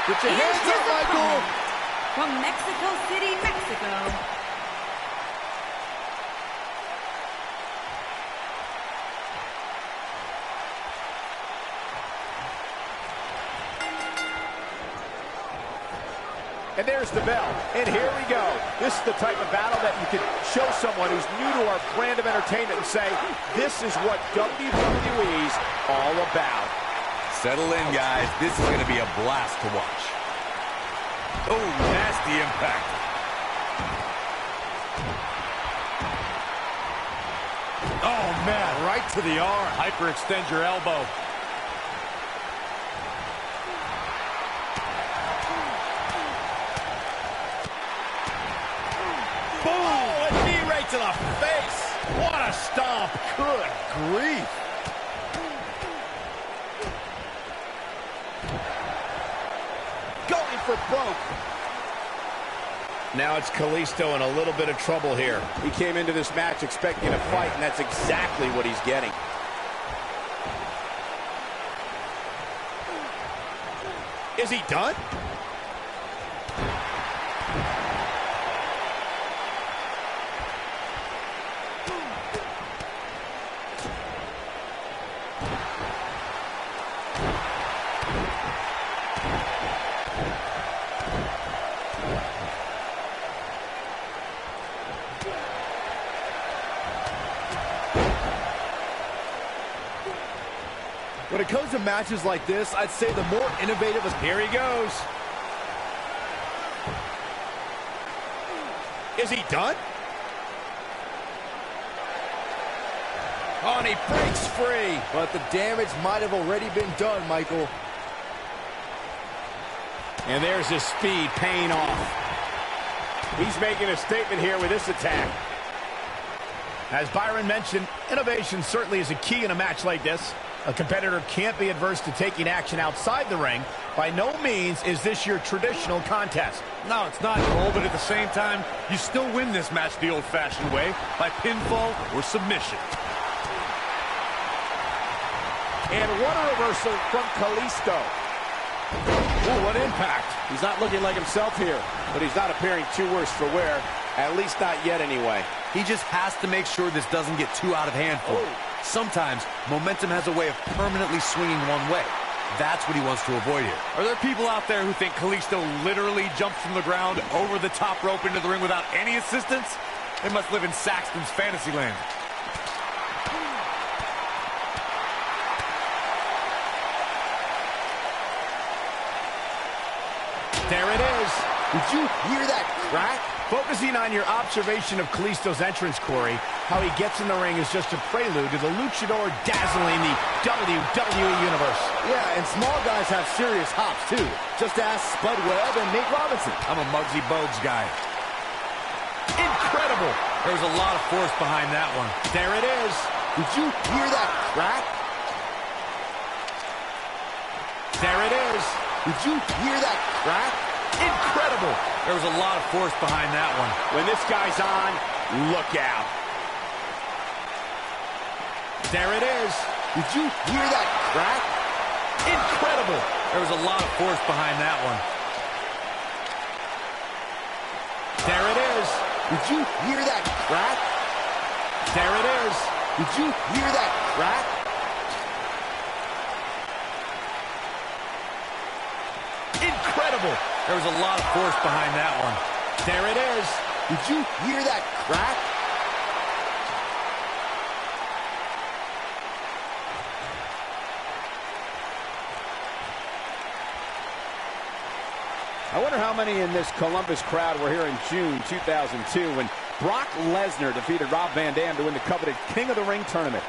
Get your hands up, Michael. From Mexico City, Mexico. And there's the bell. And here we go. This is the type of battle that you can show someone who's new to our brand of entertainment and say, this is what WWE's all about. Settle in, guys. This is going to be a blast to watch. Oh, nasty impact. Oh, man, right to the arm. Hyperextend your elbow. Boom! A knee right to the face. What a stomp. Good grief. Going for broke. Now it's Kalisto in a little bit of trouble here. He came into this match expecting a fight, and that's exactly what he's getting. Is he done? When it comes to matches like this, I'd say the more innovative... Here he goes. Is he done? Oh, and he breaks free. But the damage might have already been done, Michael. And there's his speed paying off. He's making a statement here with this attack. As Byron mentioned, innovation certainly is a key in a match like this. A competitor can't be adverse to taking action outside the ring. By no means is this your traditional contest. No, it's not, Cole, but at the same time, you still win this match the old-fashioned way, by pinfall or submission. And what a reversal from Kalisto. Ooh, what impact. He's not looking like himself here, but he's not appearing too worse for wear. At least not yet, anyway. He just has to make sure this doesn't get too out of hand for him. Sometimes, momentum has a way of permanently swinging one way. That's what he wants to avoid here. Are there people out there who think Kalisto literally jumped from the ground over the top rope into the ring without any assistance? They must live in Saxton's fantasy land. There it is. Did you hear that crack? Focusing on your observation of Kalisto's entrance, Corey, how he gets in the ring is just a prelude to the luchador dazzling the WWE Universe. Yeah, and small guys have serious hops, too. Just ask Spud Webb and Nate Robinson. I'm a Muggsy Bogues guy. Incredible. There's a lot of force behind that one. There it is. Did you hear that crack? There it is. Did you hear that crack? Incredible. There was a lot of force behind that one. When this guy's on, look out. There it is. Did you hear that crack? Incredible. There was a lot of force behind that one. There it is. Did you hear that crack? There it is. Did you hear that crack? Incredible. There was a lot of force behind that one. There it is. Did you hear that crack? I wonder how many in this Columbus crowd were here in June 2002 when Brock Lesnar defeated Rob Van Dam to win the coveted King of the Ring tournament.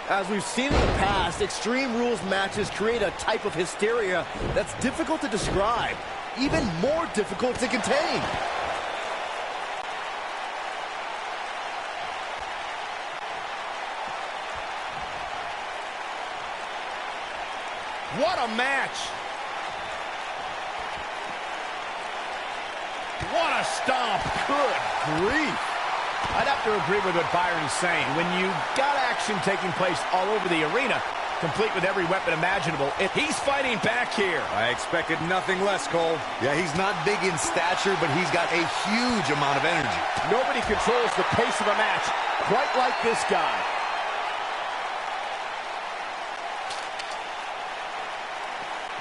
As we've seen in the past, Extreme Rules matches create a type of hysteria that's difficult to describe, even more difficult to contain. What a match. What a stomp. Good grief. I'd have to agree with what Byron's saying. When you got action taking place all over the arena, complete with every weapon imaginable, he's fighting back here. I expected nothing less, Cole. Yeah, he's not big in stature, but he's got a huge amount of energy. Nobody controls the pace of a match quite like this guy.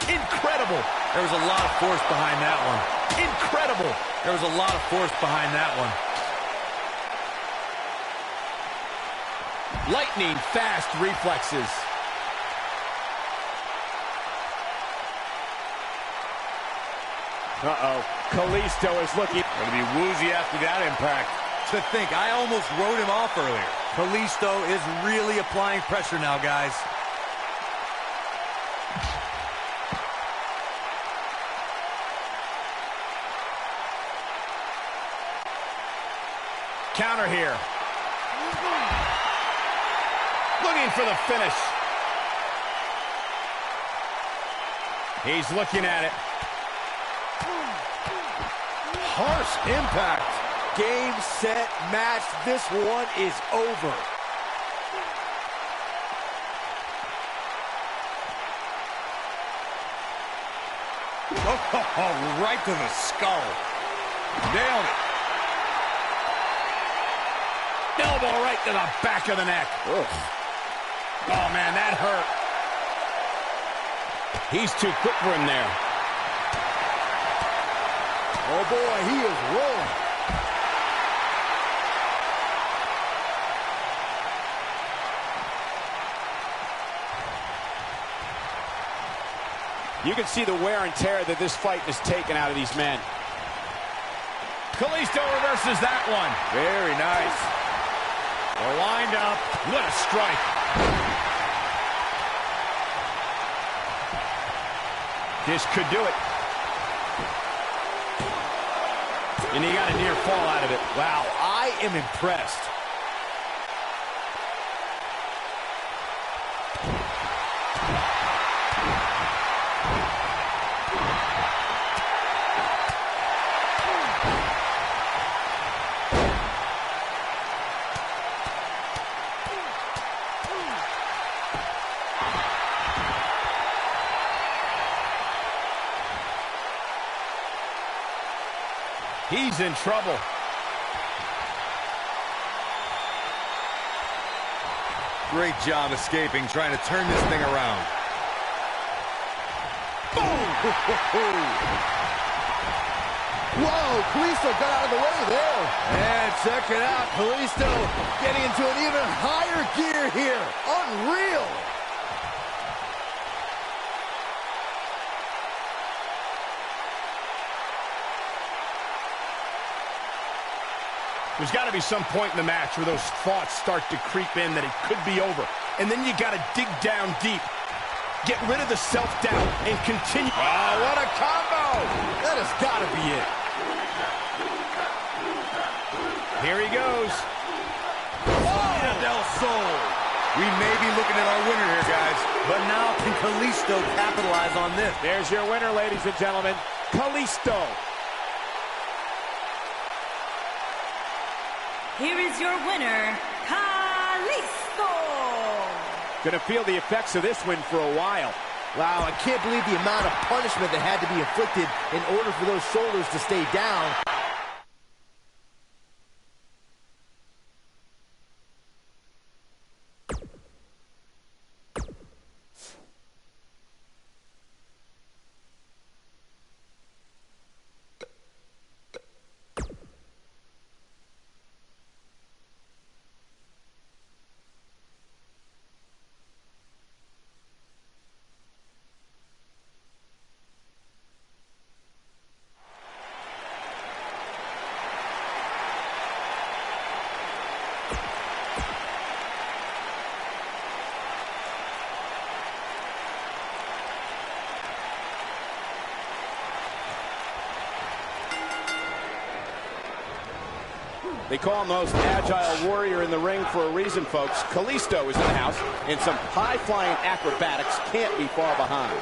Incredible. There was a lot of force behind that one. Incredible. There was a lot of force behind that one. Lightning fast reflexes. Uh-oh. Kalisto is looking. Going to be woozy after that impact. To think, I almost wrote him off earlier. Kalisto is really applying pressure now, guys. Counter here. Looking for the finish. He's looking at it. Harsh impact. Game, set, match. This one is over. Oh, right to the skull. Nailed it. Elbow right to the back of the neck. Ugh. Oh, man, that hurt. He's too quick for him there. Oh, boy, he is rolling. You can see the wear and tear that this fight has taken out of these men. Kalisto reverses that one. Very nice. We're lined up. What a strike. This could do it. And he got a near fall out of it. Wow, I am impressed. He's in trouble. Great job escaping, trying to turn this thing around. Boom! Whoa, Kalisto got out of the way there. And check it out, Kalisto getting into an even higher gear here. Unreal. There's got to be some point in the match where those thoughts start to creep in that it could be over. And then you got to dig down deep. Get rid of the self-doubt and continue. Oh, what a combo! That has got to be it. Here he goes. Oh, del Sol. We may be looking at our winner here, guys. But now can Kalisto capitalize on this? There's your winner, ladies and gentlemen. Kalisto. Here is your winner, Kalisto. Gonna feel the effects of this win for a while. Wow, I can't believe the amount of punishment that had to be inflicted in order for those shoulders to stay down. They call him the most agile warrior in the ring for a reason, folks. Kalisto is in the house, and some high-flying acrobatics can't be far behind.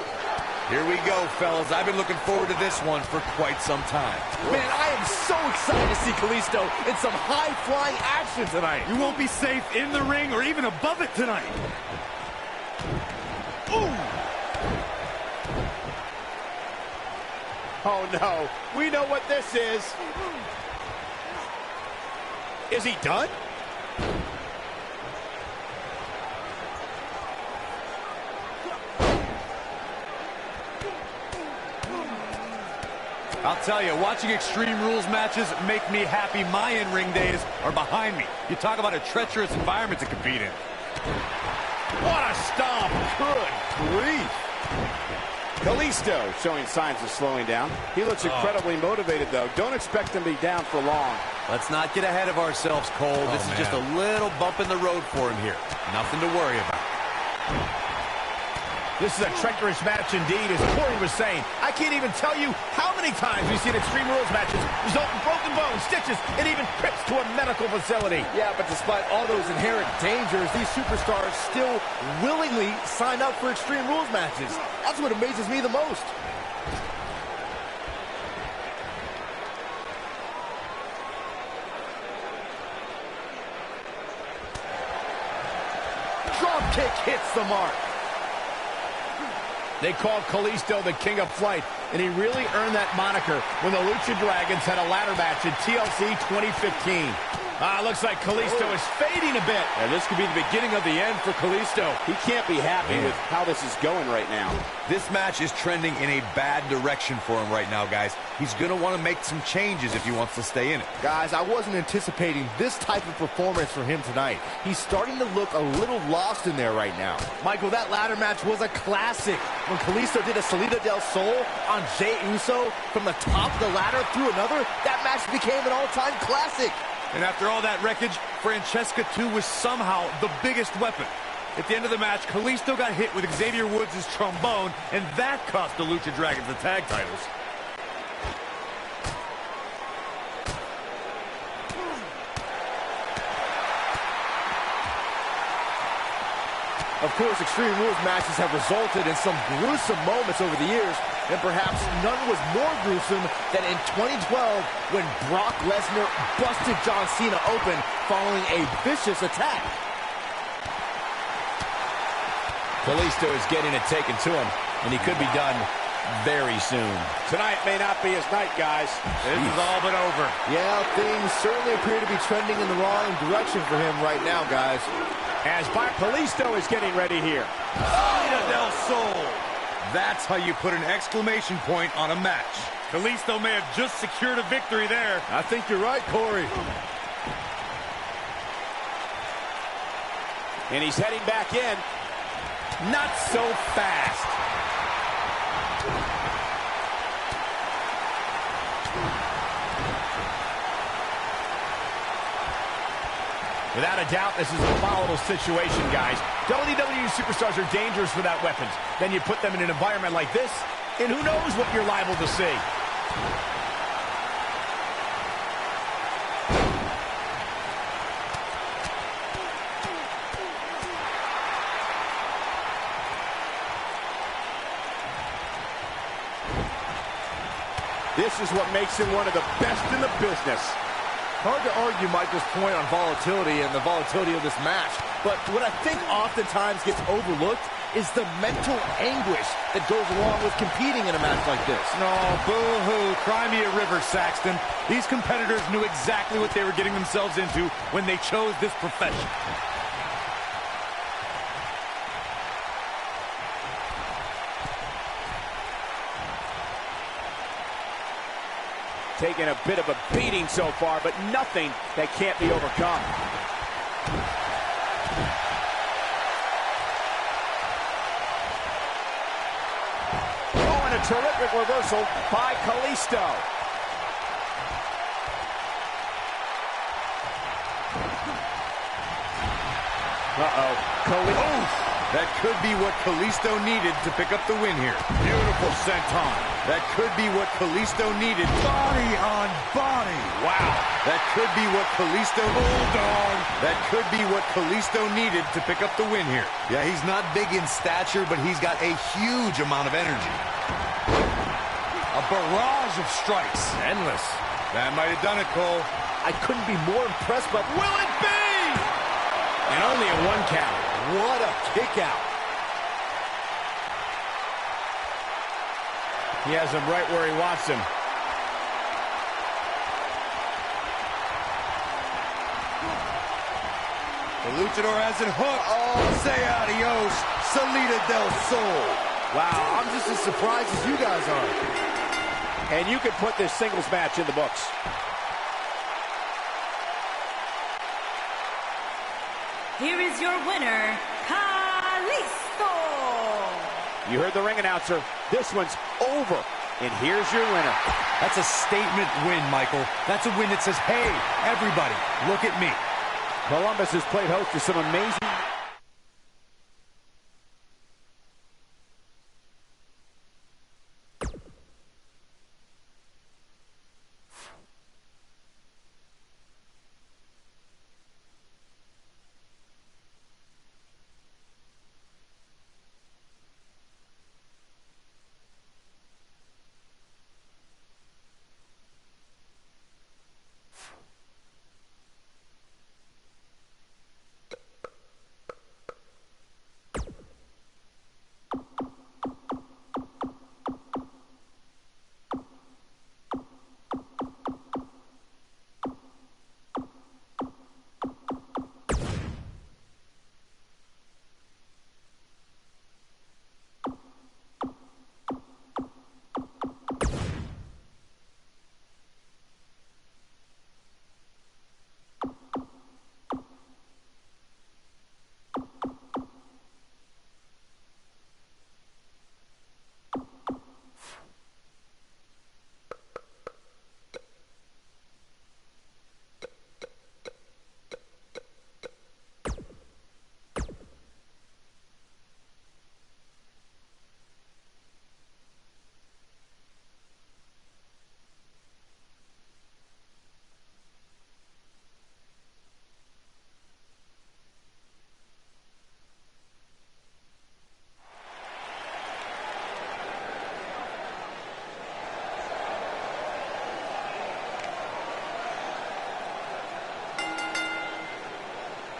Here we go, fellas. I've been looking forward to this one for quite some time. Man, I am so excited to see Kalisto in some high-flying action tonight. You won't be safe in the ring or even above it tonight. Ooh! Oh, no. We know what this is. Is he done? I'll tell you, watching Extreme Rules matches make me happy my in-ring days are behind me. You talk about a treacherous environment to compete in. What a stomp. Good grief. Kalisto showing signs of slowing down. He looks incredibly motivated, though. Don't expect him to be down for long. Let's not get ahead of ourselves, Cole. This is just a little bump in the road for him here. Nothing to worry about. This is a treacherous match indeed, as Corey was saying. I can't even tell you how many times we've seen Extreme Rules matches result in broken bones, stitches, and even trips to a medical facility. Yeah, but despite all those inherent dangers, these superstars still willingly sign up for Extreme Rules matches. That's what amazes me the most. Drop kick hits the mark. They called Kalisto the King of Flight, and he really earned that moniker when the Lucha Dragons had a ladder match in TLC 2015. Looks like Kalisto is fading a bit. And this could be the beginning of the end for Kalisto. He can't be happy with how this is going right now. This match is trending in a bad direction for him right now, guys. He's going to want to make some changes if he wants to stay in it. Guys, I wasn't anticipating this type of performance for him tonight. He's starting to look a little lost in there right now. Michael, that ladder match was a classic. When Kalisto did a Salida del Sol on Jey Uso from the top of the ladder through another, that match became an all-time classic. And after all that wreckage, Francesca 2 was somehow the biggest weapon. At the end of the match, Kalisto got hit with Xavier Woods' trombone, and that cost the Lucha Dragons the tag titles. Of course, Extreme Rules matches have resulted in some gruesome moments over the years, and perhaps none was more gruesome than in 2012 when Brock Lesnar busted John Cena open following a vicious attack. Kalisto is getting it taken to him, and he could be done very soon. Tonight may not be his night, guys. This is all but over. Yeah, things certainly appear to be trending in the wrong direction for him right now, guys. As Kalisto is getting ready here. Salida del Sol. That's how you put an exclamation point on a match. Kalisto may have just secured a victory there. I think you're right, Corey. And he's heading back in. Not so fast. Without a doubt, this is a volatile situation, guys. WWE superstars are dangerous without weapons. Then you put them in an environment like this, and who knows what you're liable to see. This is what makes him one of the best in the business. Hard to argue Michael's point on volatility and the volatility of this match, but what I think oftentimes gets overlooked is the mental anguish that goes along with competing in a match like this. No, boo-hoo. Cry me a river, Saxton. These competitors knew exactly what they were getting themselves into when they chose this profession. Taking a bit of a beating so far, but nothing that can't be overcome. Oh, and a terrific reversal by Kalisto. Uh-oh. Kalisto. That could be what Kalisto needed to pick up the win here. Beautiful senton. That could be what Kalisto needed. Body on body. Wow. That could be what Kalisto... Bulldog. That could be what Kalisto needed to pick up the win here. Yeah, he's not big in stature, but he's got a huge amount of energy. A barrage of strikes. Endless. That might have done it, Cole. I couldn't be more impressed, but will it be? And only a 1 count. What a kick out. He has him right where he wants him. The luchador has it hooked. Oh, say adios, Salida del Sol. Wow, I'm just as surprised as you guys are. And you could put this singles match in the books. Here is your winner, Kalisto. You heard the ring announcer. This one's over. And here's your winner. That's a statement win, Michael. That's a win that says, hey, everybody, look at me. Columbus has played host to some amazing...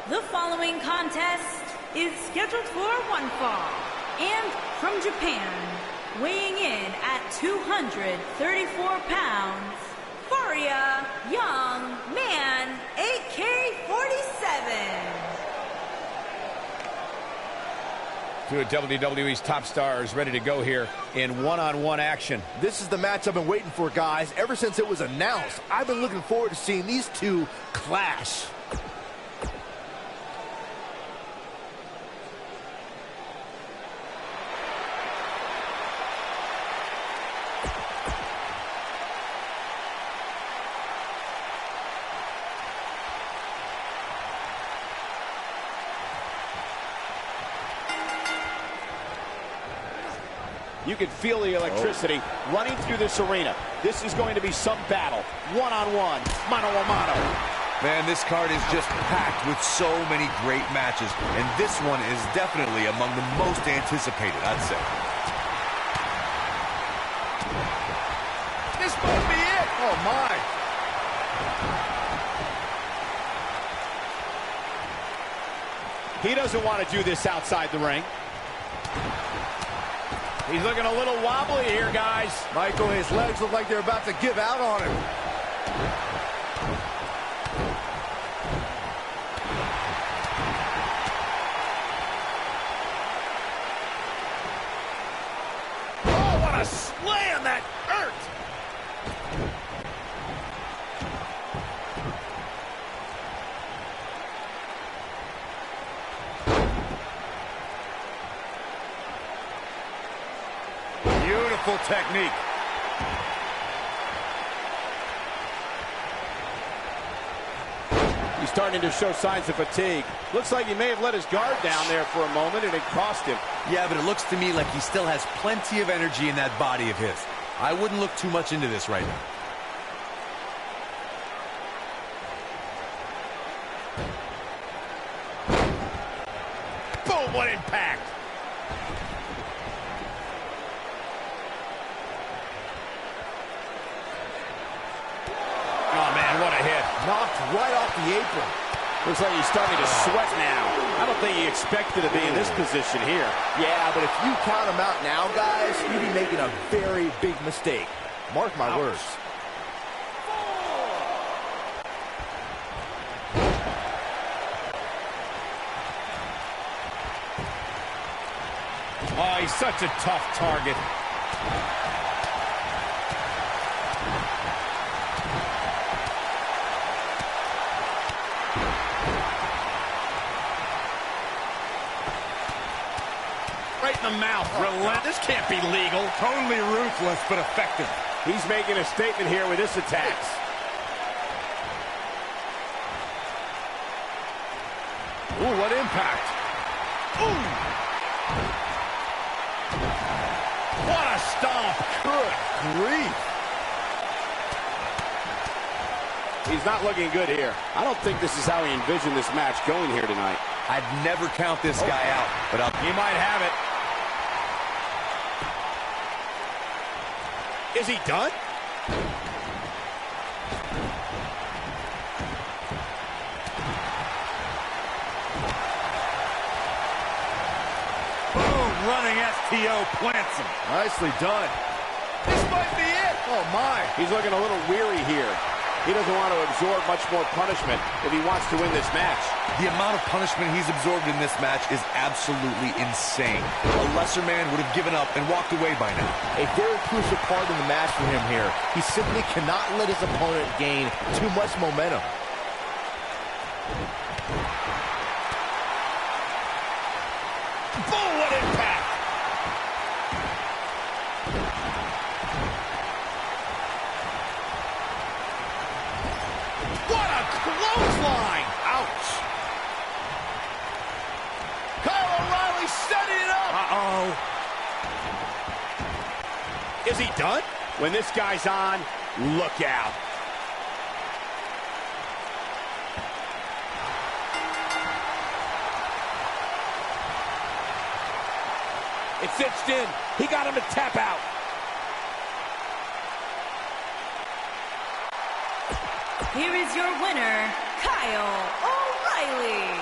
The following contest is scheduled for one fall. And from Japan, weighing in at 234 pounds, Faria Young Man, AK-47. Two of WWE's top stars ready to go here in one-on-one action. This is the match I've been waiting for, guys. Ever since it was announced, I've been looking forward to seeing these two clash. You can feel the electricity running through this arena. This is going to be some battle. One-on-one, mano-a-mano. Man, this card is just packed with so many great matches, and this one is definitely among the most anticipated, I'd say. This might be it. Oh, my. He doesn't want to do this outside the ring. He's looking a little wobbly here, guys. Michael, his legs look like they're about to give out on him. Oh, what a slam that hurt. Beautiful technique. He's starting to show signs of fatigue. Looks like he may have let his guard down there for a moment, and it cost him. Yeah, but it looks to me like he still has plenty of energy in that body of his. I wouldn't look too much into this right now. Boom, what impact! Oh, man, what a hit. Knocked right off the apron. Looks like he's starting to sweat now. I don't think he expected to be in this position here. Yeah, but if you count him out now, guys, you'd be making a very big mistake. Mark my words. Oh, he's such a tough target. Right in the mouth. This can't be legal. Totally ruthless, but effective. He's making a statement here with this attack. Ooh, what impact. Ooh. What a stomp. Good grief. He's not looking good here. I don't think this is how he envisioned this match going here tonight. I'd never count this guy out, but He might have it. Is he done? Boom, running STO plants him. Nicely done. This might be it. Oh, my. He's looking a little weary here. He doesn't want to absorb much more punishment if he wants to win this match. the amount of punishment he's absorbed in this match is absolutely insane. A lesser man would have given up and walked away by now. A very crucial part in the match for him here. He simply cannot let his opponent gain too much momentum. Boom, what impact! What a clothesline! Ouch! Kyle O'Reilly setting it up! Uh-oh. Is he done? When this guy's on, look out. It's cinched in. He got him to tap out. Here is your winner, Kyle O'Reilly.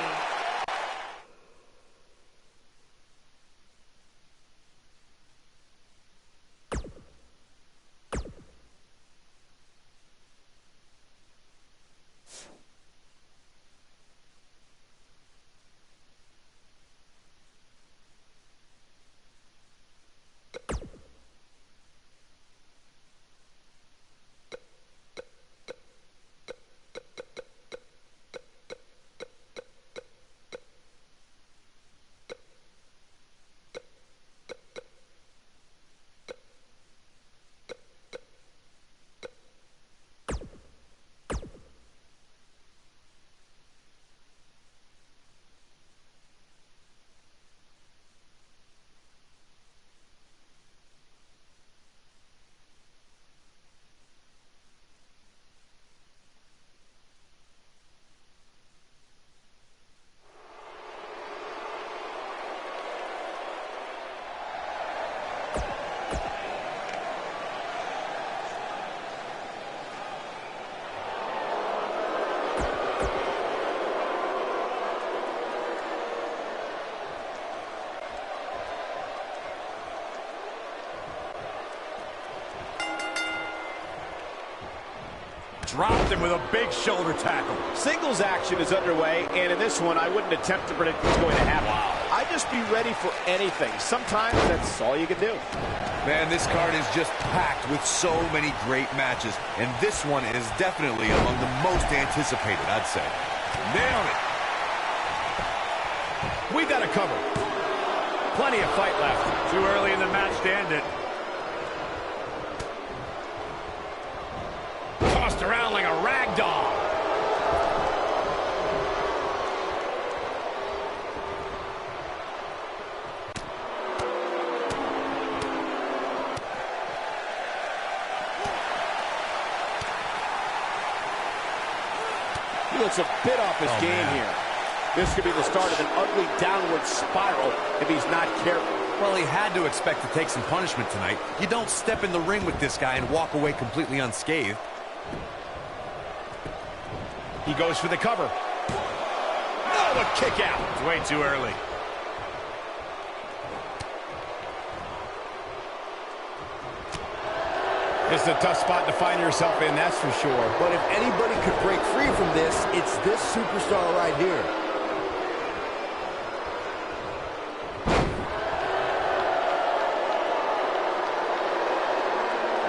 Dropped him with a big shoulder tackle. Singles action is underway, and in this one, I wouldn't attempt to predict what's going to happen. Wow. I'd just be ready for anything. Sometimes that's all you can do. Man, this card is just packed with so many great matches, and this one is definitely among the most anticipated, I'd say. Nailed it. We got it covered. Plenty of fight left. Too early in the match to end it. Tossed around like a rag doll. looks a bit off his game here. This could be the start of an ugly downward spiral if he's not careful. Well, he had to expect to take some punishment tonight. You don't step in the ring with this guy and walk away completely unscathed. He goes for the cover. Oh, a kick out. It's way too early. This is a tough spot to find yourself in, that's for sure. But if anybody could break free from this, it's this superstar right here.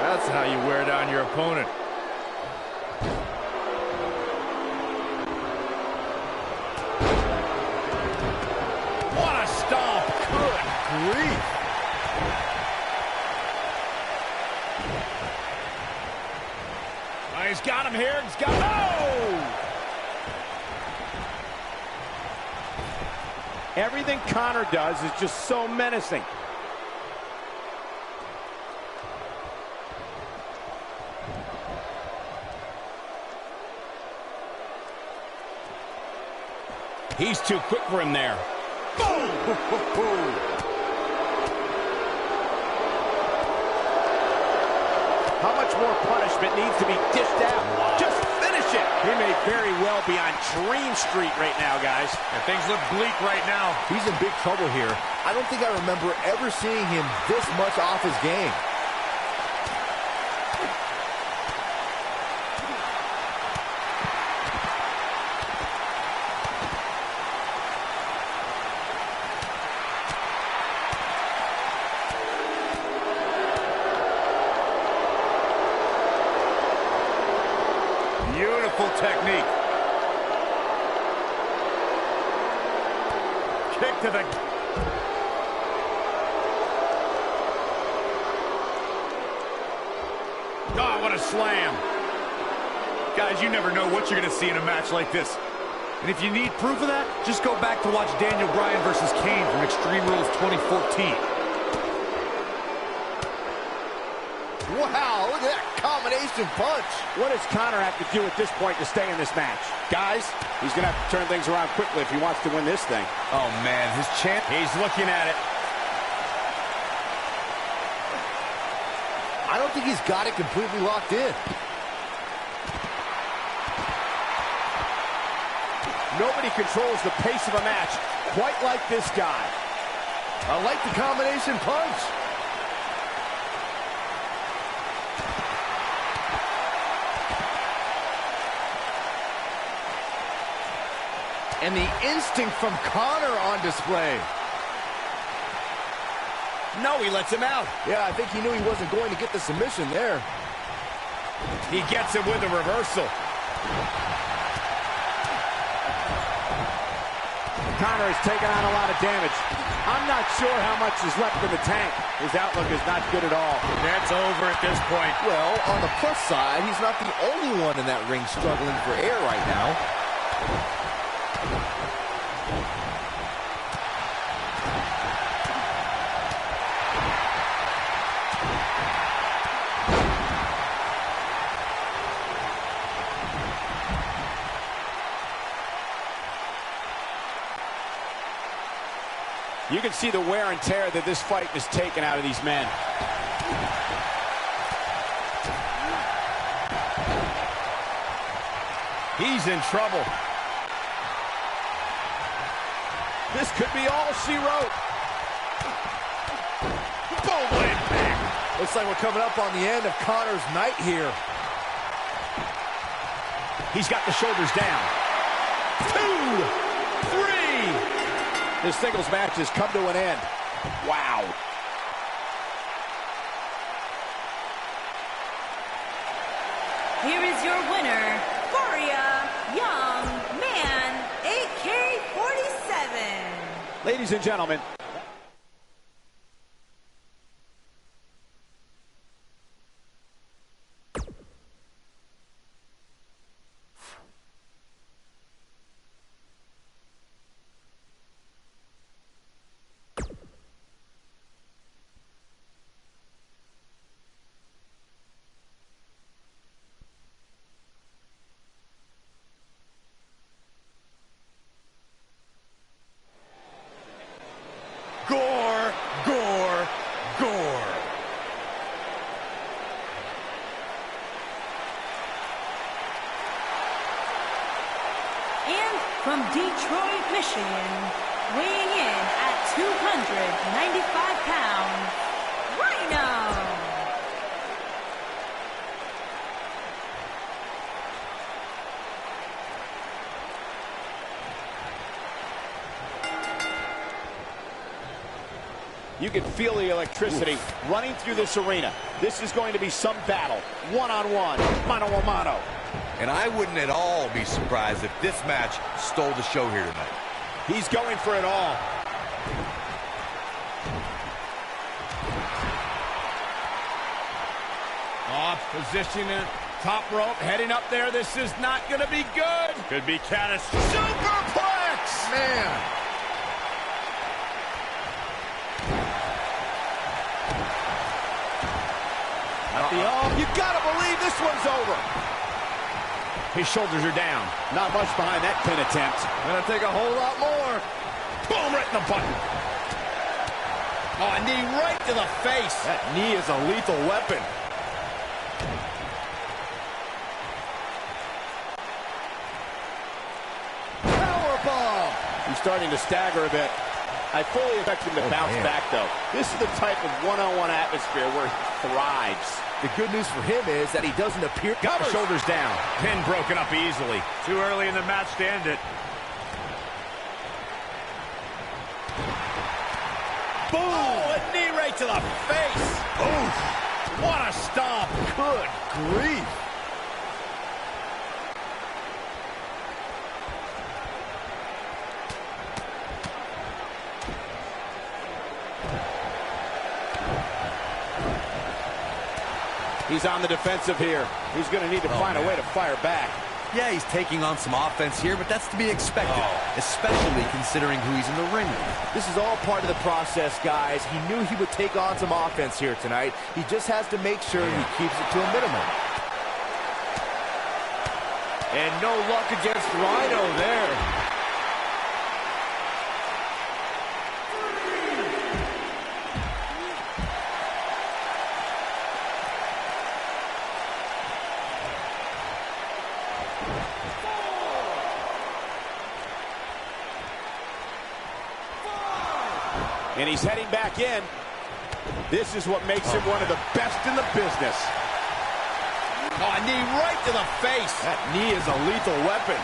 That's how you wear down your opponent. What a stomp. Good grief. Oh, he's got him here. He's got him. Oh! Everything Connor does is just so menacing. He's too quick for him there. Boom! How much more punishment needs to be dished out? Wow. Just finish it. He may very well be on Dream Street right now, guys. And things look bleak right now. He's in big trouble here. I don't think I remember ever seeing him this much off his game. Beautiful technique. Kick to the... Oh, what a slam. Guys, you never know what you're going to see in a match like this. And if you need proof of that, just go back to watch Daniel Bryan versus Kane from Extreme Rules 2014. Wow, look at that combination punch. What does Connor have to do at this point to stay in this match? Guys, he's going to have to turn things around quickly if he wants to win this thing. Oh, man, his chance... He's looking at it. I don't think he's got it completely locked in. Nobody controls the pace of a match quite like this guy. I like the combination punch. And the instinct from Connor on display. No, he lets him out. Yeah, I think he knew he wasn't going to get the submission there. He gets him with a reversal. Connor has taken on a lot of damage. I'm not sure how much is left in the tank. His outlook is not good at all. That's over at this point. Well, on the plus side, he's not the only one in that ring struggling for air right now. You can see the wear and tear that this fight has taken out of these men. He's in trouble. This could be all she wrote. Boom, impact. Looks like we're coming up on the end of Connor's night here. He's got the shoulders down. 2, 3. This singles match has come to an end. Wow. Here is your winner, Young Man, 8K47. Ladies and gentlemen, And from Detroit, Michigan, weighing in at 295 pounds, Rhino. You can feel the electricity running through this arena. This is going to be some battle. One-on-one, mano-a-mano. And I wouldn't at all be surprised if this match stole the show here tonight. He's going for it all. Off position in top rope, heading up there. This is not going to be good. Could be catastrophic. Superplex! Man. You gotta believe this one's over. His shoulders are down. Not much behind that pin attempt. Gonna take a whole lot more. Boom, right in the button. Oh, a knee right to the face. That knee is a lethal weapon. Powerbomb. He's starting to stagger a bit. I fully expect him to bounce back, though. This is the type of one-on-one atmosphere where he thrives. The good news for him is that he doesn't appear... Got the shoulders down. Pin broken up easily. Too early in the match to end it. Boom! Oh, a knee right to the face. Oof. What a stomp. Good grief. He's on the defensive here. He's going to need to find a way to fire back. Yeah, he's taking on some offense here, but that's to be expected, especially considering who he's in the ring with. This is all part of the process, guys. He knew he would take on some offense here tonight. He just has to make sure he keeps it to a minimum. And no luck against Rhino there. And he's heading back in. This is what makes him one of the best in the business. Oh, a knee right to the face. That knee is a lethal weapon.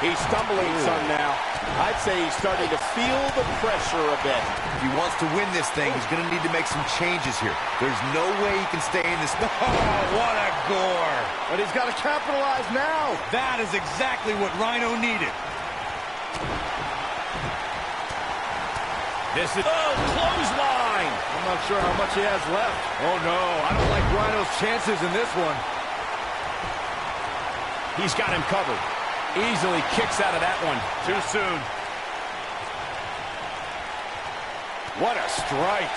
He's stumbling some now. I'd say he's starting to feel the pressure a bit. If he wants to win this thing, he's going to need to make some changes here. There's no way he can stay in this. Oh, what a gore. But he's got to capitalize now. That is exactly what Rhino needed. This is... Oh, clothesline. I'm not sure how much he has left. Oh, no. I don't like Rhino's chances in this one. He's got him covered. Easily kicks out of that one. Too soon. What a strike.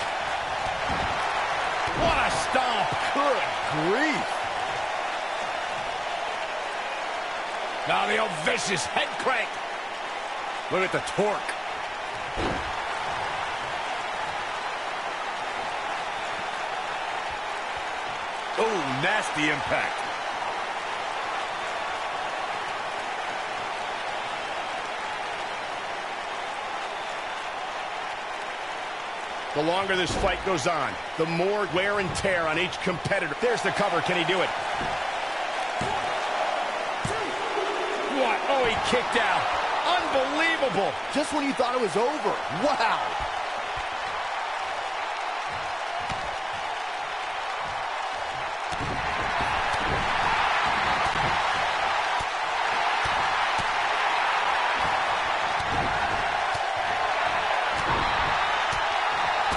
What a stomp. Good grief. Now the old vicious head crank. Look at the torque. Oh, nasty impact. The longer this fight goes on, the more wear and tear on each competitor. There's the cover. Can he do it? What? Oh, he kicked out. Unbelievable. Just when you thought it was over. Wow.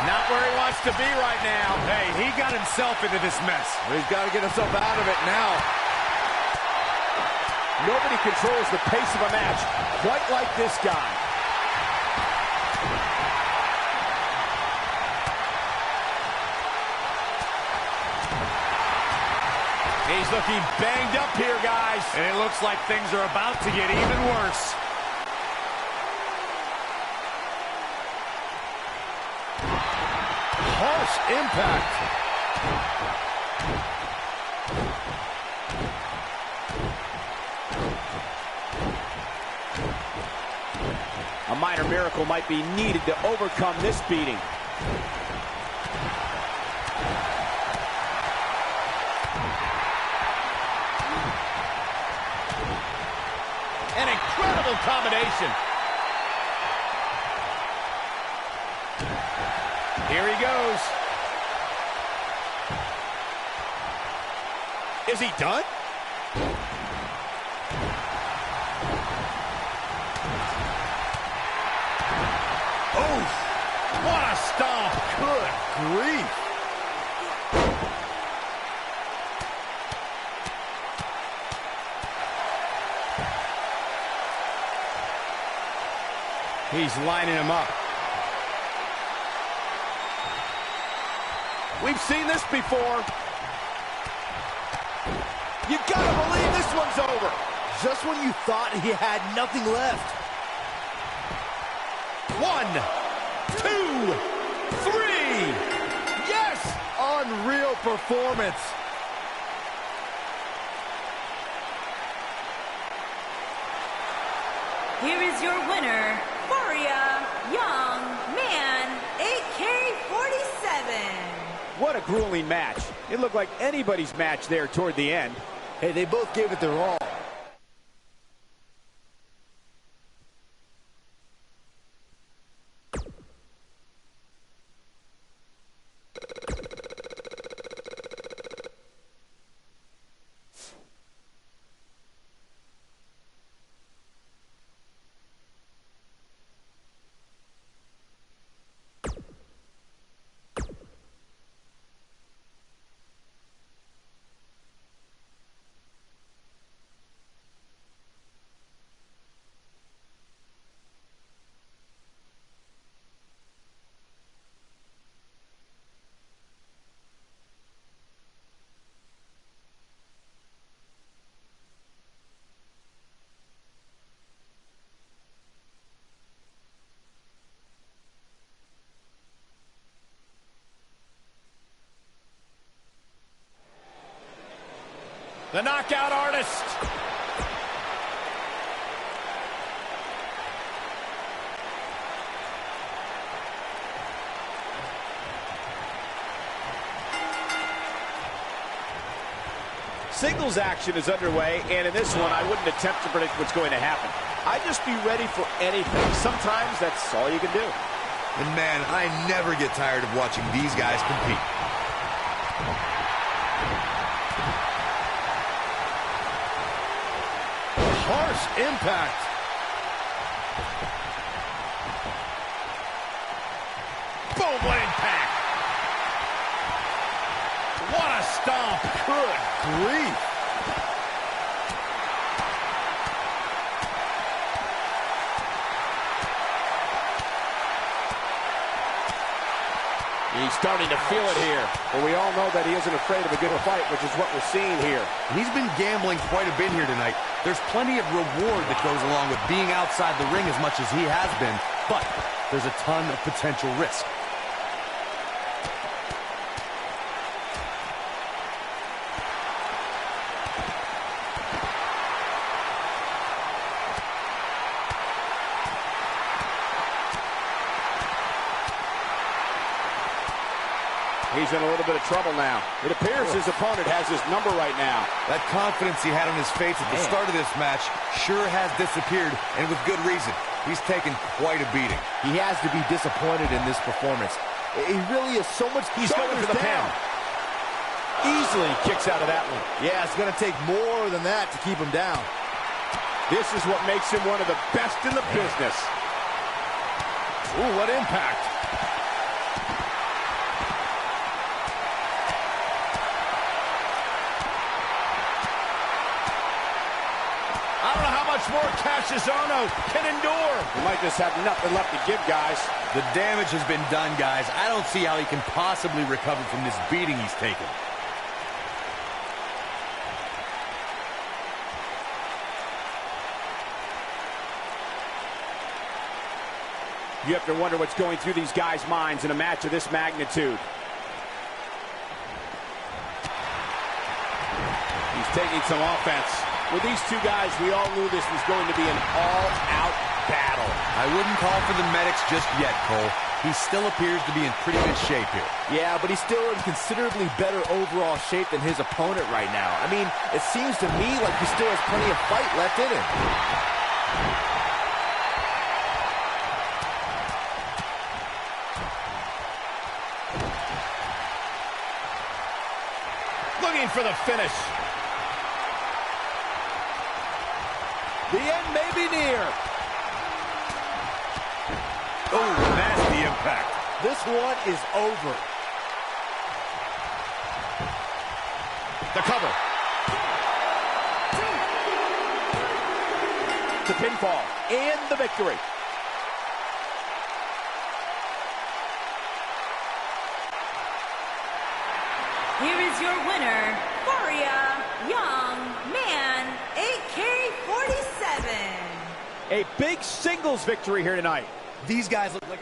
Not where he wants to be right now. Hey, he got himself into this mess. He's got to get himself out of it now. Nobody controls the pace of a match quite like this guy. He's looking banged up here, guys. And it looks like things are about to get even worse. Harsh impact. A minor miracle might be needed to overcome this beating. An incredible combination. Here he goes. Is he done? Oh, what a stomp. Good grief. He's lining him up. We've seen this before. You gotta believe this one's over. Just when you thought he had nothing left. 1, 2, 3. Yes! Unreal performance. Here is your winner, Young Man, AK-47. What a grueling match. It looked like anybody's match there toward the end. Hey, they both gave it their all. The knockout artist. Singles action is underway, and in this one, I wouldn't attempt to predict what's going to happen. I'd just be ready for anything. Sometimes that's all you can do. And man, I never get tired of watching these guys compete. Harsh impact. Boom, what impact. What a stomp. Good grief. He's starting to feel it here. But we all know that he isn't afraid of a good fight, which is what we're seeing here. He's been gambling quite a bit here tonight. There's plenty of reward that goes along with being outside the ring as much as he has been, but there's a ton of potential risk. He's in a little bit of trouble now. It appears his opponent has his number right now. That confidence he had on his face at the start of this match sure has disappeared, and with good reason. He's taken quite a beating. He has to be disappointed in this performance. He really is so much. He's going for the pin. Easily kicks out of that one. Yeah, it's going to take more than that to keep him down. This is what makes him one of the best in the business. Ooh, what impact. I don't know how much more Cassiano can endure. He might just have nothing left to give, guys. The damage has been done, guys. I don't see how he can possibly recover from this beating he's taken. You have to wonder what's going through these guys' minds in a match of this magnitude. taking some offense. With these two guys, we all knew this was going to be an all-out battle. I wouldn't call for the medics just yet, Cole. He still appears to be in pretty good shape here. Yeah, but he's still in considerably better overall shape than his opponent right now. I mean, it seems to me like he still has plenty of fight left in him. Looking for the finish. The end may be near. Oh, nasty impact. This one is over. The cover. The pinfall and the victory. Here is your winner, Young Man, 8K47. A big singles victory here tonight. These guys look like...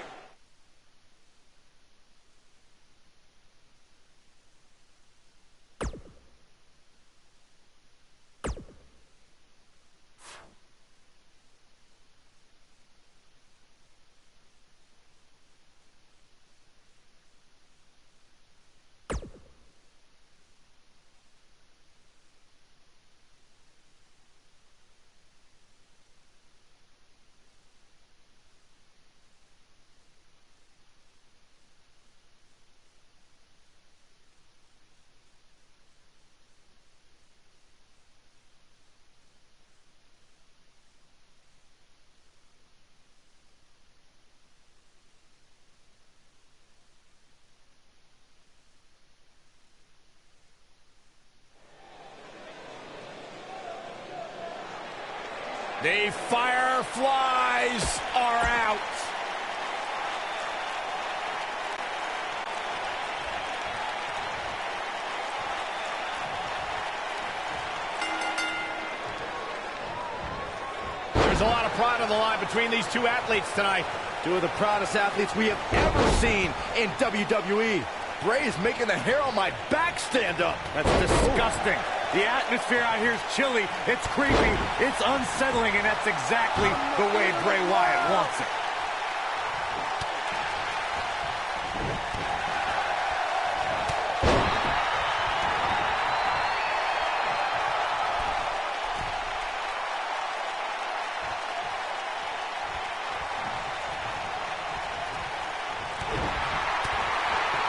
The Fireflies are out. There's a lot of pride on the line between these two athletes tonight. Two of the proudest athletes we have ever seen in WWE. Bray is making the hair on my back stand up. That's disgusting. The atmosphere out here is chilly, it's creepy, it's unsettling, and that's exactly the way Bray Wyatt wants it.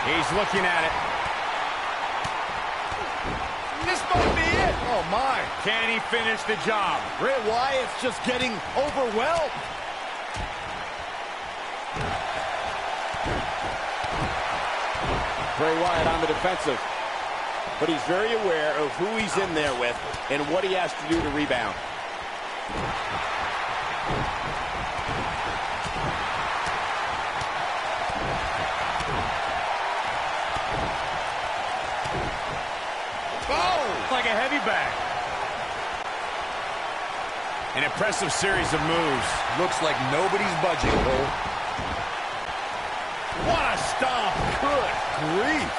He's looking at it. This might be it. Oh, my. Can he finish the job? Bray Wyatt's just getting overwhelmed. Bray Wyatt on the defensive. But he's very aware of who he's in there with and what he has to do to rebound. Like a heavy bag. An impressive series of moves. Looks like nobody's budging, Cole. What a stomp. Good grief.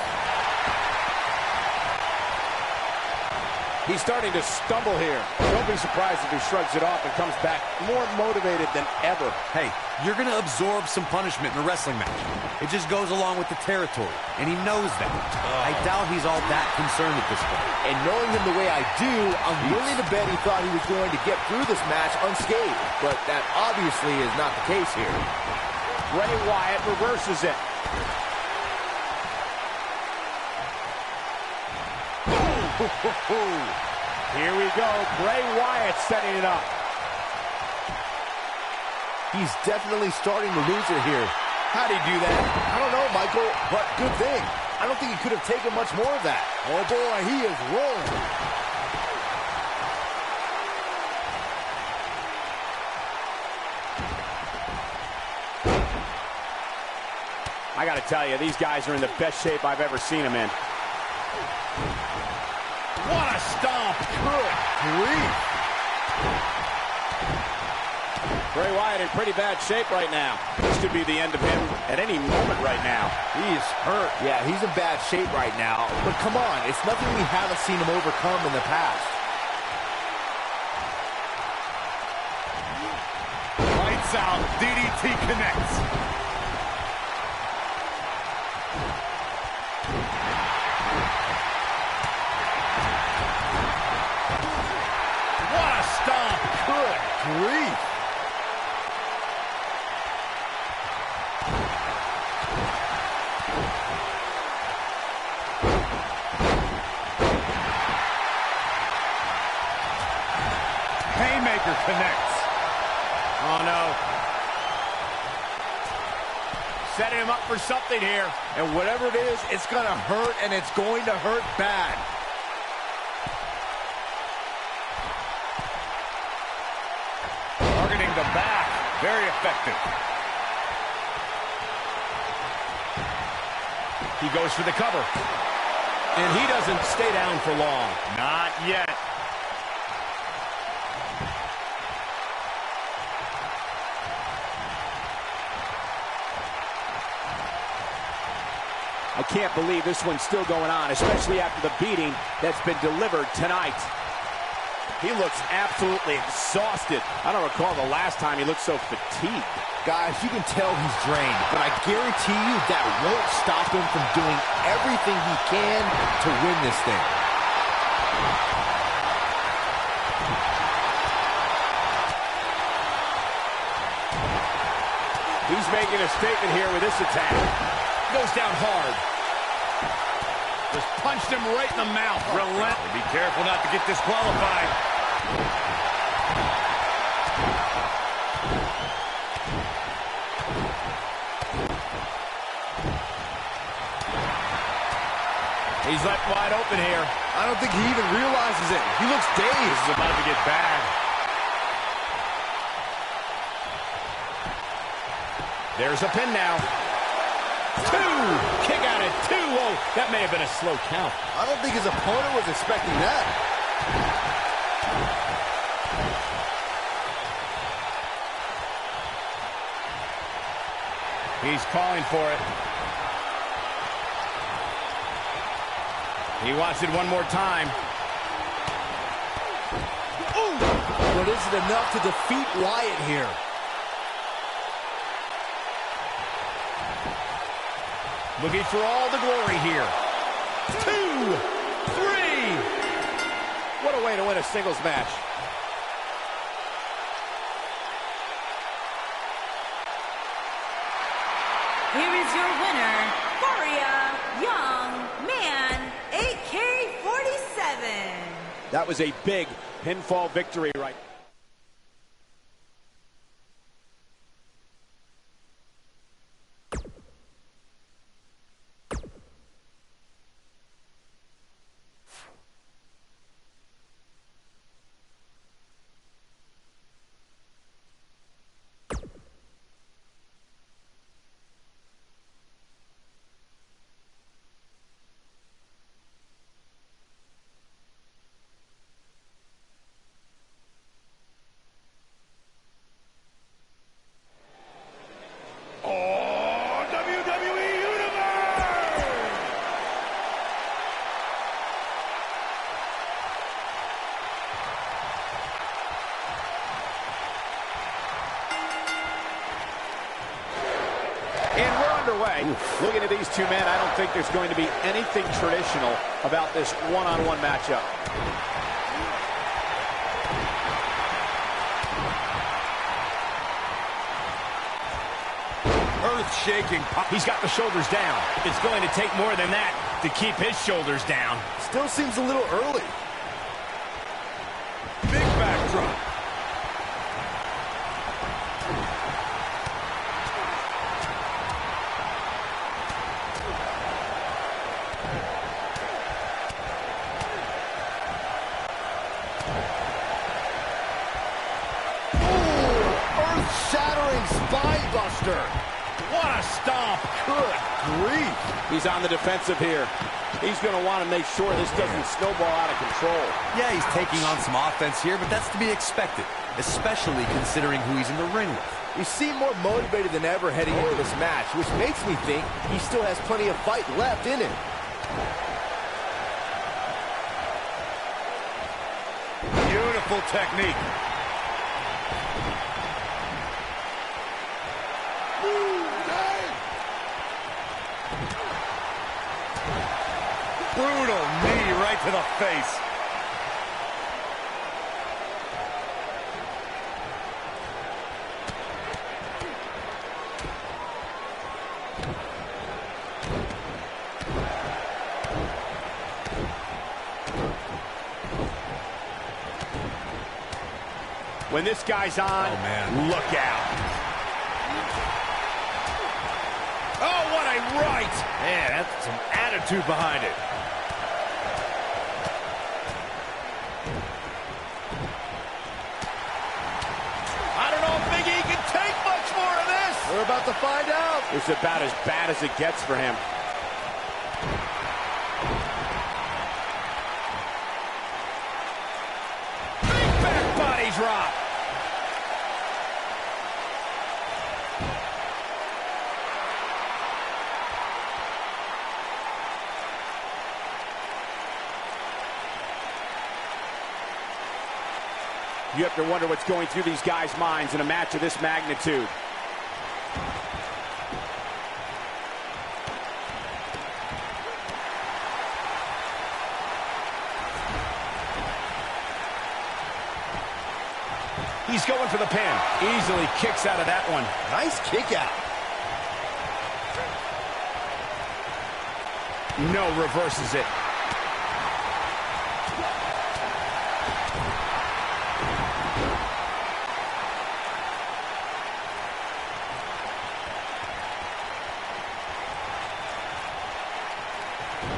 He's starting to stumble here. Don't be surprised if he shrugs it off and comes back more motivated than ever. Hey, you're going to absorb some punishment in a wrestling match. It just goes along with the territory, and he knows that. I doubt he's all that concerned at this point. And knowing him the way I do, I'm willing to bet he thought he was going to get through this match unscathed. But that obviously is not the case here. Bray Wyatt reverses it. Here we go. Bray Wyatt setting it up. He's definitely starting to lose it here. How'd he do that? I don't know, Michael, but good thing. I don't think he could have taken much more of that. Oh, boy, he is rolling. I got to tell you, these guys are in the best shape I've ever seen them in. What a stomp. Good grief. Bray Wyatt in pretty bad shape right now. This could be the end of him at any moment right now. He is hurt. Yeah, he's in bad shape right now. But come on, it's nothing we haven't seen him overcome in the past. out. DDT connects. What a stomp. Good grief. Haymaker connects. Oh, no. Setting him up for something here. And whatever it is, it's going to hurt, and it's going to hurt bad. Targeting the back. Very effective. He goes for the cover. And he doesn't stay down for long. Not yet. I can't believe this one's still going on, especially after the beating that's been delivered tonight. He looks absolutely exhausted. I don't recall the last time he looked so fatigued. Guys, you can tell he's drained, but I guarantee you that won't stop him from doing everything he can to win this thing. He's making a statement here with this attack. Goes down hard. Just punched him right in the mouth. Relent. Be careful not to get disqualified. He's left wide open here. I don't think he even realizes it. He looks dazed. This is about to get bad. There's a pin now. 2! Kick out at 2. Oh, that may have been a slow count. I don't think his opponent was expecting that. He's calling for it. He wants it one more time. Ooh! But is it enough to defeat Wyatt here? Looking for all the glory here. 2, 3. What a way to win a singles match. Here is your winner, Young Man, 8K47. That was a big pinfall victory right now. Looking at these two men, I don't think there's going to be anything traditional about this one-on-one matchup. Earth-shaking. He's got the shoulders down. It's going to take more than that to keep his shoulders down. Still seems a little early. Big backdrop. Shattering spine buster. What a stomp. Good grief. He's on the defensive here. He's going to want to make sure this doesn't snowball out of control. Yeah, he's taking on some offense here, but that's to be expected, especially considering who he's in the ring with. He seemed more motivated than ever heading into this match, which makes me think he still has plenty of fight left in him. Beautiful technique. Brutal knee right to the face. When this guy's on, oh, man, look out. Oh, what a right. Man, that's some attitude behind it. I don't know if Big E can take much more of this. We're about to find out. It's about as bad as it gets for him. Big back body drop. You have to wonder what's going through these guys' minds in a match of this magnitude. He's going for the pin. Easily kicks out of that one. Nice kick out. No, reverses it.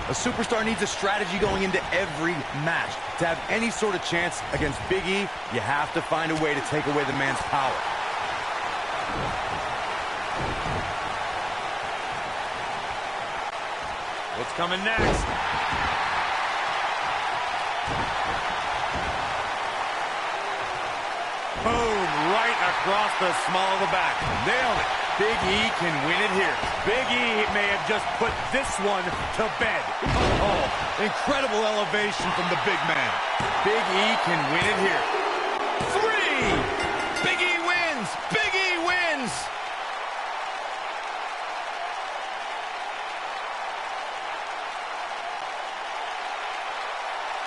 A superstar needs a strategy going into every match. To have any sort of chance against Big E, you have to find a way to take away the man's power. What's coming next? Boom, right across the small of the back. Nailed it. Big E can win it here. Big E may have just put this one to bed. Oh, incredible elevation from the big man. Big E can win it here. 3! Big E wins! Big E wins!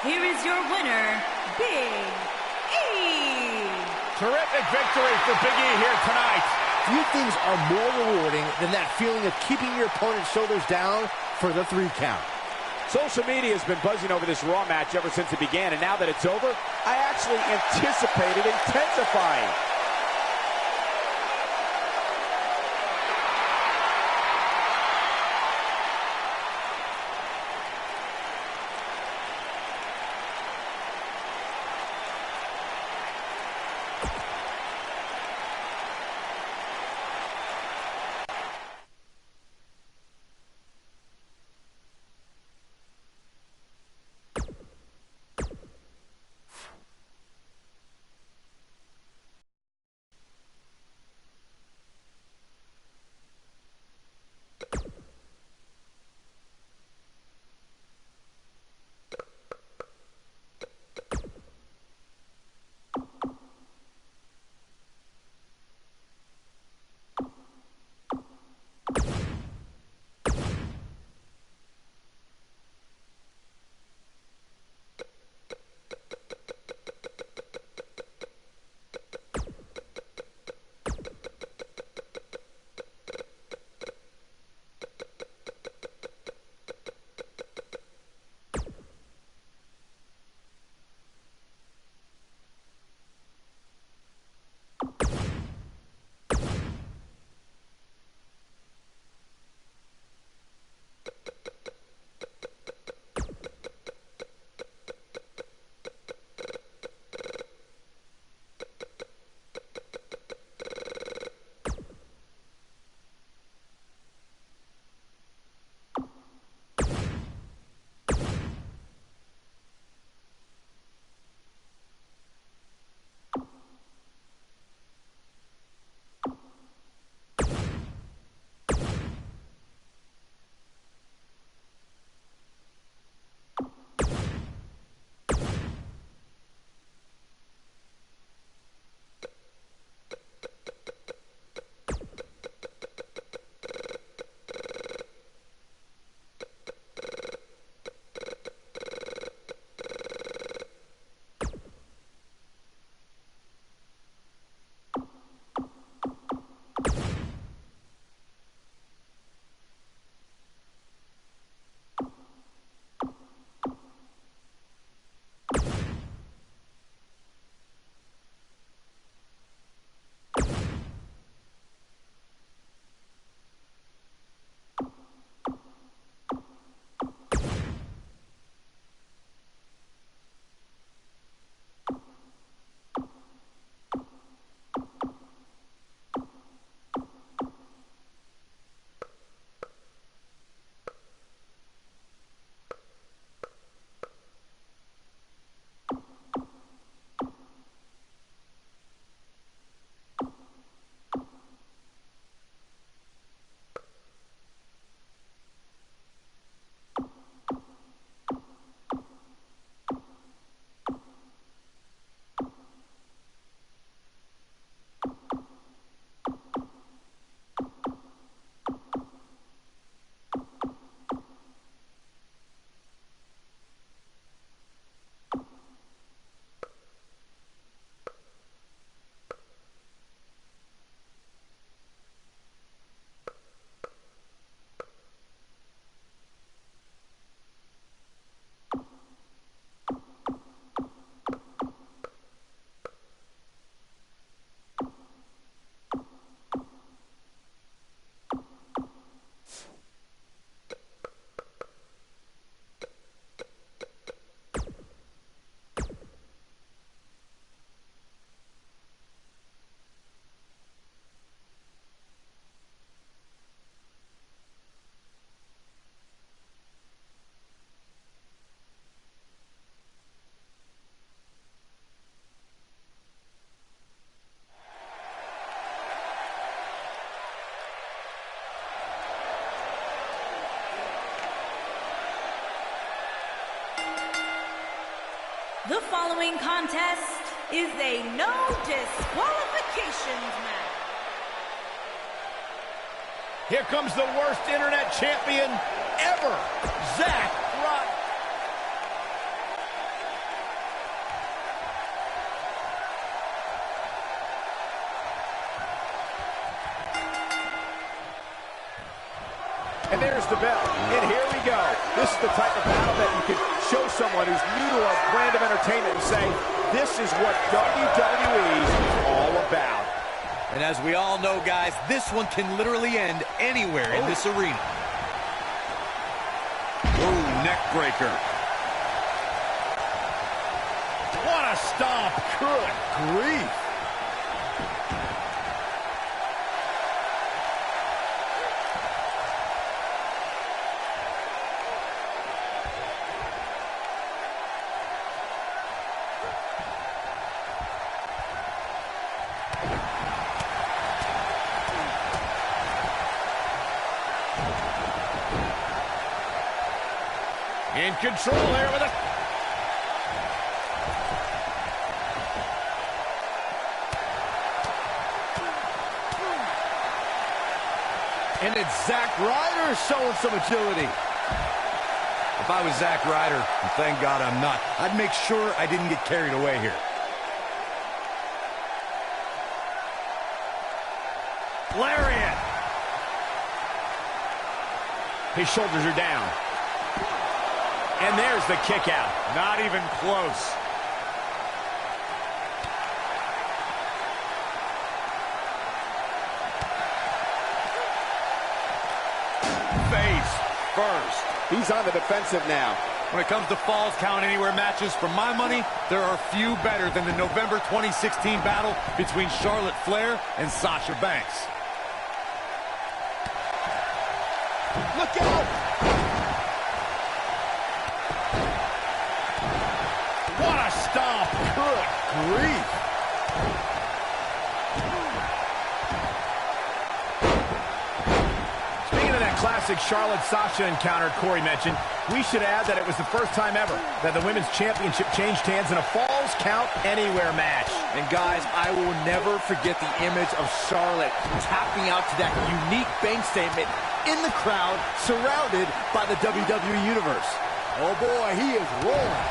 Here is your winner, Big E. Terrific victory for Big E here tonight. Few things are more rewarding than that feeling of keeping your opponent's shoulders down for the 3 count. Social media has been buzzing over this Raw match ever since it began, and now that it's over, I actually anticipate it intensifying. The following contest is a no disqualifications match. Here comes the worst internet champion ever, Zack Ryder. And there's the bell, and here we go. This is the type of battle that you can show someone who's new to our brand of entertainment and say, this is what WWE's all about. And as we all know, guys, this one can literally end anywhere in this arena. Ooh, neck breaker. What a stomp. Good grief. In control here with it. And it's Zack Ryder showing some agility. If I was Zack Ryder, and thank God I'm not, I'd make sure I didn't get carried away here. Lariat. His shoulders are down. And there's the kick out. Not even close. Face first. He's on the defensive now. When it comes to Falls Count Anywhere matches, for my money, there are few better than the November 2016 battle between Charlotte Flair and Sasha Banks. Look out! What a stomp. Good grief. Speaking of that classic Charlotte-Sasha encounter Corey mentioned, we should add that it was the first time ever that the Women's Championship changed hands in a Falls Count Anywhere match. And guys, I will never forget the image of Charlotte tapping out to that unique bank statement in the crowd, surrounded by the WWE Universe. Oh boy, he is rolling.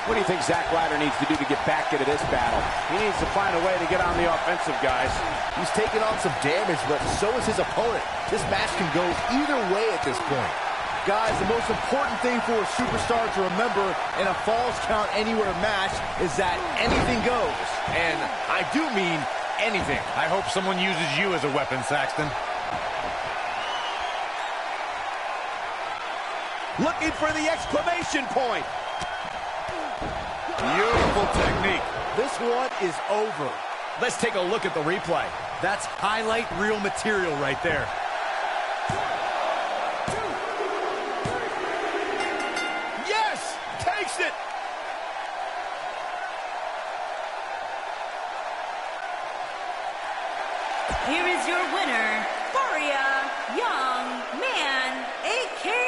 What do you think Zack Ryder needs to do to get back into this battle? He needs to find a way to get on the offensive, guys. He's taking on some damage, but so is his opponent. This match can go either way at this point. Guys, the most important thing for a superstar to remember in a Falls Count Anywhere match is that anything goes. And I do mean anything. I hope someone uses you as a weapon, Saxton. Looking for the exclamation point. Beautiful technique. This one is over. Let's take a look at the replay. That's highlight reel material right there. Yes! Takes it! Here is your winner, Young Man, AK-47.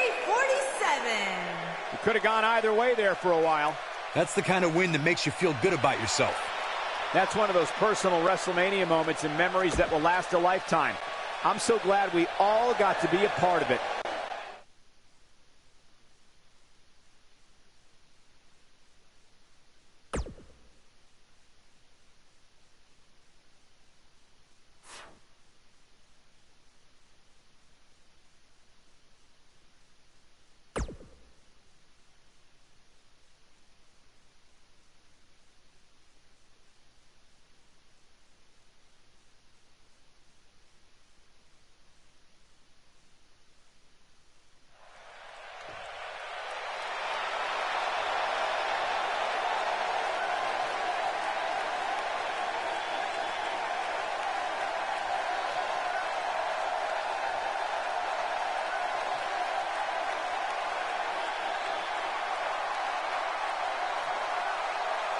You could have gone either way there for a while. That's the kind of win that makes you feel good about yourself. That's one of those personal WrestleMania moments and memories that will last a lifetime. I'm so glad we all got to be a part of it.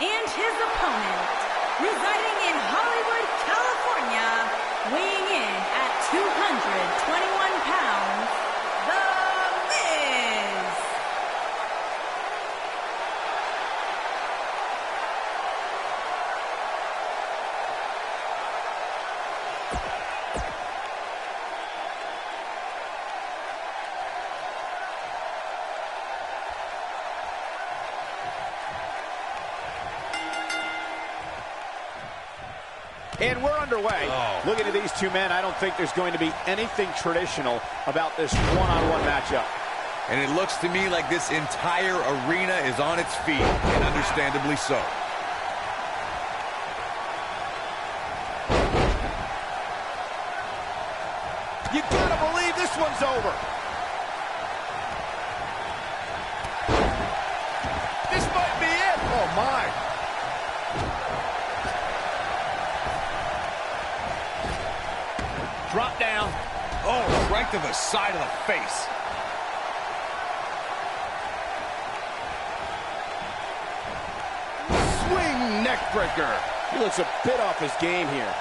And his opponent, residing in Hollywood, California, weighing in at 221 pounds, The Miz. And we're underway. Looking at these two men, I don't think there's going to be anything traditional about this one-on-one matchup. And it looks to me like this entire arena is on its feet, and understandably so. You gotta believe this one's over. This might be it. Oh, my. Drop down. Oh, right to the side of the face. Swing neck breaker. He looks a bit off his game here.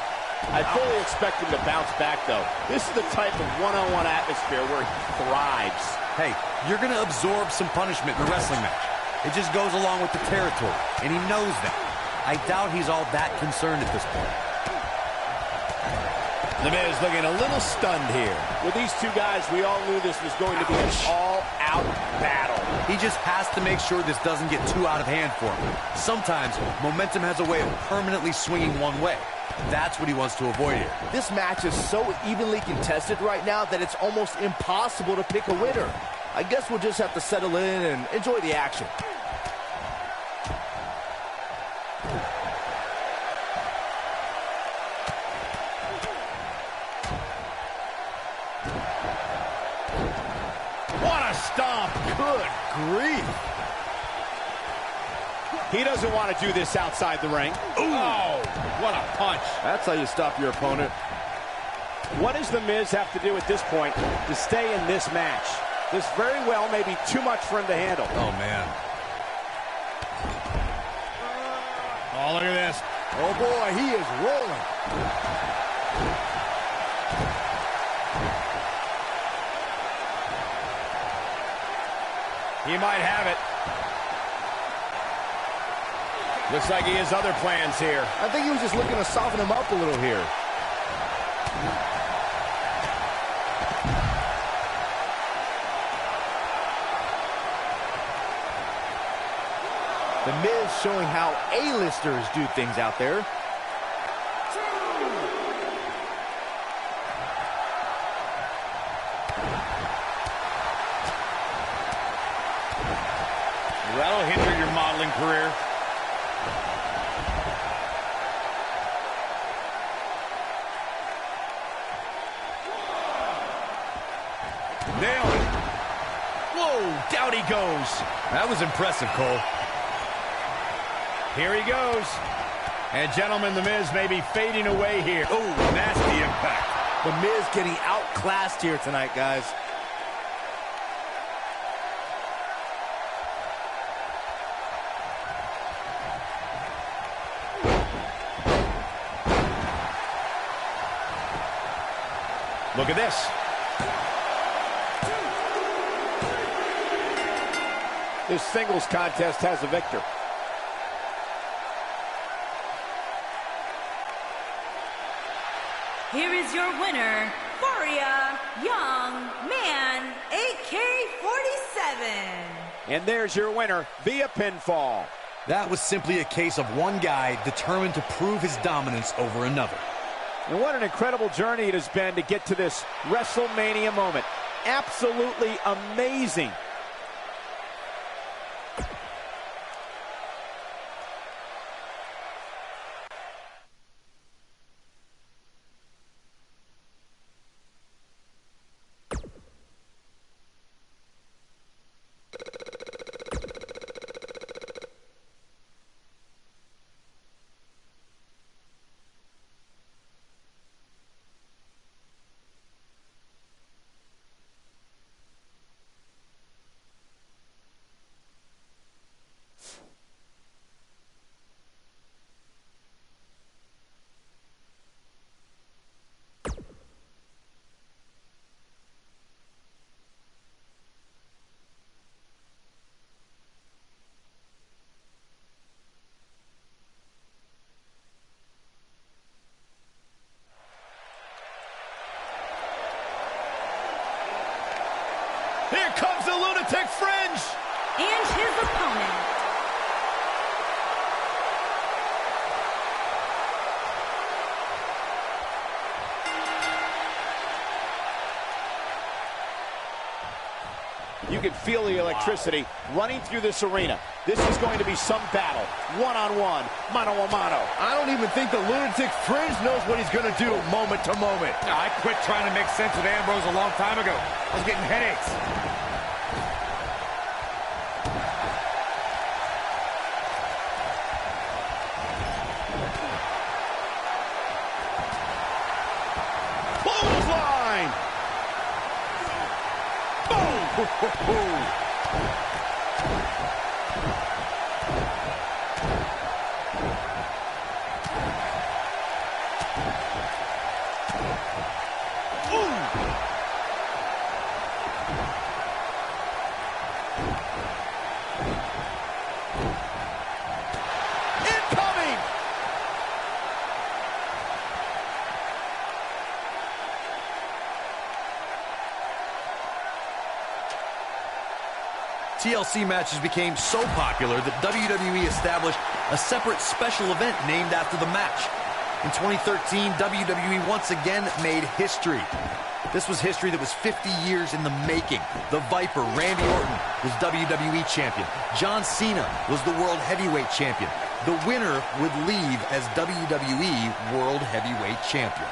I fully expect him to bounce back, though. This is the type of one-on-one atmosphere where he thrives. Hey, you're going to absorb some punishment in a wrestling match. It just goes along with the territory, and he knows that. I doubt he's all that concerned at this point. The Miz looking a little stunned here. With these two guys, we all knew this was going to be an all-out battle. He just has to make sure this doesn't get too out of hand for him. Sometimes, momentum has a way of permanently swinging one way. That's what he wants to avoid here. This match is so evenly contested right now that it's almost impossible to pick a winner. I guess we'll just have to settle in and enjoy the action. What a stomp. Good grief. He doesn't want to do this outside the ring. Ooh. Oh, what a punch. That's how you stop your opponent. What does The Miz have to do at this point to stay in this match? This very well may be too much for him to handle. Oh, man. Oh, look at this. Oh, boy, he is rolling. He might have it. Looks like he has other plans here. I think he was just looking to soften him up a little here. The Miz showing how A-listers do things out there. That'll hinder your modeling career. Nailed it. Whoa, down he goes. That was impressive, Cole. Here he goes. And gentlemen, The Miz may be fading away here. Oh, nasty impact. The Miz getting outclassed here tonight, guys. Look at this. This singles contest has a victor. Here is your winner, Faria Young Man, AK-47. And there's your winner via pinfall. That was simply a case of one guy determined to prove his dominance over another. And what an incredible journey it has been to get to this WrestleMania moment. Absolutely amazing. Here comes the lunatic fringe. And his opponent, You can feel the electricity running through this arena. This is going to be some battle. One-on-one, mano-a-mano. I don't even think the lunatic Fringe knows what he's going to do moment to moment. I quit trying to make sense with Ambrose a long time ago. I was getting headaches. Clothesline! Boom! TLC matches became so popular that WWE established a separate special event named after the match. In 2013, WWE once again made history. This was history that was 50 years in the making. The Viper, Randy Orton, was WWE Champion. John Cena was the World Heavyweight Champion. The winner would leave as WWE World Heavyweight Champion.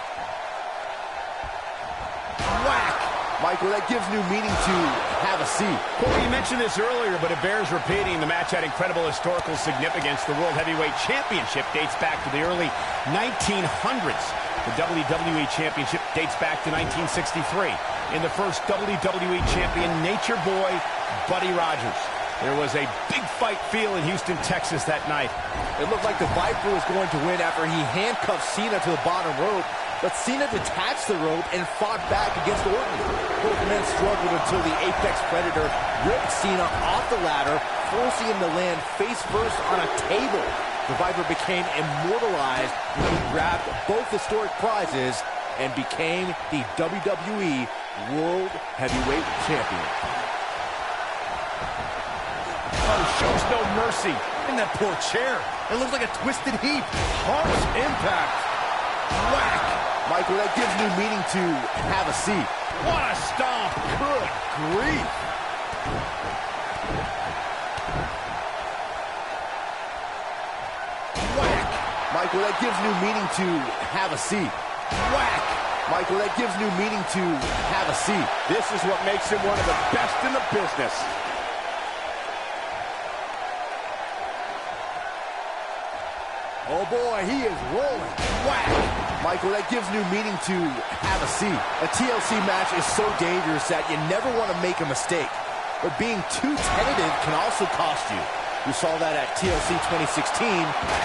Whack! Michael, that gives new meaning to have a seat. Well, you mentioned this earlier, but it bears repeating. The match had incredible historical significance. The World Heavyweight Championship dates back to the early 1900s. The WWE Championship dates back to 1963. In the first WWE Champion, Nature Boy, Buddy Rogers. There was a big fight feel in Houston, Texas that night. It looked like the Viper was going to win after he handcuffed Cena to the bottom rope, but Cena detached the rope and fought back against Orton. Both men struggled until the Apex Predator ripped Cena off the ladder, forcing him to land face first on a table. The Viper became immortalized when he grabbed both historic prizes and became the WWE World Heavyweight Champion. Oh, shows no mercy. In that poor chair, it looks like a twisted heap. Harsh impact. Whack! Michael, that gives new meaning to have a seat. What a stomp. Good grief. Whack! Michael, that gives new meaning to have a seat. Whack! Michael, that gives new meaning to have a seat. This is what makes him one of the best in the business. Oh boy, he is rolling. Whack! Michael, that gives new meaning to have a seat. A TLC match is so dangerous that you never want to make a mistake. But being too tentative can also cost you. We saw that at TLC 2016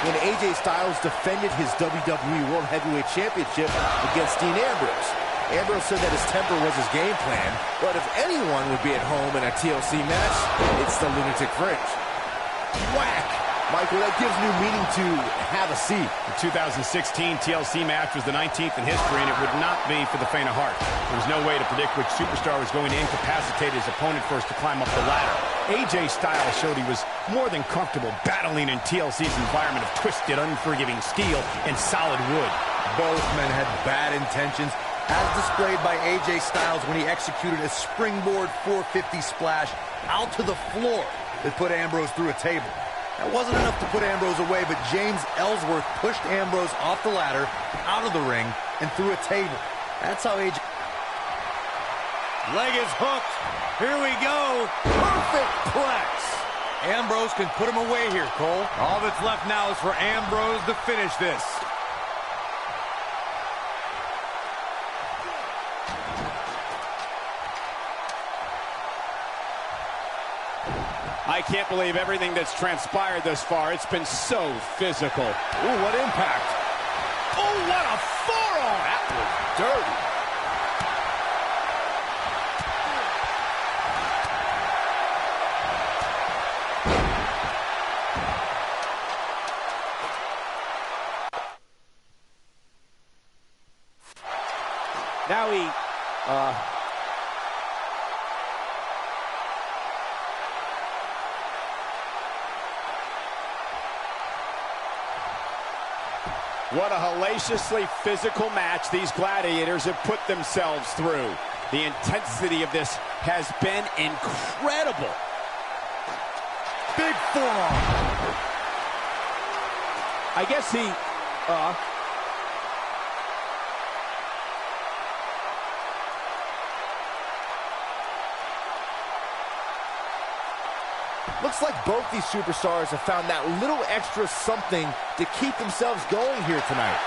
when AJ Styles defended his WWE World Heavyweight Championship against Dean Ambrose. Ambrose said that his temper was his game plan, but if anyone would be at home in a TLC match, it's the Lunatic Fringe. Whack! Michael, that gives new meaning to have a seat. The 2016 TLC match was the 19th in history, and it would not be for the faint of heart. There was no way to predict which superstar was going to incapacitate his opponent first to climb up the ladder. AJ Styles showed he was more than comfortable battling in TLC's environment of twisted, unforgiving steel and solid wood. Both men had bad intentions, as displayed by AJ Styles when he executed a springboard 450 splash out to the floor that put Ambrose through a table. That wasn't enough to put Ambrose away, but James Ellsworth pushed Ambrose off the ladder, out of the ring, and through a table. That's how AJ... Leg is hooked. Here we go. Perfect plex. Ambrose can put him away here, Cole. All that's left now is for Ambrose to finish this. I can't believe everything that's transpired thus far. It's been so physical. Ooh, what impact. Oh, what a forearm. That was dirty. Now he, what a hellaciously physical match these gladiators have put themselves through. The intensity of this has been incredible. Big forearm. I guess he, looks like both these superstars have found that little extra something to keep themselves going here tonight.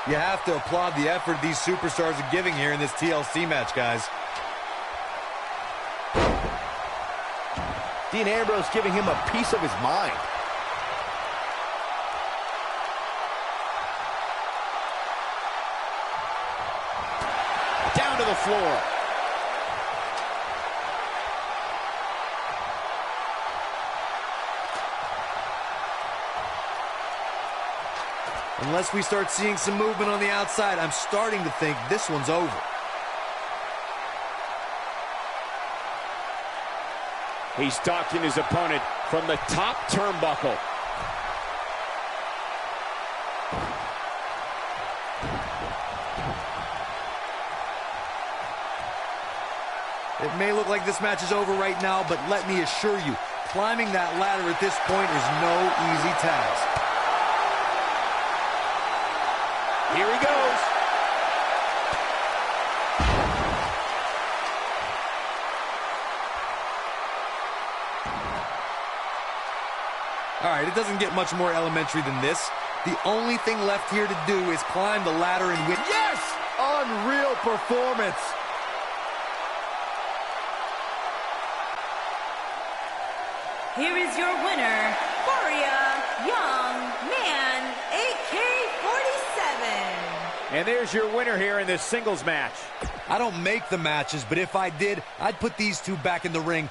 You have to applaud the effort these superstars are giving here in this TLC match, guys. Dean Ambrose giving him a piece of his mind. down to the floor. Unless we start seeing some movement on the outside, I'm starting to think this one's over. He's stalking his opponent from the top turnbuckle. It may look like this match is over right now, but let me assure you, climbing that ladder at this point is no easy task. Here he goes. All right, it doesn't get much more elementary than this. The only thing left here to do is climb the ladder and win. Yes! Unreal performance. Here is your winner, Young Man, AK-47. And there's your winner here in this singles match. I don't make the matches, but if I did, I'd put these two back in the ring.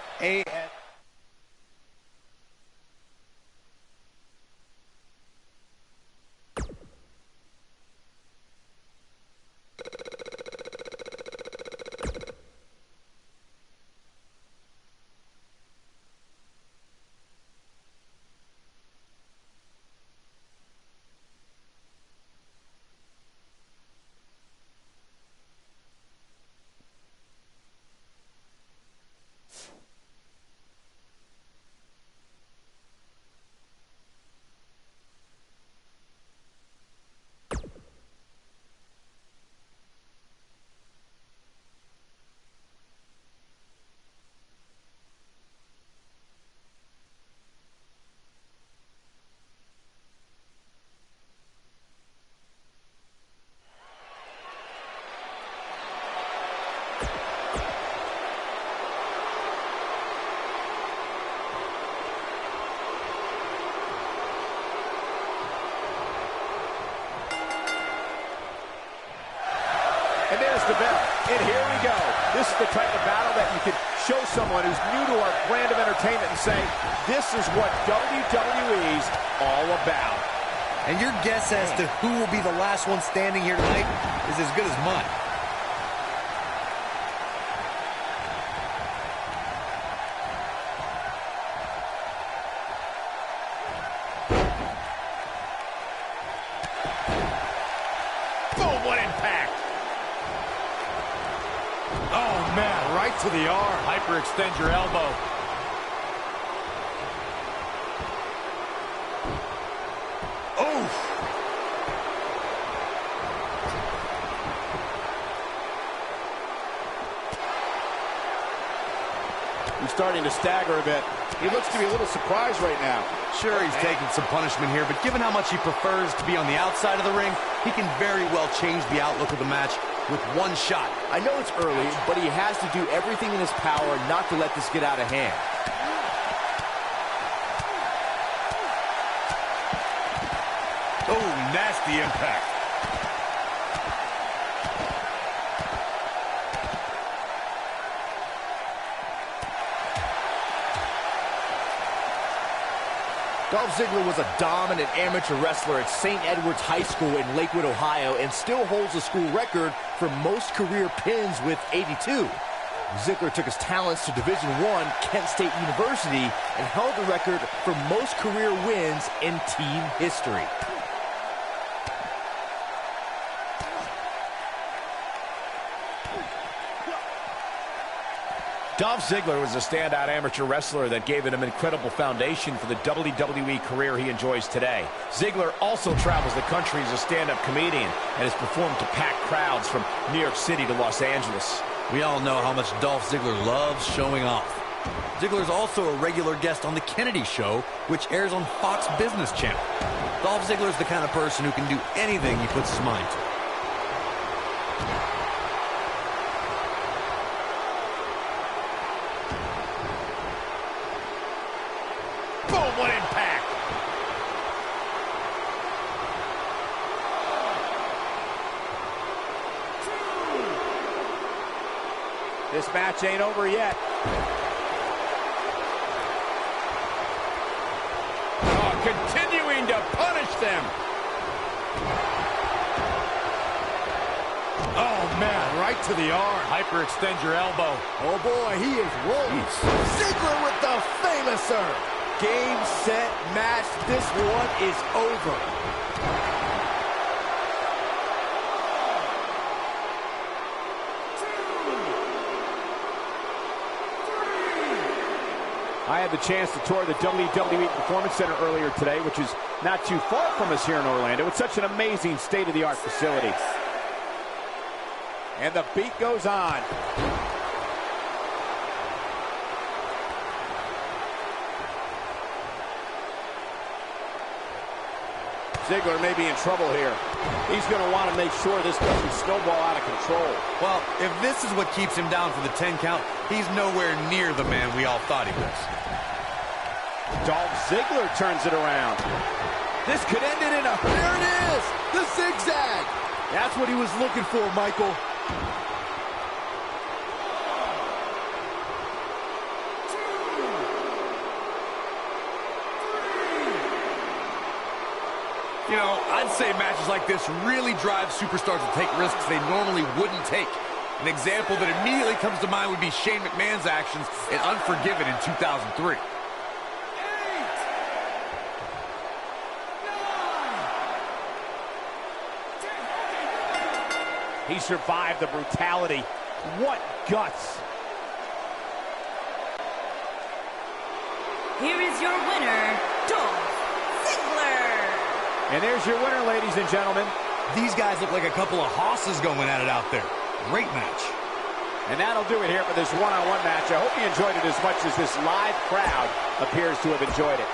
And there's the bell. And here we go. This is the type of battle that you can show someone who's new to our brand of entertainment and say, this is what WWE's all about. And your guess as to who will be the last one standing here tonight is as good as mine. Boom, what impact. Oh, man, right to the arm. Hyperextend your elbow. Oof. He's starting to stagger a bit. He looks to be a little surprised right now. Sure, he's taking some punishment here, but given how much he prefers to be on the outside of the ring, he can very well change the outlook of the match with one shot. I know it's early, but he has to do everything in his power not to let this get out of hand. Oh, nasty impact. Dolph Ziggler was a dominant amateur wrestler at St. Edward's High School in Lakewood, Ohio, and still holds the school record for most career pins with 82. Ziggler took his talents to Division I, Kent State University, and held the record for most career wins in team history. Dolph Ziggler was a standout amateur wrestler that gave him an incredible foundation for the WWE career he enjoys today. Ziggler also travels the country as a stand-up comedian and has performed to packed crowds from New York City to Los Angeles. We all know how much Dolph Ziggler loves showing off. Ziggler is also a regular guest on The Kennedy Show, which airs on Fox Business Channel. Dolph Ziggler is the kind of person who can do anything he puts his mind to. Boom, what impact! This match ain't over yet. Oh, continuing to punish them. Oh, man, right to the arm. Hyperextend your elbow. Oh boy, he is rolling. Ziggler with the famouser. Game, set, match. This one is over. I had the chance to tour the WWE Performance Center earlier today, which is not too far from us here in Orlando. It's such an amazing state-of-the-art facility. And the beat goes on. Ziggler may be in trouble here. He's going to want to make sure this doesn't snowball out of control. Well, if this is what keeps him down for the 10 count, he's nowhere near the man we all thought he was. Dolph Ziggler turns it around. This could end it in a... There it is! The zigzag! That's what he was looking for, Michael. You know, I'd say matches like this really drive superstars to take risks they normally wouldn't take. An example that immediately comes to mind would be Shane McMahon's actions in Unforgiven in 2003. He survived the brutality. What guts. Here is your winner, Dolph Ziggler. And there's your winner, ladies and gentlemen. These guys look like a couple of hosses going at it out there. Great match. And that'll do it here for this one-on-one match. I hope you enjoyed it as much as this live crowd appears to have enjoyed it.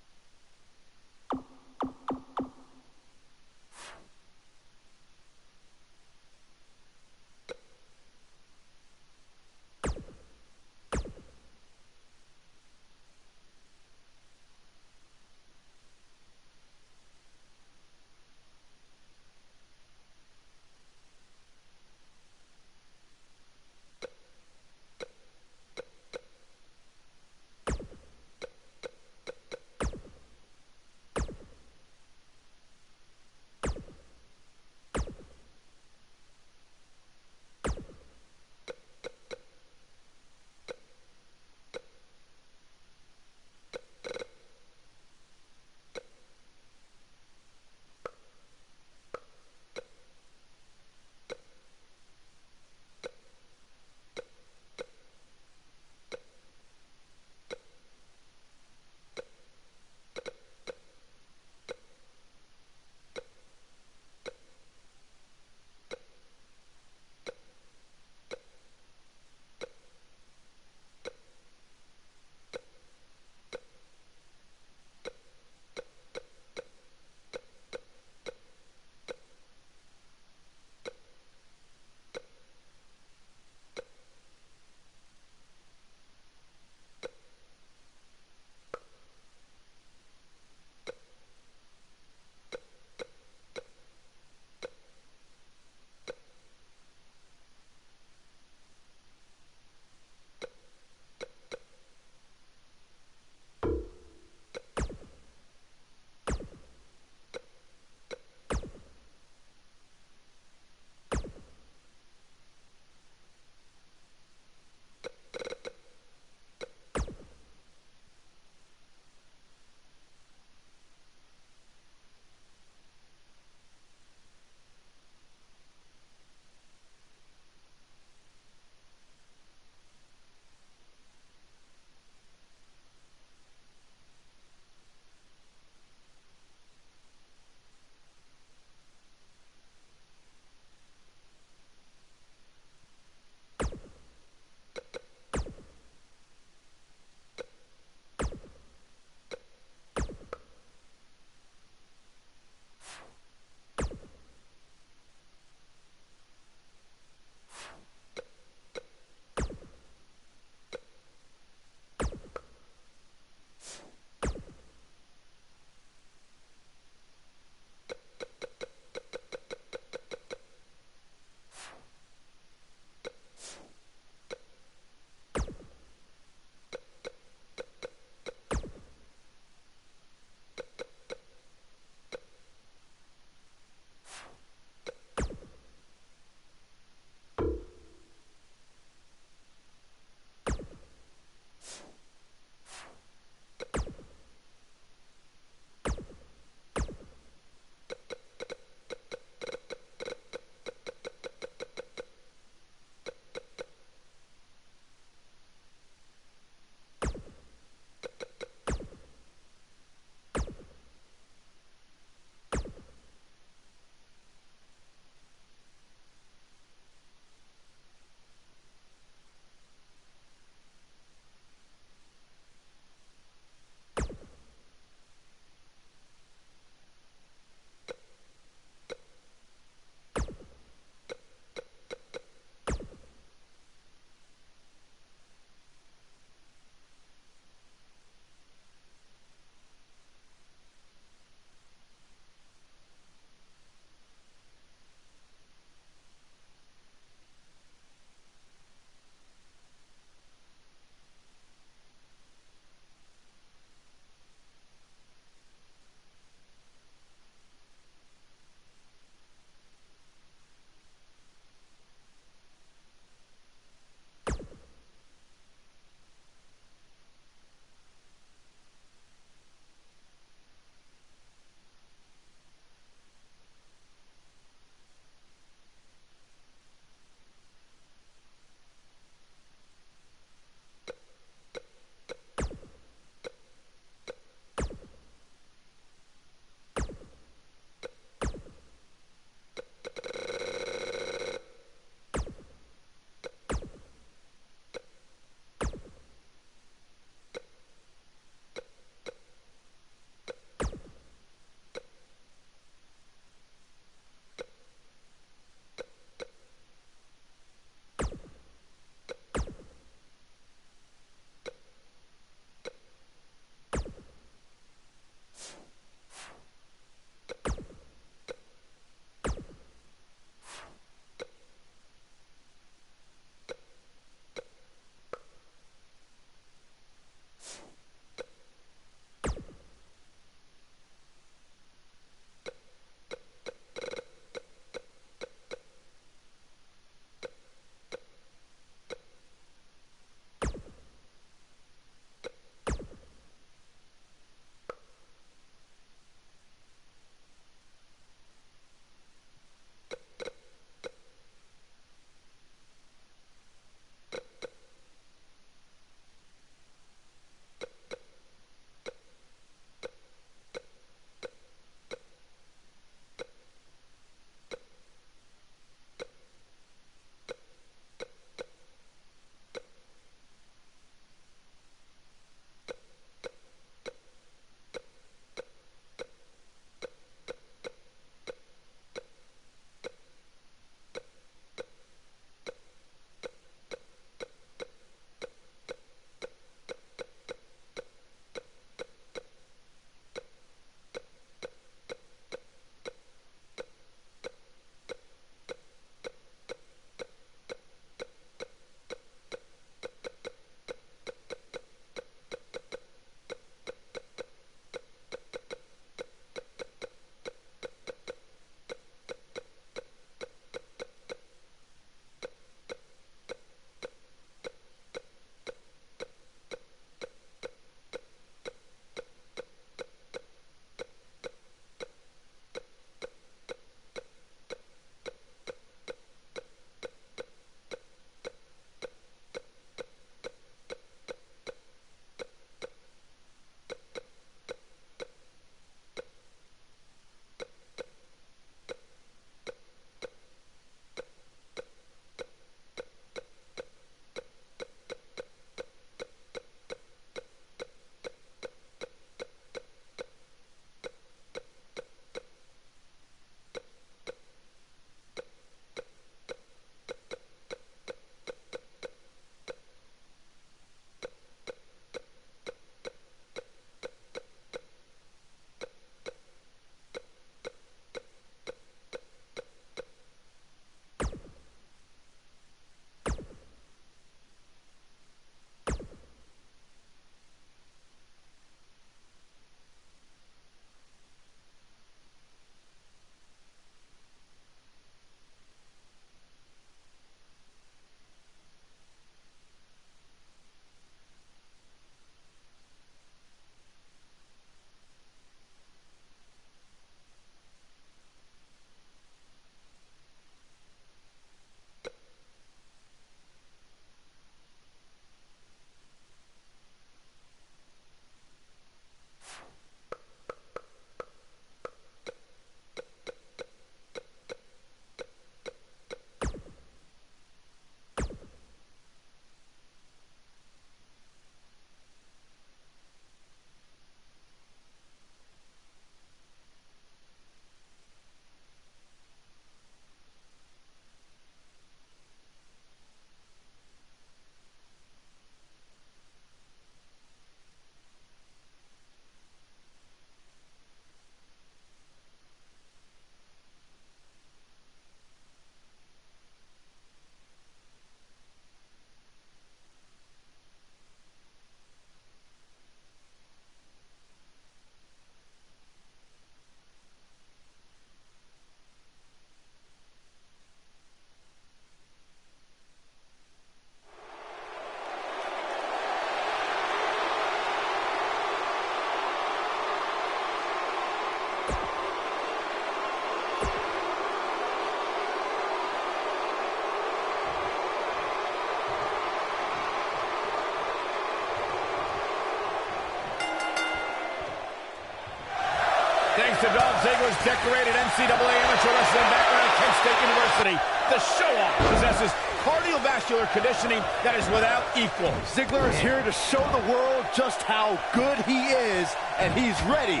to Dolph Ziggler's decorated NCAA amateur wrestling background at Kent State University, the show-off possesses cardiovascular conditioning that is without equal. Ziggler is here to show the world just how good he is, and he's ready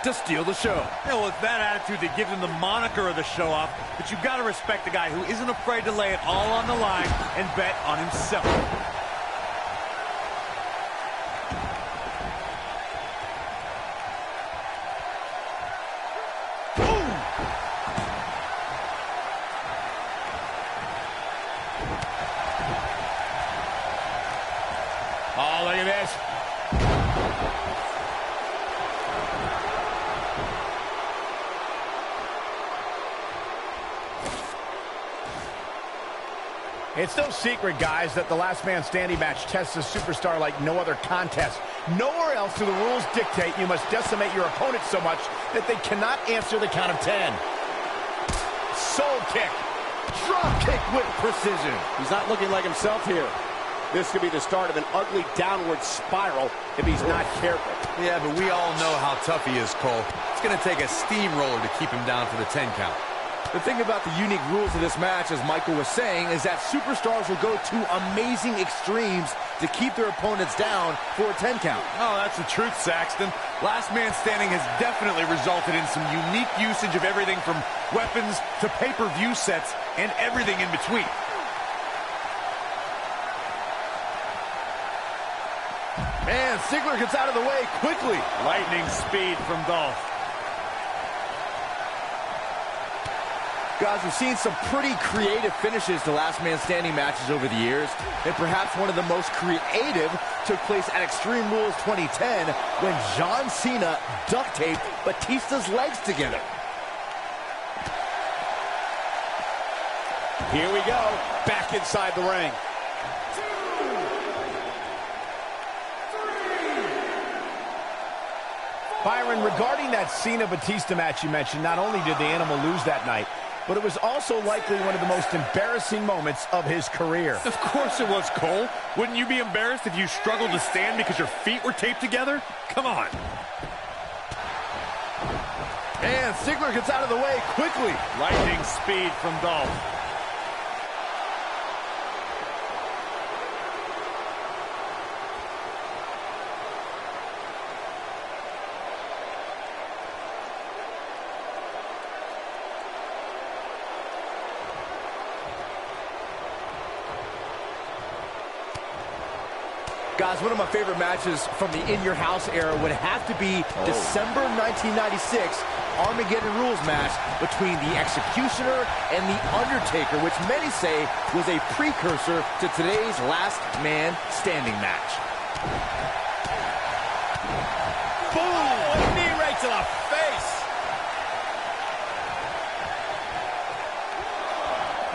to steal the show. You know, with that attitude, they give him the moniker of the show-off, but you've got to respect the guy who isn't afraid to lay it all on the line and bet on himself. Oh, look at this. It's no secret, guys, that the last man standing match tests a superstar like no other contest. Nowhere else do the rules dictate you must decimate your opponent so much that they cannot answer the count of 10. Soul kick. Drop kick with precision. He's not looking like himself here. This could be the start of an ugly downward spiral if he's not careful. Yeah, but we all know how tough he is, Cole. It's going to take a steamroller to keep him down for the 10 count. The thing about the unique rules of this match, as Michael was saying, is that superstars will go to amazing extremes to keep their opponents down for a 10 count. Oh, that's the truth, Saxton. Last man standing has definitely resulted in some unique usage of everything from weapons to pay-per-view sets and everything in between. Man, Ziggler gets out of the way quickly. Lightning speed from Dolph. Guys, we've seen some pretty creative finishes to last man standing matches over the years, and perhaps one of the most creative took place at Extreme Rules 2010 when John Cena duct taped Batista's legs together. Here we go, back inside the ring. Byron, regarding that Cena-Batista match you mentioned, not only did the Animal lose that night, but it was also likely one of the most embarrassing moments of his career. Of course it was, Cole. Wouldn't you be embarrassed if you struggled to stand because your feet were taped together? Come on. And Ziggler gets out of the way quickly. Lightning speed from Dolph. Guys, one of my favorite matches from the In Your House era would have to be December 1996 Armageddon Rules match between the Executioner and the Undertaker, which many say was a precursor to today's Last Man Standing match. Boom! A knee right to the face!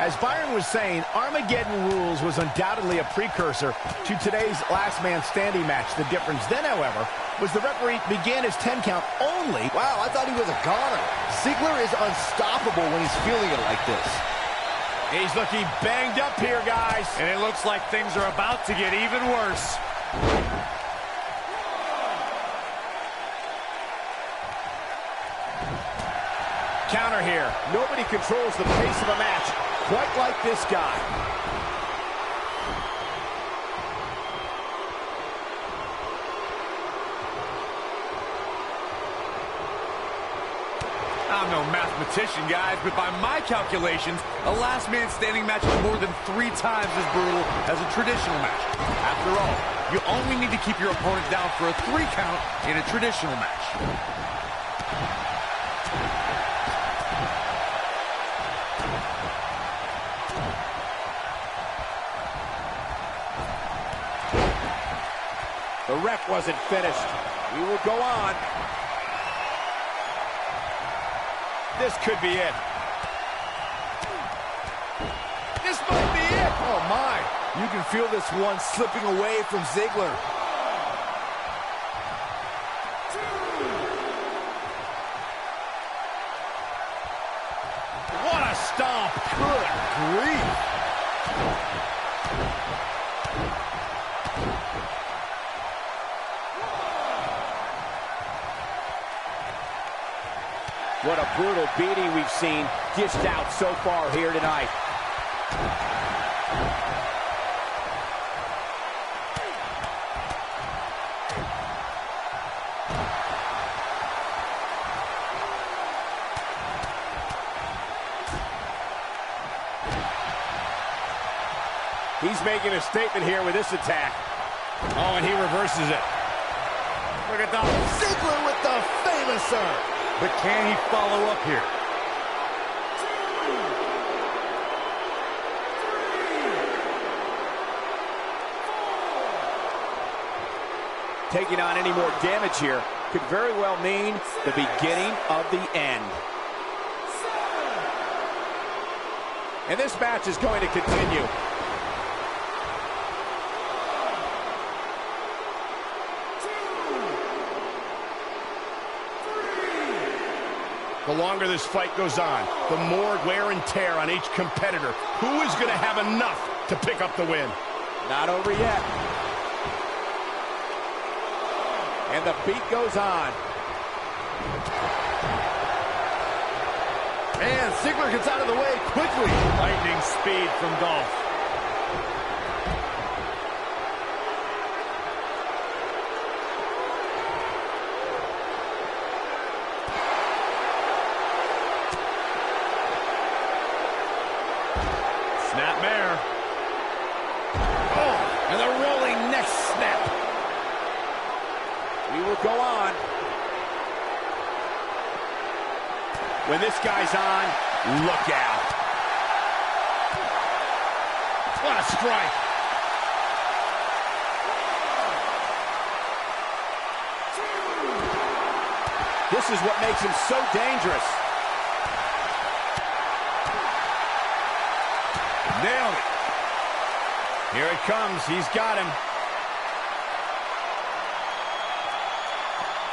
As Byron was saying, Armageddon Rules was undoubtedly a precursor to today's Last Man Standing match. The difference then, however, was the referee began his 10 count only. Wow, I thought he was a goner. Ziggler is unstoppable when he's feeling it like this. He's looking banged up here, guys. And it looks like things are about to get even worse. Counter here. Nobody controls the pace of a match quite like this guy. I'm no mathematician, guys, but by my calculations, a last man standing match is more than 3 times as brutal as a traditional match. After all, you only need to keep your opponent down for a 3 count in a traditional match. The ref wasn't finished. We will go on. This could be it. This might be it. Oh, my. You can feel this one slipping away from Ziggler. What a stomp. Good grief. What a brutal beating we've seen dished out so far here tonight. He's making a statement here with this attack. Oh, and he reverses it. Look at that. Ziggler with the famouser. But can he follow up here? Taking on any more damage here could very well mean the beginning of the end. And this match is going to continue. The longer this fight goes on, the more wear and tear on each competitor. Who is going to have enough to pick up the win? Not over yet. And the beat goes on. Man, Ziggler gets out of the way quickly. Lightning speed from Dolph. Snapmare. Oh, and the rolling neck snap. We will go on. When this guy's on, look out. What a strike. This is what makes him so dangerous. Nailed it. Here it comes. He's got him.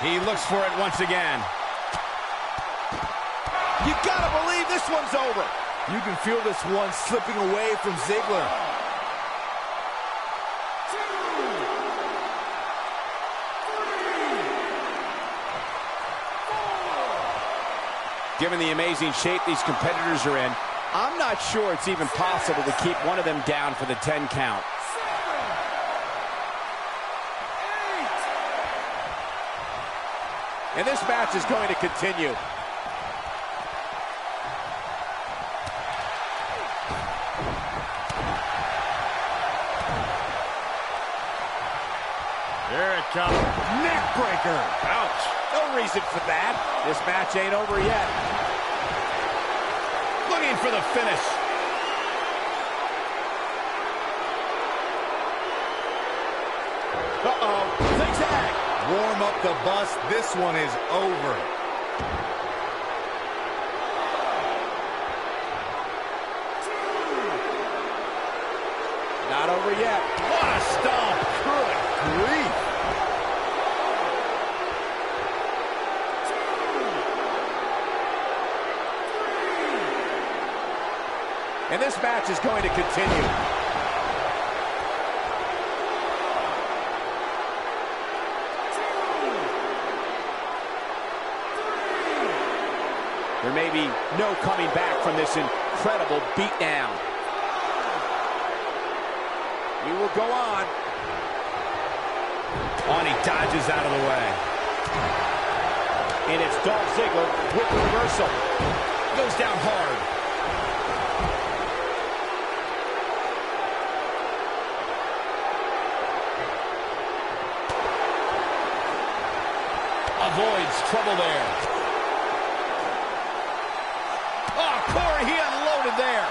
He looks for it once again. You gotta believe this one's over. You can feel this one slipping away from Ziggler. Given the amazing shape these competitors are in, I'm not sure it's even possible to keep one of them down for the 10 count. And this match is going to continue. Here it comes. Neck breaker. Ouch. No reason for that. This match ain't over yet. Looking for the finish. Uh-oh. Zigzag. Warm up the bus. This one is over. Not over yet. What a stomp. Good grief. And this match is going to continue. There may be no coming back from this incredible beatdown. We will go on. And he dodges out of the way. And it's Dolph Ziggler with the reversal. Goes down hard. Avoids trouble there. Oh, Corey, he unloaded there.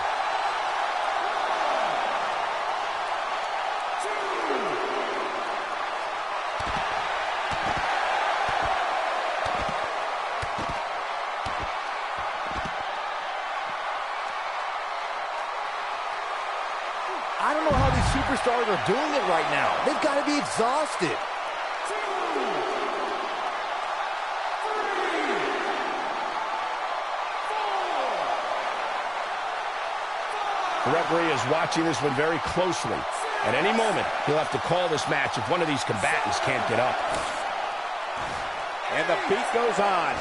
I don't know how these superstars are doing it right now. They've got to be exhausted. The referee is watching this one very closely. At any moment, he'll have to call this match if one of these combatants can't get up. And the beat goes on.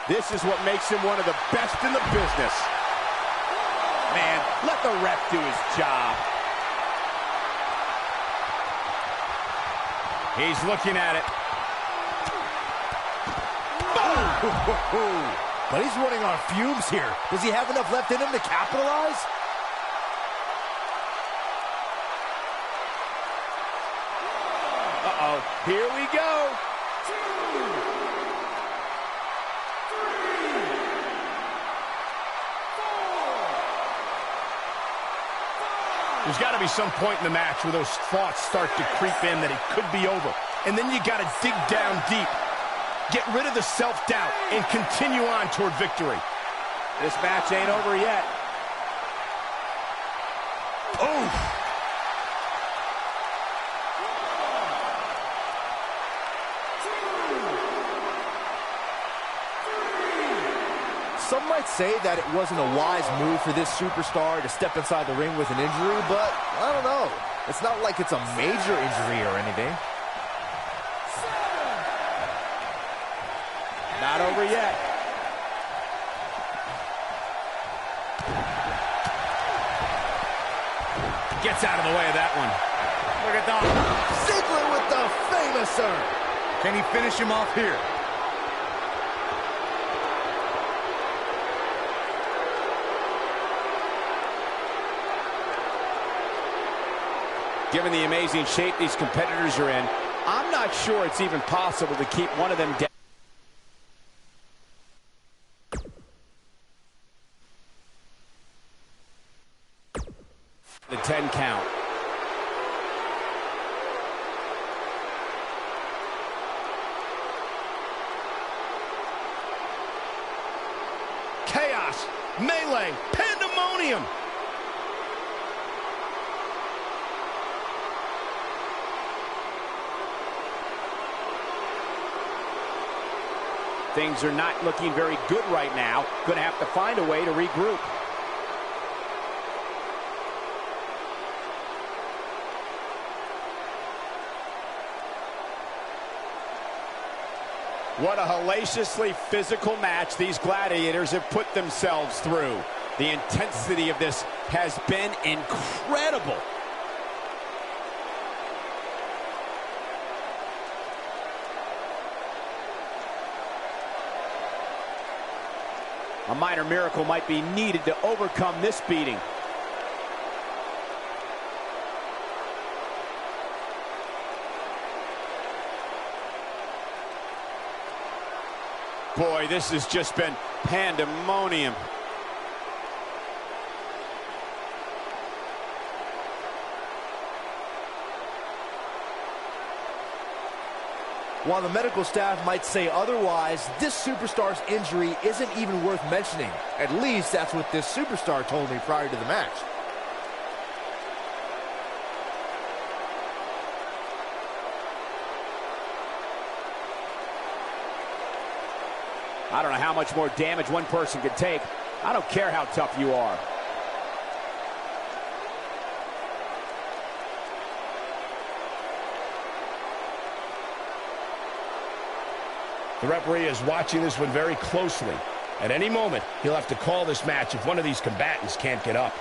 This is what makes him one of the best in the business. Man, let the ref do his job. He's looking at it. But he's running on fumes here. Does he have enough left in him to capitalize? Uh-oh, here we go. There's got to be some point in the match where those thoughts start to creep in that it could be over. And then you got to dig down deep. Get rid of the self-doubt and continue on toward victory. This match ain't over yet. Oh! Some might say that it wasn't a wise move for this superstar to step inside the ring with an injury, but I don't know. It's not like it's a major injury or anything. Not over yet. Gets out of the way of that one. Look at that. Ziggler with the famouser. Can he finish him off here? Given the amazing shape these competitors are in, I'm not sure it's even possible to keep one of them down. The 10 count. Chaos, melee, pandemonium. Things are not looking very good right now. Going to have to find a way to regroup. What a hellaciously physical match these gladiators have put themselves through. The intensity of this has been incredible. A minor miracle might be needed to overcome this beating. Boy, this has just been pandemonium. While the medical staff might say otherwise, this superstar's injury isn't even worth mentioning. At least that's what this superstar told me prior to the match. I don't know how much more damage one person could take. I don't care how tough you are. The referee is watching this one very closely. At any moment, he'll have to call this match if one of these combatants can't get up.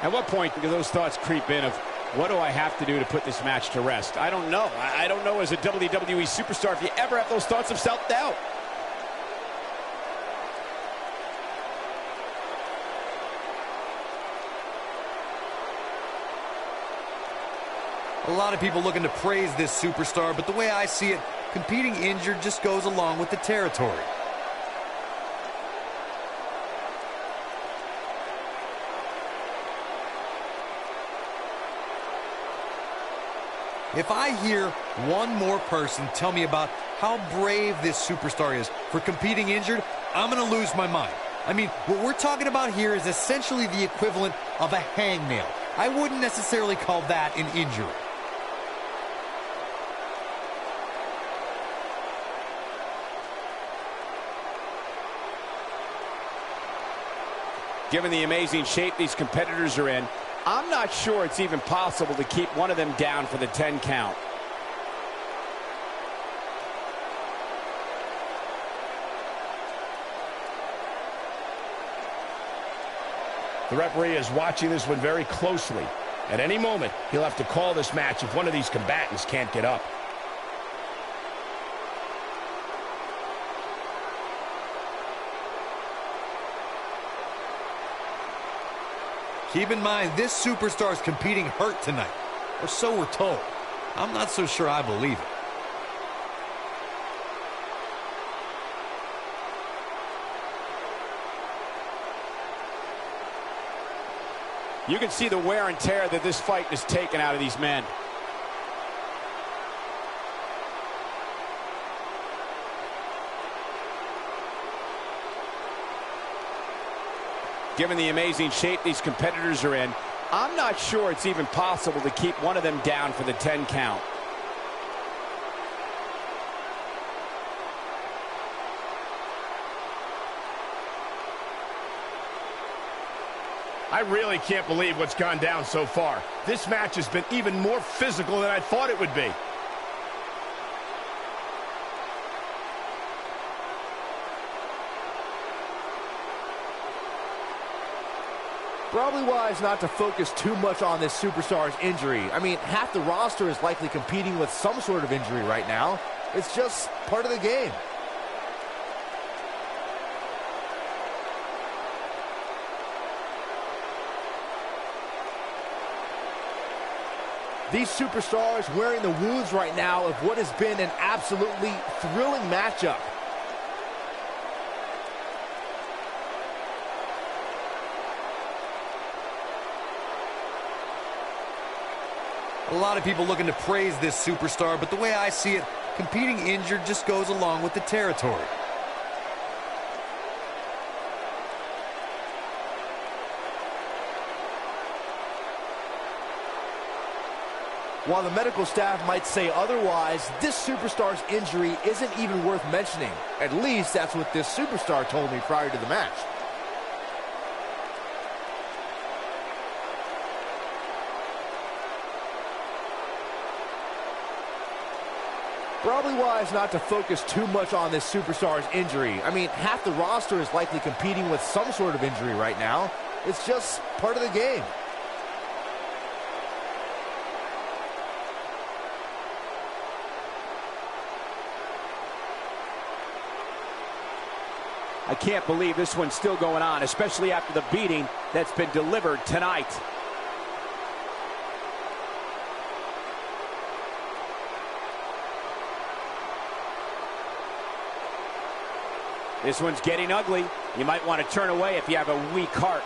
At what point do those thoughts creep in of, what do I have to do to put this match to rest? I don't know. I don't know as a WWE superstar if you ever have those thoughts of self-doubt. A lot of people looking to praise this superstar, but the way I see it, competing injured just goes along with the territory. If I hear one more person tell me about how brave this superstar is for competing injured, I'm going to lose my mind. I mean, what we're talking about here is essentially the equivalent of a hangnail. I wouldn't necessarily call that an injury. Given the amazing shape these competitors are in, I'm not sure it's even possible to keep one of them down for the 10 count. The referee is watching this one very closely. At any moment, he'll have to call this match if one of these combatants can't get up. Keep in mind, this superstar is competing hurt tonight, or so we're told. I'm not so sure I believe it. You can see the wear and tear that this fight has taken out of these men. Given the amazing shape these competitors are in, I'm not sure it's even possible to keep one of them down for the 10 count. I really can't believe what's gone down so far. This match has been even more physical than I thought it would be. Probably wise not to focus too much on this superstar's injury. I mean, half the roster is likely competing with some sort of injury right now. It's just part of the game. These superstars wearing the wounds right now of what has been an absolutely thrilling matchup. A lot of people looking to praise this superstar, but the way I see it, competing injured just goes along with the territory. While the medical staff might say otherwise, this superstar's injury isn't even worth mentioning. At least that's what this superstar told me prior to the match. Probably wise not to focus too much on this superstar's injury. I mean, half the roster is likely competing with some sort of injury right now. It's just part of the game. I can't believe this one's still going on, especially after the beating that's been delivered tonight. This one's getting ugly. You might want to turn away if you have a weak heart.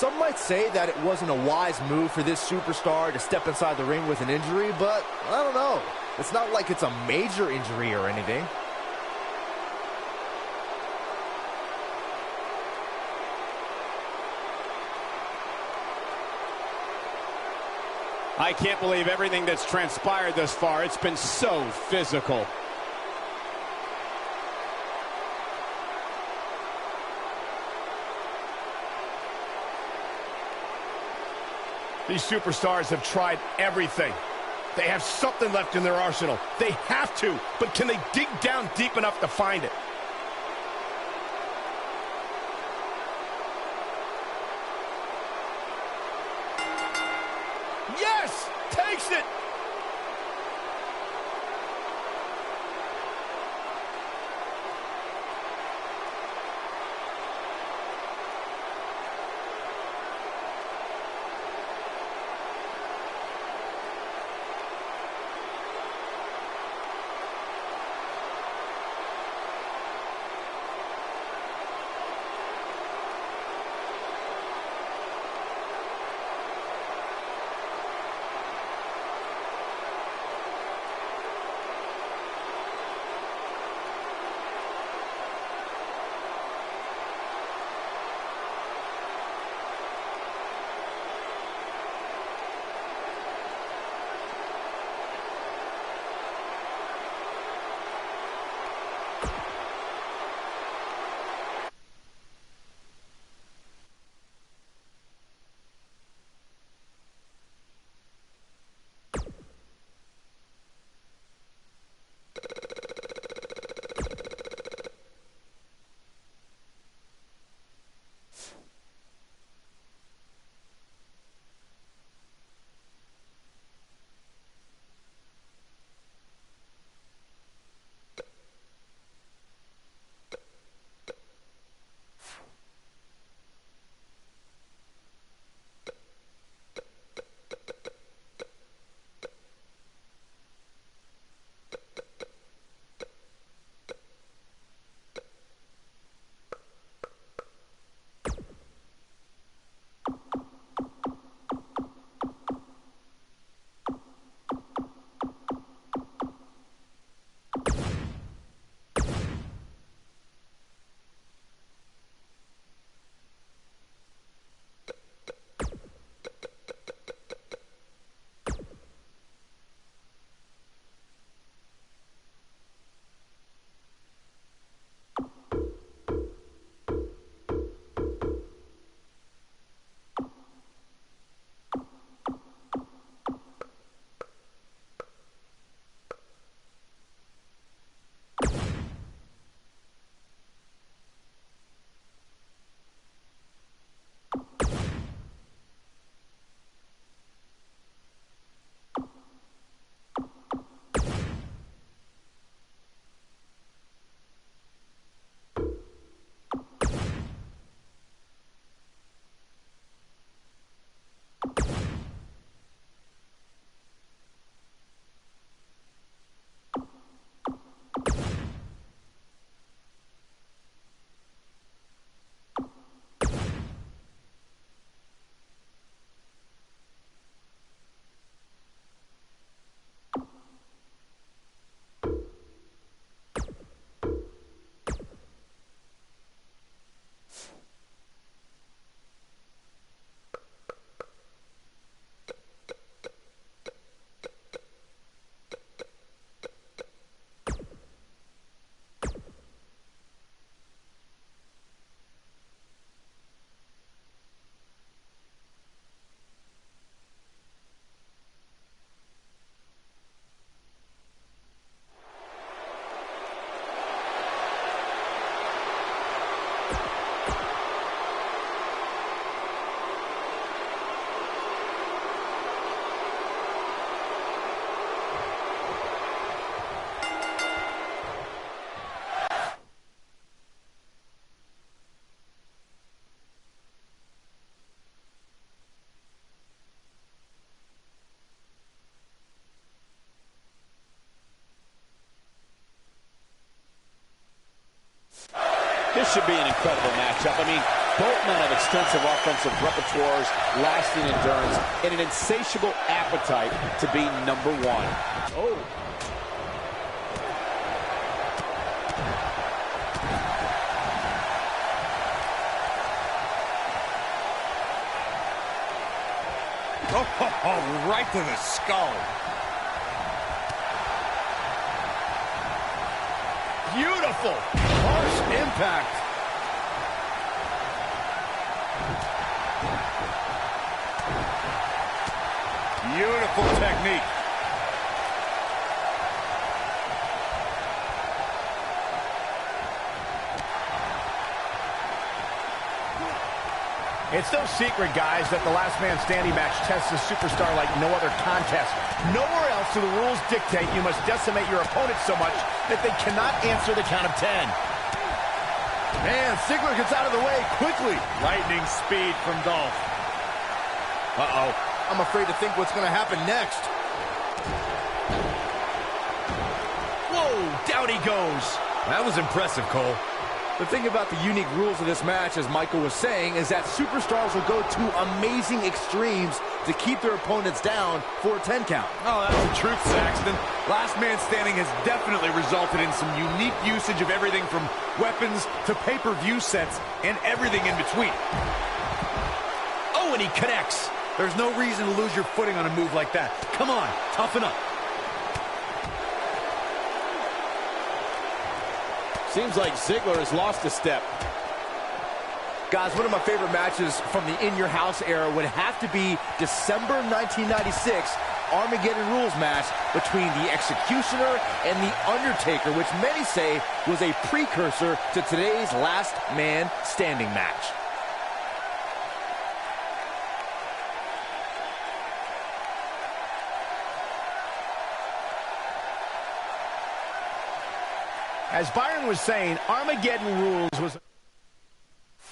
Some might say that it wasn't a wise move for this superstar to step inside the ring with an injury, but I don't know. It's not like it's a major injury or anything. I can't believe everything that's transpired thus far. It's been so physical. These superstars have tried everything. They have something left in their arsenal. They have to, but can they dig down deep enough to find it? Yes! Takes it! This should be an incredible matchup. I mean, both men have extensive offensive repertoires, lasting endurance, and an insatiable appetite to be number one. Oh. Oh, right to the skull. Beautiful. Harsh impact. Beautiful technique. It's no secret, guys, that the last man standing match tests a superstar like no other contest. Nowhere else do the rules dictate you must decimate your opponent so much that they cannot answer the count of 10. Man, Ziggler gets out of the way quickly. Lightning speed from Dolph. Uh-oh. I'm afraid to think what's going to happen next. Whoa, down he goes. That was impressive, Cole. The thing about the unique rules of this match, as Michael was saying, is that superstars will go to amazing extremes to keep their opponents down for a 10 count. Oh, that's the truth, Saxton. Last man standing has definitely resulted in some unique usage of everything from weapons to pay-per-view sets and everything in between. Oh, and he connects. There's no reason to lose your footing on a move like that. Come on, toughen up. Seems like Ziggler has lost a step. Guys, one of my favorite matches from the In Your House era would have to be December 1996 Armageddon Rules match between the Executioner and the Undertaker, which many say was a precursor to today's Last Man Standing match. As Byron was saying, Armageddon Rules was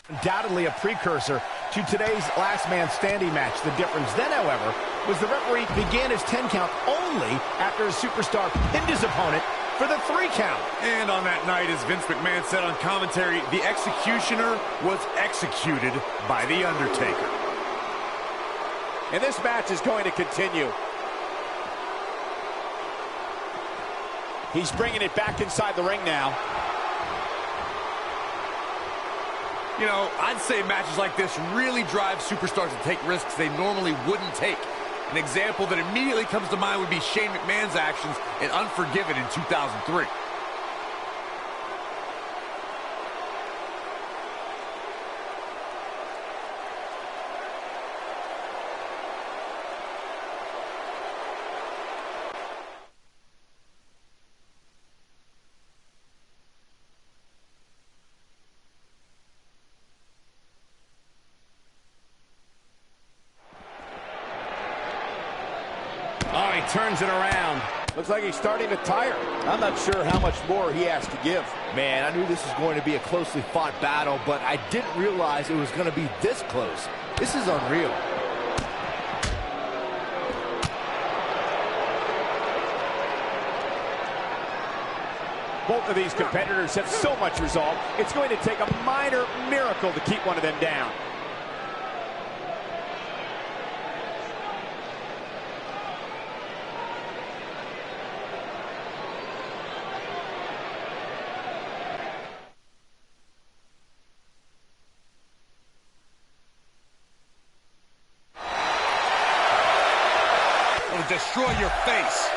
undoubtedly a precursor to today's Last Man Standing match. The difference then, however, was the referee began his 10 count only after a superstar pinned his opponent for the 3 count. And on that night, as Vince McMahon said on commentary, the Executioner was executed by the Undertaker. And this match is going to continue. He's bringing it back inside the ring now. You know, I'd say matches like this really drive superstars to take risks they normally wouldn't take. An example that immediately comes to mind would be Shane McMahon's actions in Unforgiven in 2003. Oh, he turns it around. Looks like he's starting to tire. I'm not sure how much more he has to give. Man, I knew this was going to be a closely fought battle, but I didn't realize it was going to be this close. This is unreal. Both of these competitors have so much resolve, it's going to take a minor miracle to keep one of them down. It'll destroy your face.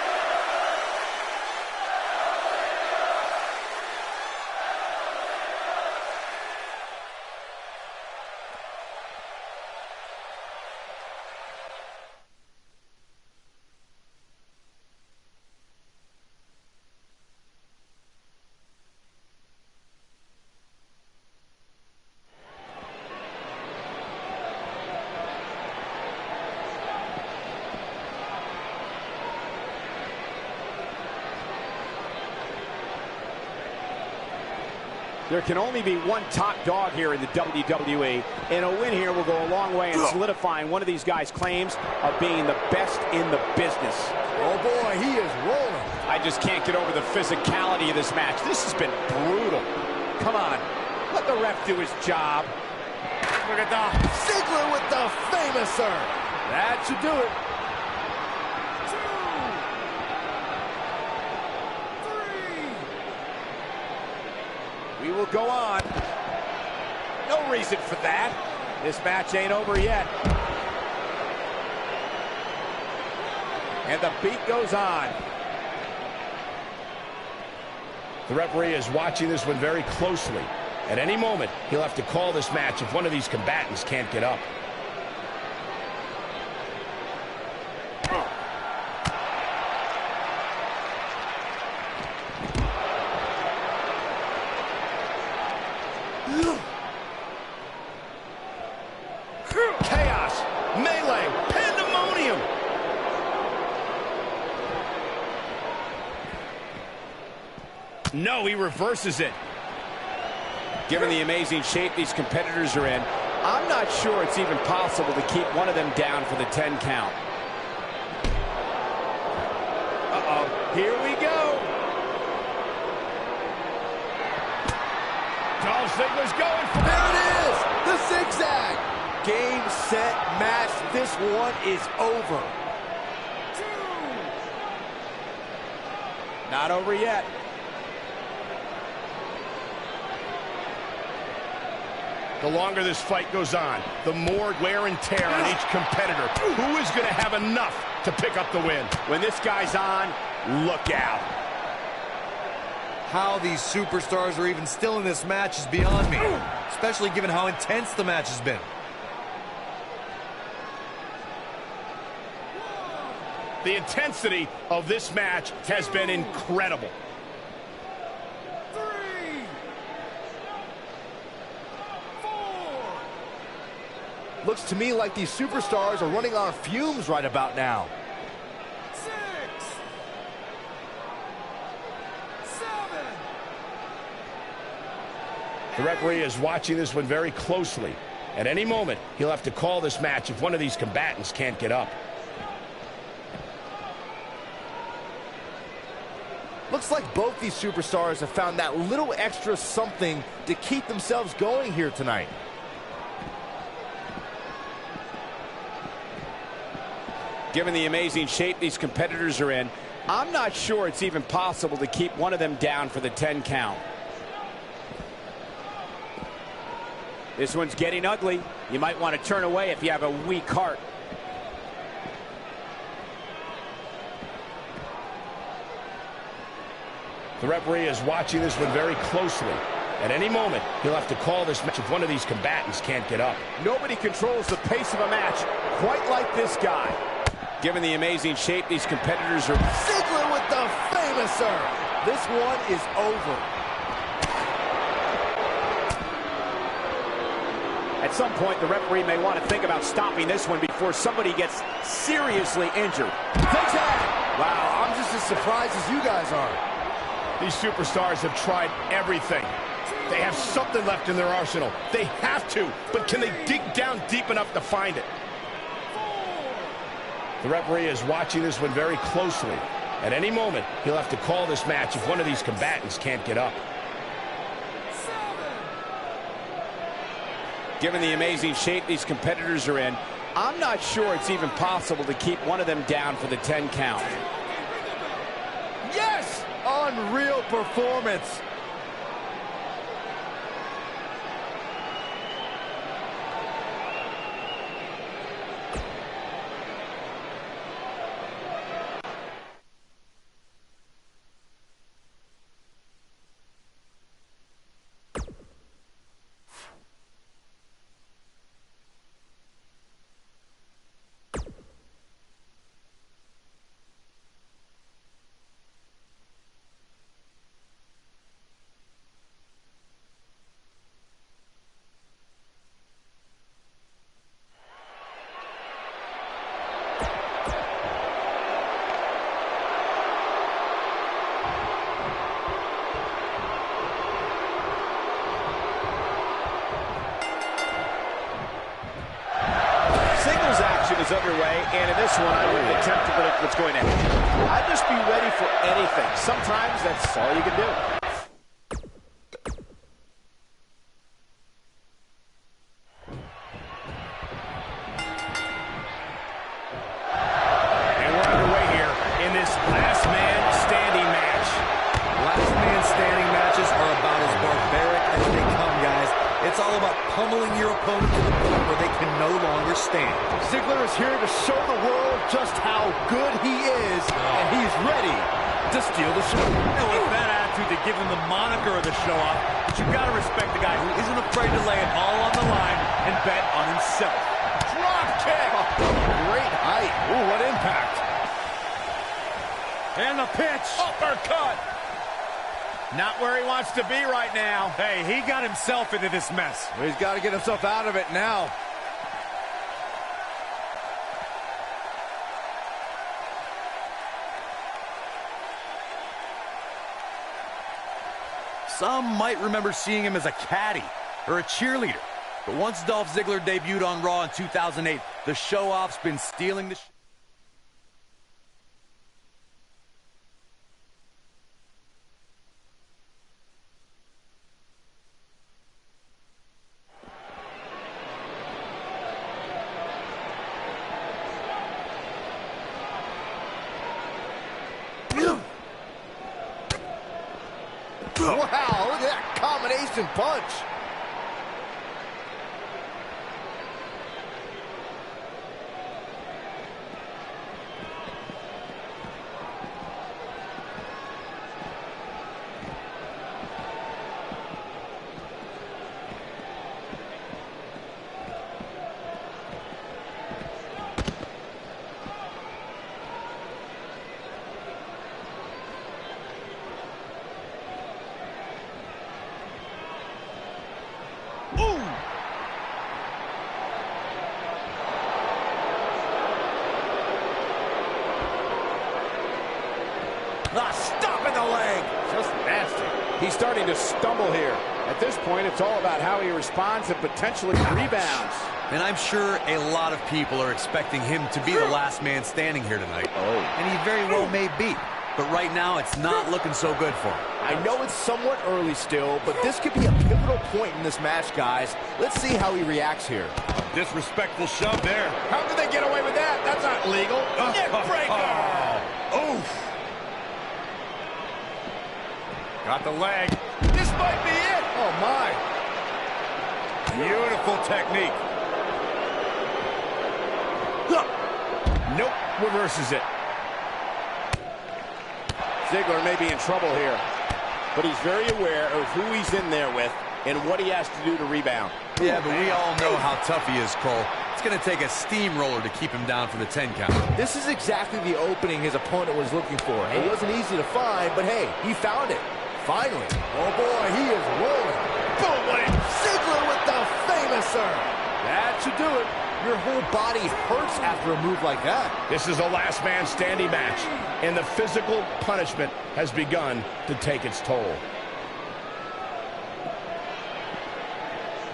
There can only be one top dog here in the WWE, and a win here will go a long way in solidifying one of these guys' claims of being the best in the business. Oh boy, he is rolling. I just can't get over the physicality of this match. This has been brutal. Come on, Let the ref do his job. Look at that. Ziggler with the famouser. That should do it. 2, 3. We will go on. No reason for that. This match ain't over yet. And the beat goes on. The referee is watching this one very closely. At any moment, he'll have to call this match if one of these combatants can't get up. Chaos, melee, pandemonium. No, he reverses it. Given the amazing shape these competitors are in, I'm not sure it's even possible to keep one of them down for the 10 count. Uh-oh, here we go. Dolph Ziggler's going for There it is, the zigzag. Game, set, match. This one is over. 2. Not over yet. The longer this fight goes on, the more wear and tear on each competitor. Who is going to have enough to pick up the win? When this guy's on, look out. How these superstars are even still in this match is beyond me, especially given how intense the match has been. The intensity of this match has been incredible. 3, 4. Looks to me like these superstars are running on fumes right about now. 6, 7. The referee is watching this one very closely. At any moment, he'll have to call this match if one of these combatants can't get up. Looks like both these superstars have found that little extra something to keep themselves going here tonight. Given the amazing shape these competitors are in, I'm not sure it's even possible to keep one of them down for the 10 count. This one's getting ugly. You might want to turn away if you have a weak heart. The referee is watching this one very closely. At any moment, he'll have to call this match if one of these combatants can't get up. Nobody controls the pace of a match quite like this guy. Given the amazing shape these competitors are... Ziggler with the famouser. This one is over. At some point, the referee may want to think about stopping this one before somebody gets seriously injured. Zigzag. Wow, I'm just as surprised as you guys are. These superstars have tried everything. They have something left in their arsenal. They have to, but can they dig down deep enough to find it? The referee is watching this one very closely. At any moment, he'll have to call this match if one of these combatants can't get up. 7. Given the amazing shape these competitors are in, I'm not sure it's even possible to keep one of them down for the 10 count. Yes! Unreal performance. Is underway, and in this one, I wouldn't attempt to predict what's going to happen. I'd just be ready for anything. Sometimes that's all you can do. pummeling your opponent to the point where they can no longer stand. Ziggler is here to show the world just how good he is, and he's ready to steal the show. And with that attitude to give him the moniker of the show-off, but you've got to respect the guy who isn't afraid to lay it all on the line and bet on himself. Drop kick. Great height. Ooh, what impact. And the pitch. Uppercut. Not where he wants to be right now. Hey, he got himself into this mess. He's got to get himself out of it now. Some might remember seeing him as a caddy or a cheerleader. But once Dolph Ziggler debuted on Raw in 2008, the show-off's been stealing the Wow, look at that combination punch. stop in the leg. Just nasty. He's starting to stumble here. At this point, it's all about how he responds and potentially rebounds. And I'm sure a lot of people are expecting him to be the last man standing here tonight. And he very well may be. But right now, it's not looking so good for him. I know it's somewhat early still, but this could be a pivotal point in this match, guys. Let's see how he reacts here. Disrespectful shove there. How did they get away with that? That's not legal. Neck breaker. Oof. Got the leg. This might be it. Oh, my. Beautiful technique. Nope. Reverses it. Ziggler may be in trouble here, but he's very aware of who he's in there with and what he has to do to rebound. Yeah, but we all know how tough he is, Cole. It's going to take a steamroller to keep him down for the 10 count. This is exactly the opening his opponent was looking for. It wasn't easy to find, but hey, he found it. Finally. Oh, boy, he is rolling. Boom, what it... Ziggler with the famouser. That should do it. Your whole body hurts after a move like that. This is a last man standing match, and the physical punishment has begun to take its toll.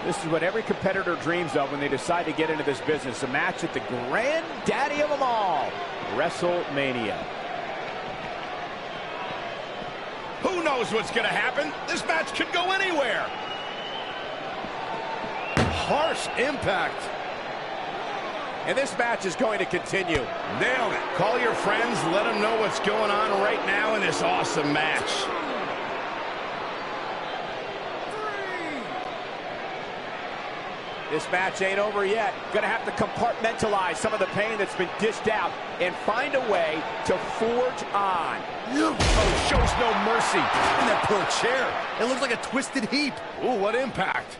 This is what every competitor dreams of when they decide to get into this business. A match at the granddaddy of them all, WrestleMania. Who knows what's going to happen? This match could go anywhere. Harsh impact. And this match is going to continue. Nailed it. Call your friends, let them know what's going on right now in this awesome match. This match ain't over yet. Gonna have to compartmentalize some of the pain that's been dished out and find a way to forge on. Oh, shows no mercy. And that poor chair. It looks like a twisted heap. Ooh, what impact.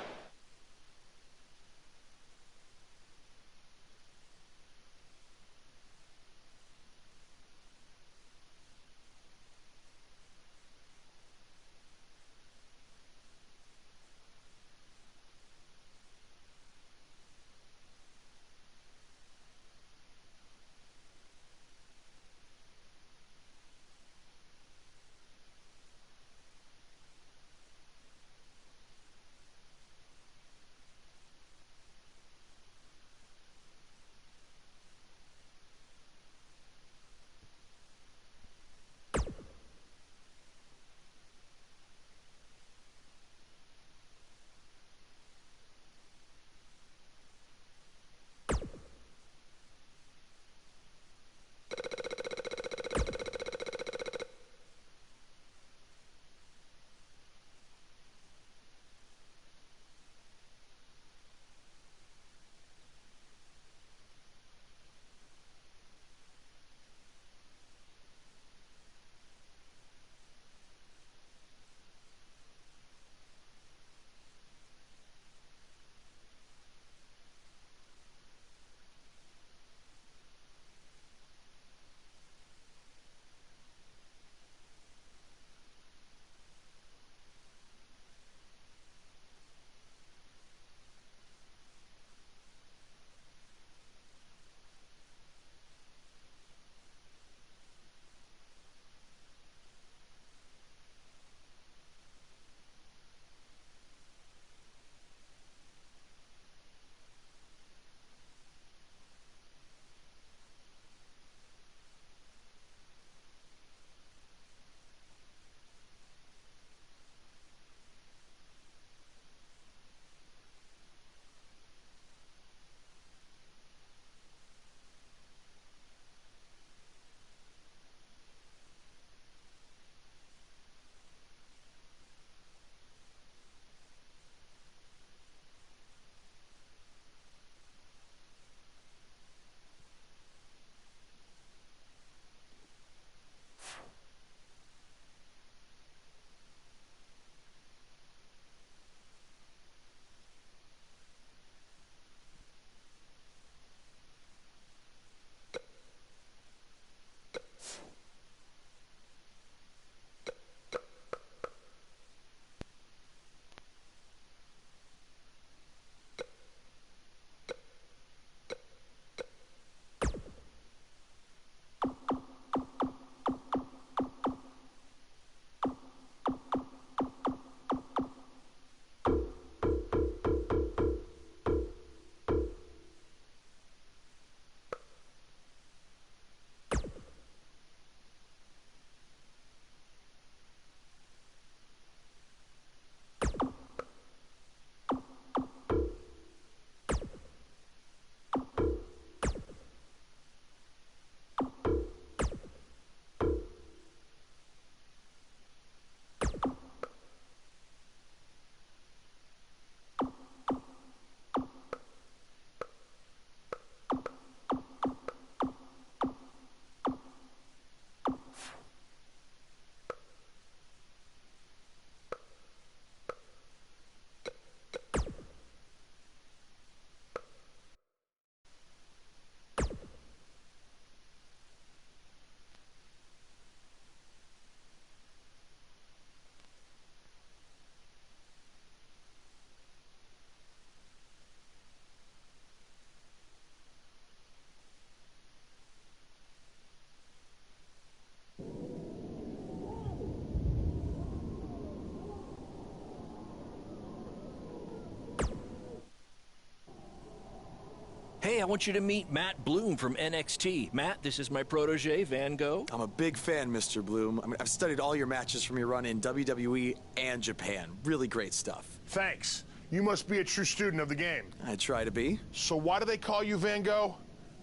Hey, I want you to meet Matt Bloom from NXT. Matt, this is my protege, Van Gogh. I'm a big fan, Mr. Bloom. I mean, I've studied all your matches from your run in WWE and Japan. Really great stuff. Thanks. You must be a true student of the game. I try to be. So why do they call you Van Gogh?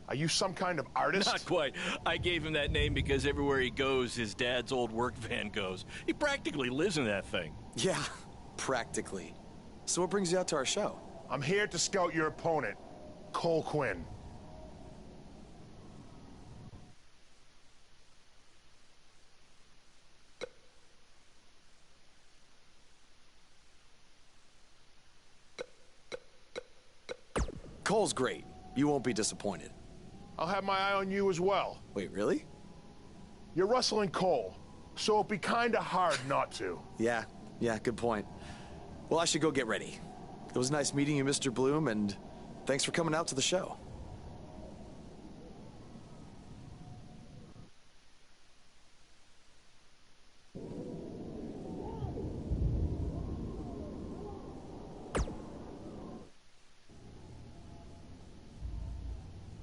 Are you some kind of artist? Not quite. I gave him that name because everywhere he goes, his dad's old work van goes. He practically lives in that thing. Yeah, practically. So what brings you out to our show? I'm here to scout your opponent, Cole Quinn. Cole's great. You won't be disappointed. I'll have my eye on you as well. Wait, really? You're wrestling Cole, so it'd be kinda hard not to. Yeah, good point. Well, I should go get ready. It was nice meeting you, Mr. Bloom, and thanks for coming out to the show.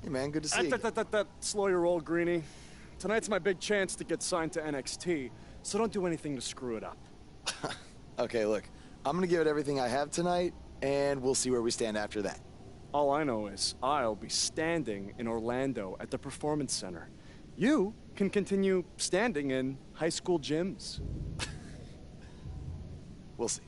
Hey, man, good to see you. Slow your roll, Greenie. Tonight's my big chance to get signed to NXT, so don't do anything to screw it up. Okay, look, I'm gonna give it everything I have tonight, and we'll see where we stand after that. All I know is I'll be standing in Orlando at the Performance Center. You can continue standing in high school gyms. We'll see.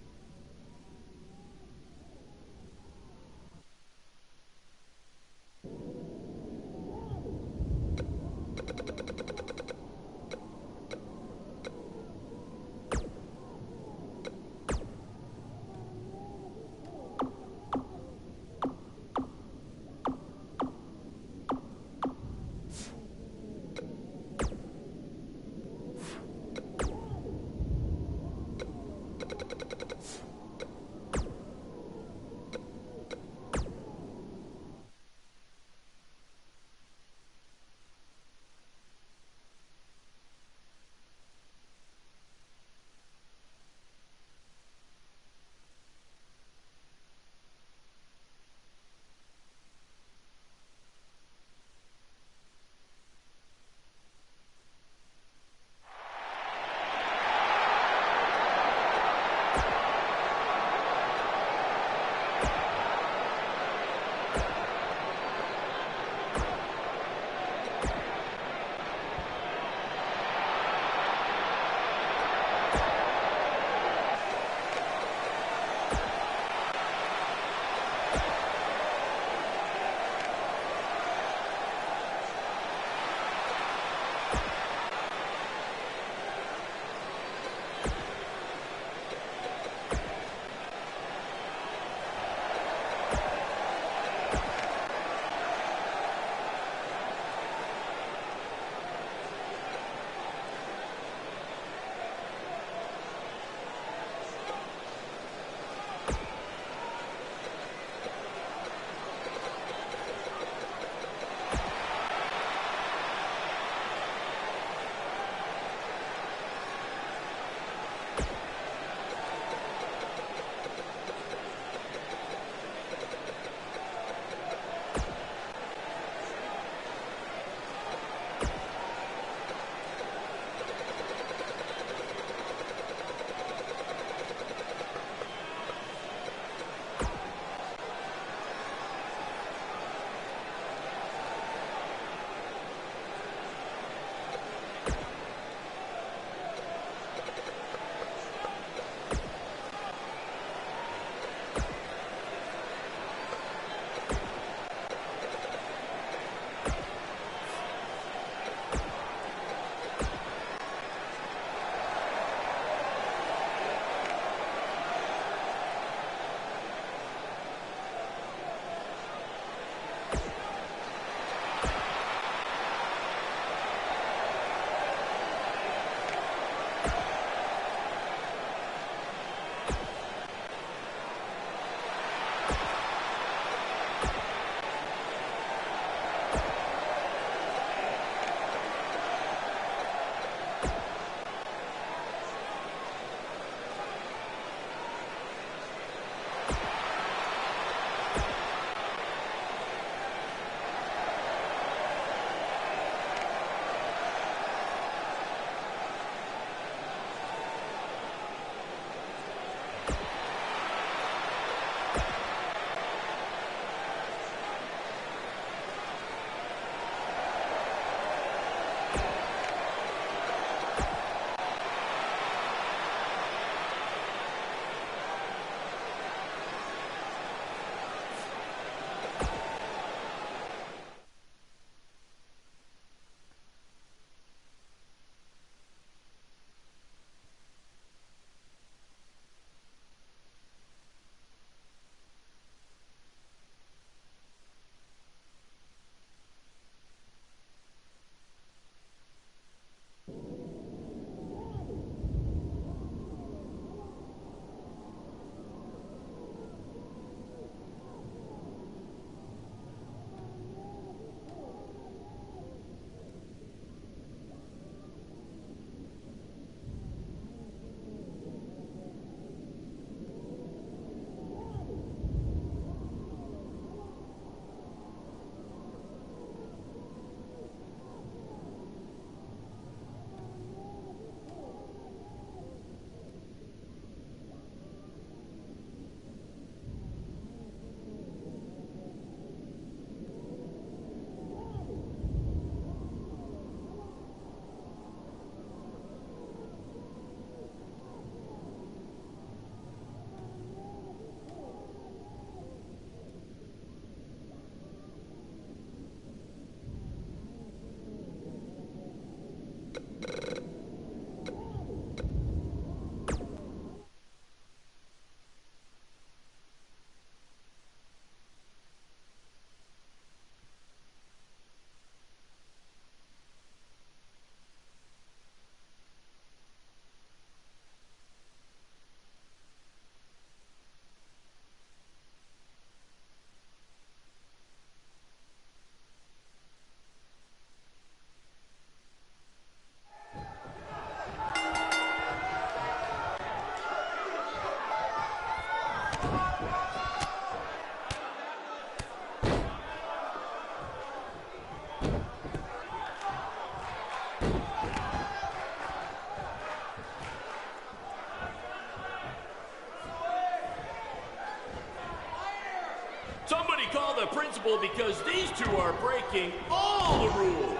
Somebody call the principal because these two are breaking all the rules.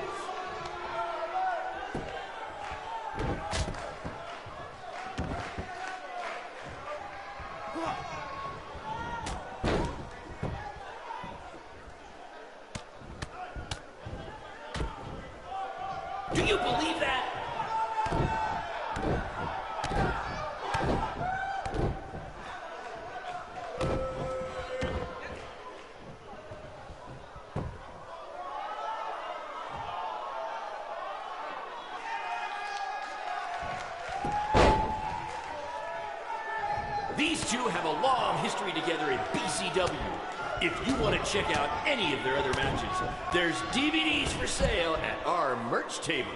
Do you believe that? These two have a long history together in BCW. If you want to check out any of their other matches, there's DVDs for sale at our merch table.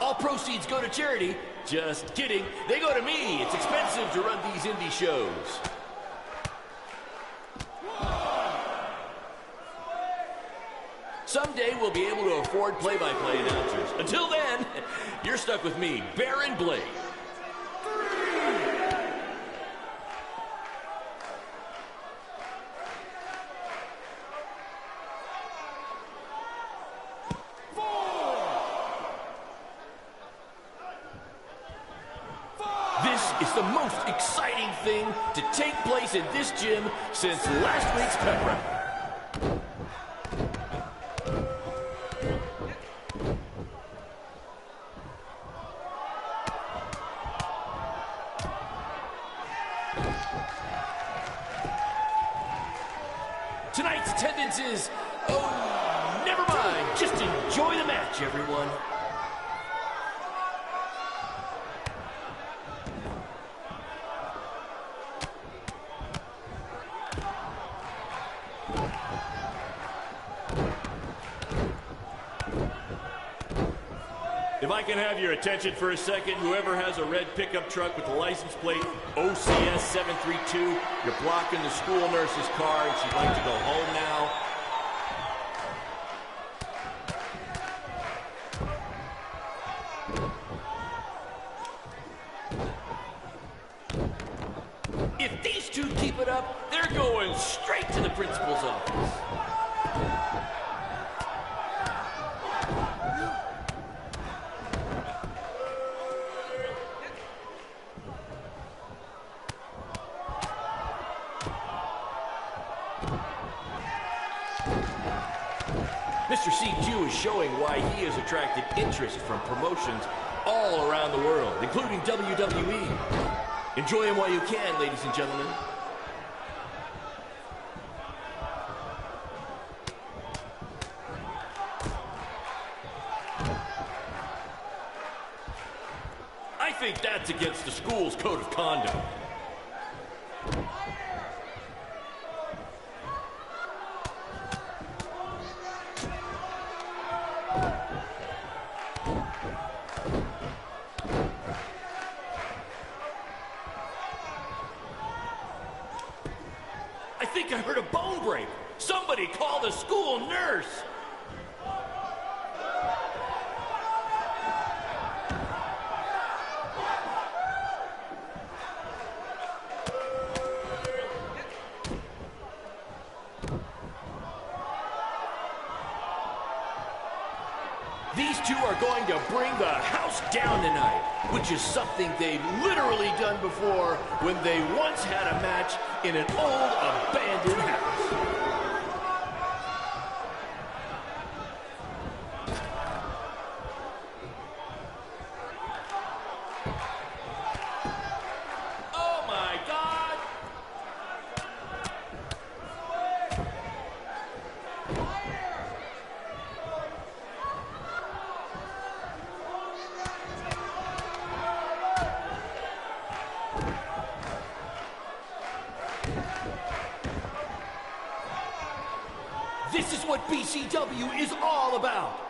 All proceeds go to charity. Just kidding. They go to me. It's expensive to run these indie shows. Someday we'll be able to afford play-by-play announcers. Until then, you're stuck with me, Baron Blade. This is the most exciting thing to take place in this gym since last week's pep rally. Tonight's attendance is, oh, never mind. Just enjoy the match, everyone. If I can have your attention for a second, whoever has a red pickup truck with the license plate OCS 732, you're blocking the school nurse's car and she'd like to go home now. If these two keep it up, they're going straight to the principal's office. Mr. C2 is showing why he has attracted interest from promotions all around the world, including WWE. Enjoy him while you can, ladies and gentlemen. I think that's against the school's code of conduct. I think I heard a bone break. Somebody call the school nurse. These two are going to bring the house down tonight, which is something they've literally done before when they once had a match in an old abandoned house. Oh my God! This is what BCW is all about.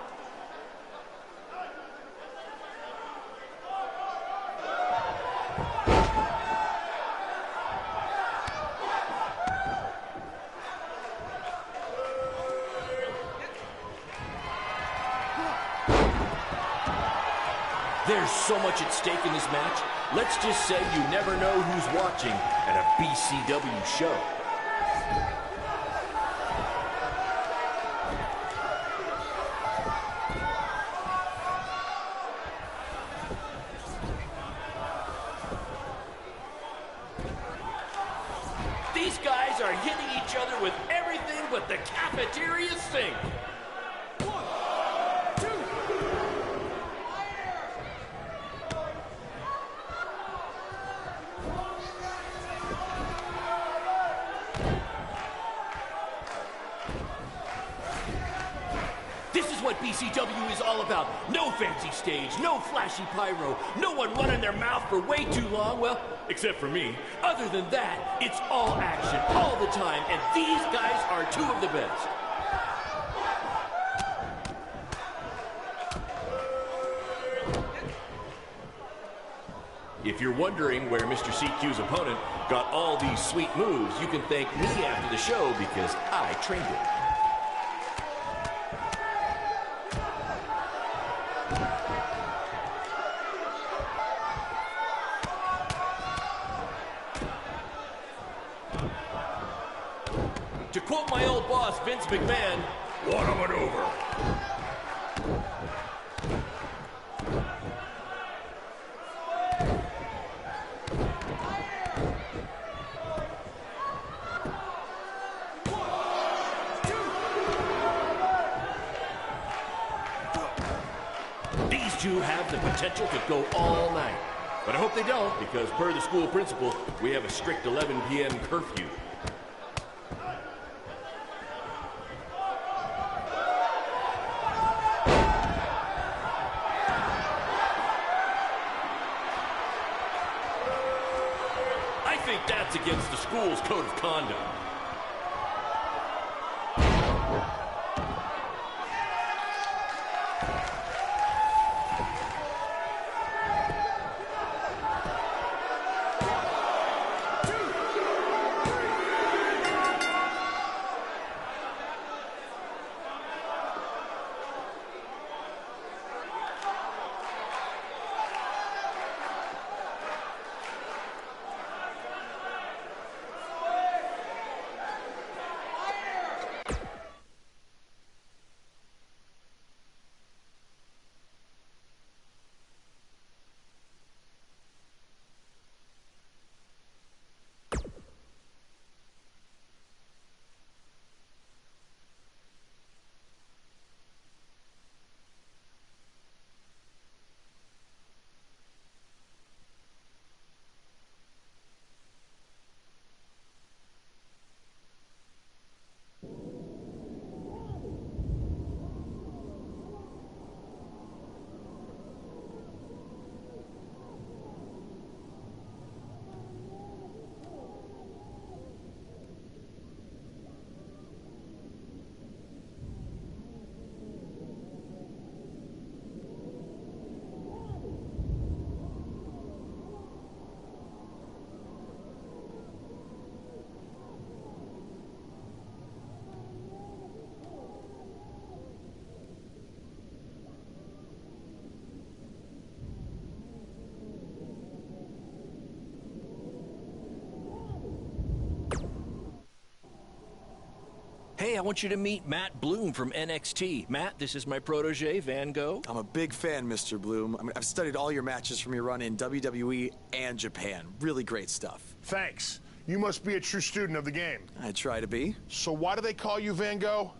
There's so much at stake in this match. Let's just say you never know who's watching at a BCW show. These guys are hitting each other with everything but the cafeteria sink. This is what BCW is all about. No fancy stage, no flashy pyro, no one running their mouth for way too long, well, except for me. Other than that, it's all action, all the time, and these guys are two of the best. If you're wondering where Mr. CQ's opponent got all these sweet moves, you can thank me after the show because I trained him. To quote my old boss, Vince McMahon, what a maneuver. These two have the potential to go all night. But I hope they don't, because per the school principal, we have a strict 11 p.m. curfew. I think that's against the school's code of conduct. Hey, I want you to meet Matt Bloom from NXT. Matt, this is my protege, Van Gogh. I'm a big fan, Mr. Bloom. I've studied all your matches from your run in WWE and Japan. Really great stuff. Thanks. You must be a true student of the game. I try to be. So why do they call you Van Gogh?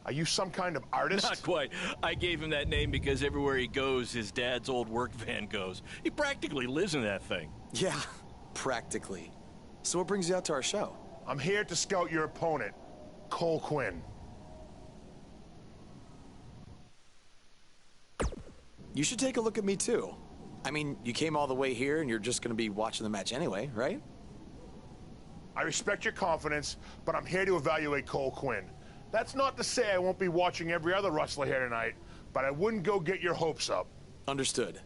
Are you some kind of artist? Not quite. I gave him that name because everywhere he goes, his dad's old work van goes. He practically lives in that thing. Yeah, practically. So what brings you out to our show? I'm here to scout your opponent, Cole Quinn. You should take a look at me, too. I mean, you came all the way here, and you're just going to be watching the match anyway, right? I respect your confidence, but I'm here to evaluate Cole Quinn. That's not to say I won't be watching every other wrestler here tonight, but I wouldn't go get your hopes up. Understood.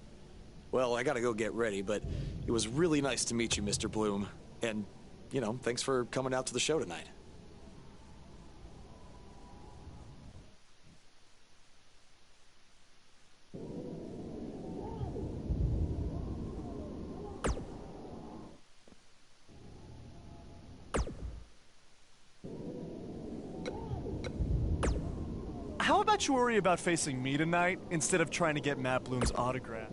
Well, I gotta go get ready, but it was really nice to meet you, Mr. Bloom. And, you know, thanks for coming out to the show tonight. about you worry about facing me tonight instead of trying to get Matt Bloom's autograph?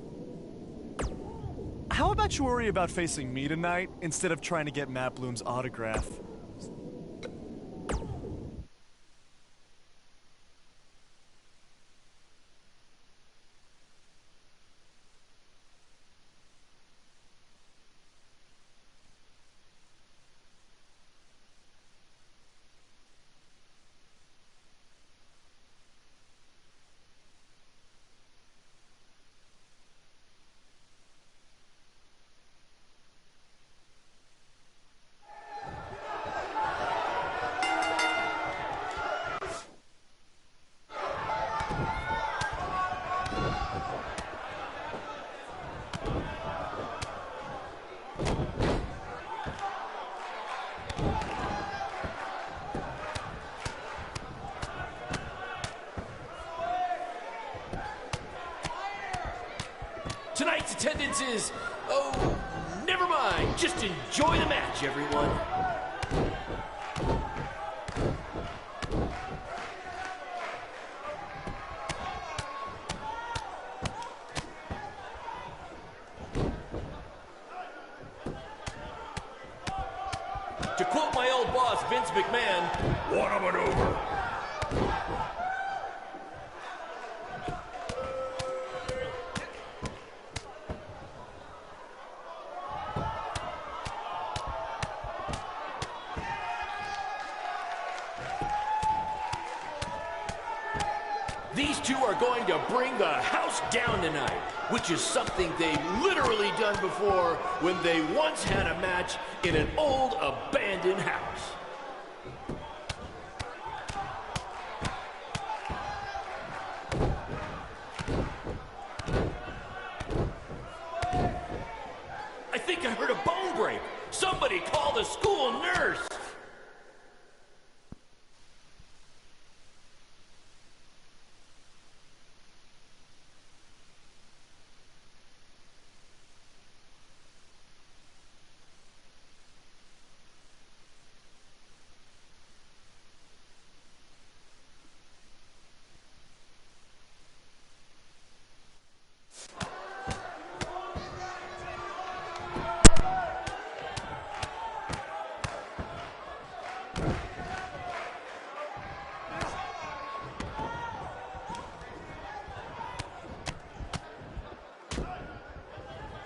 How about you worry about facing me tonight instead of trying to get Matt Bloom's autograph? Tonight's attendance is, oh, never mind. Just enjoy the match, everyone. To quote my old boss, Vince McMahon, what a maneuver. These two are going to bring the house down tonight, which is something they've literally done before when they once had a match in an old abandoned house. I think I heard a bone break. Somebody call the school nurse.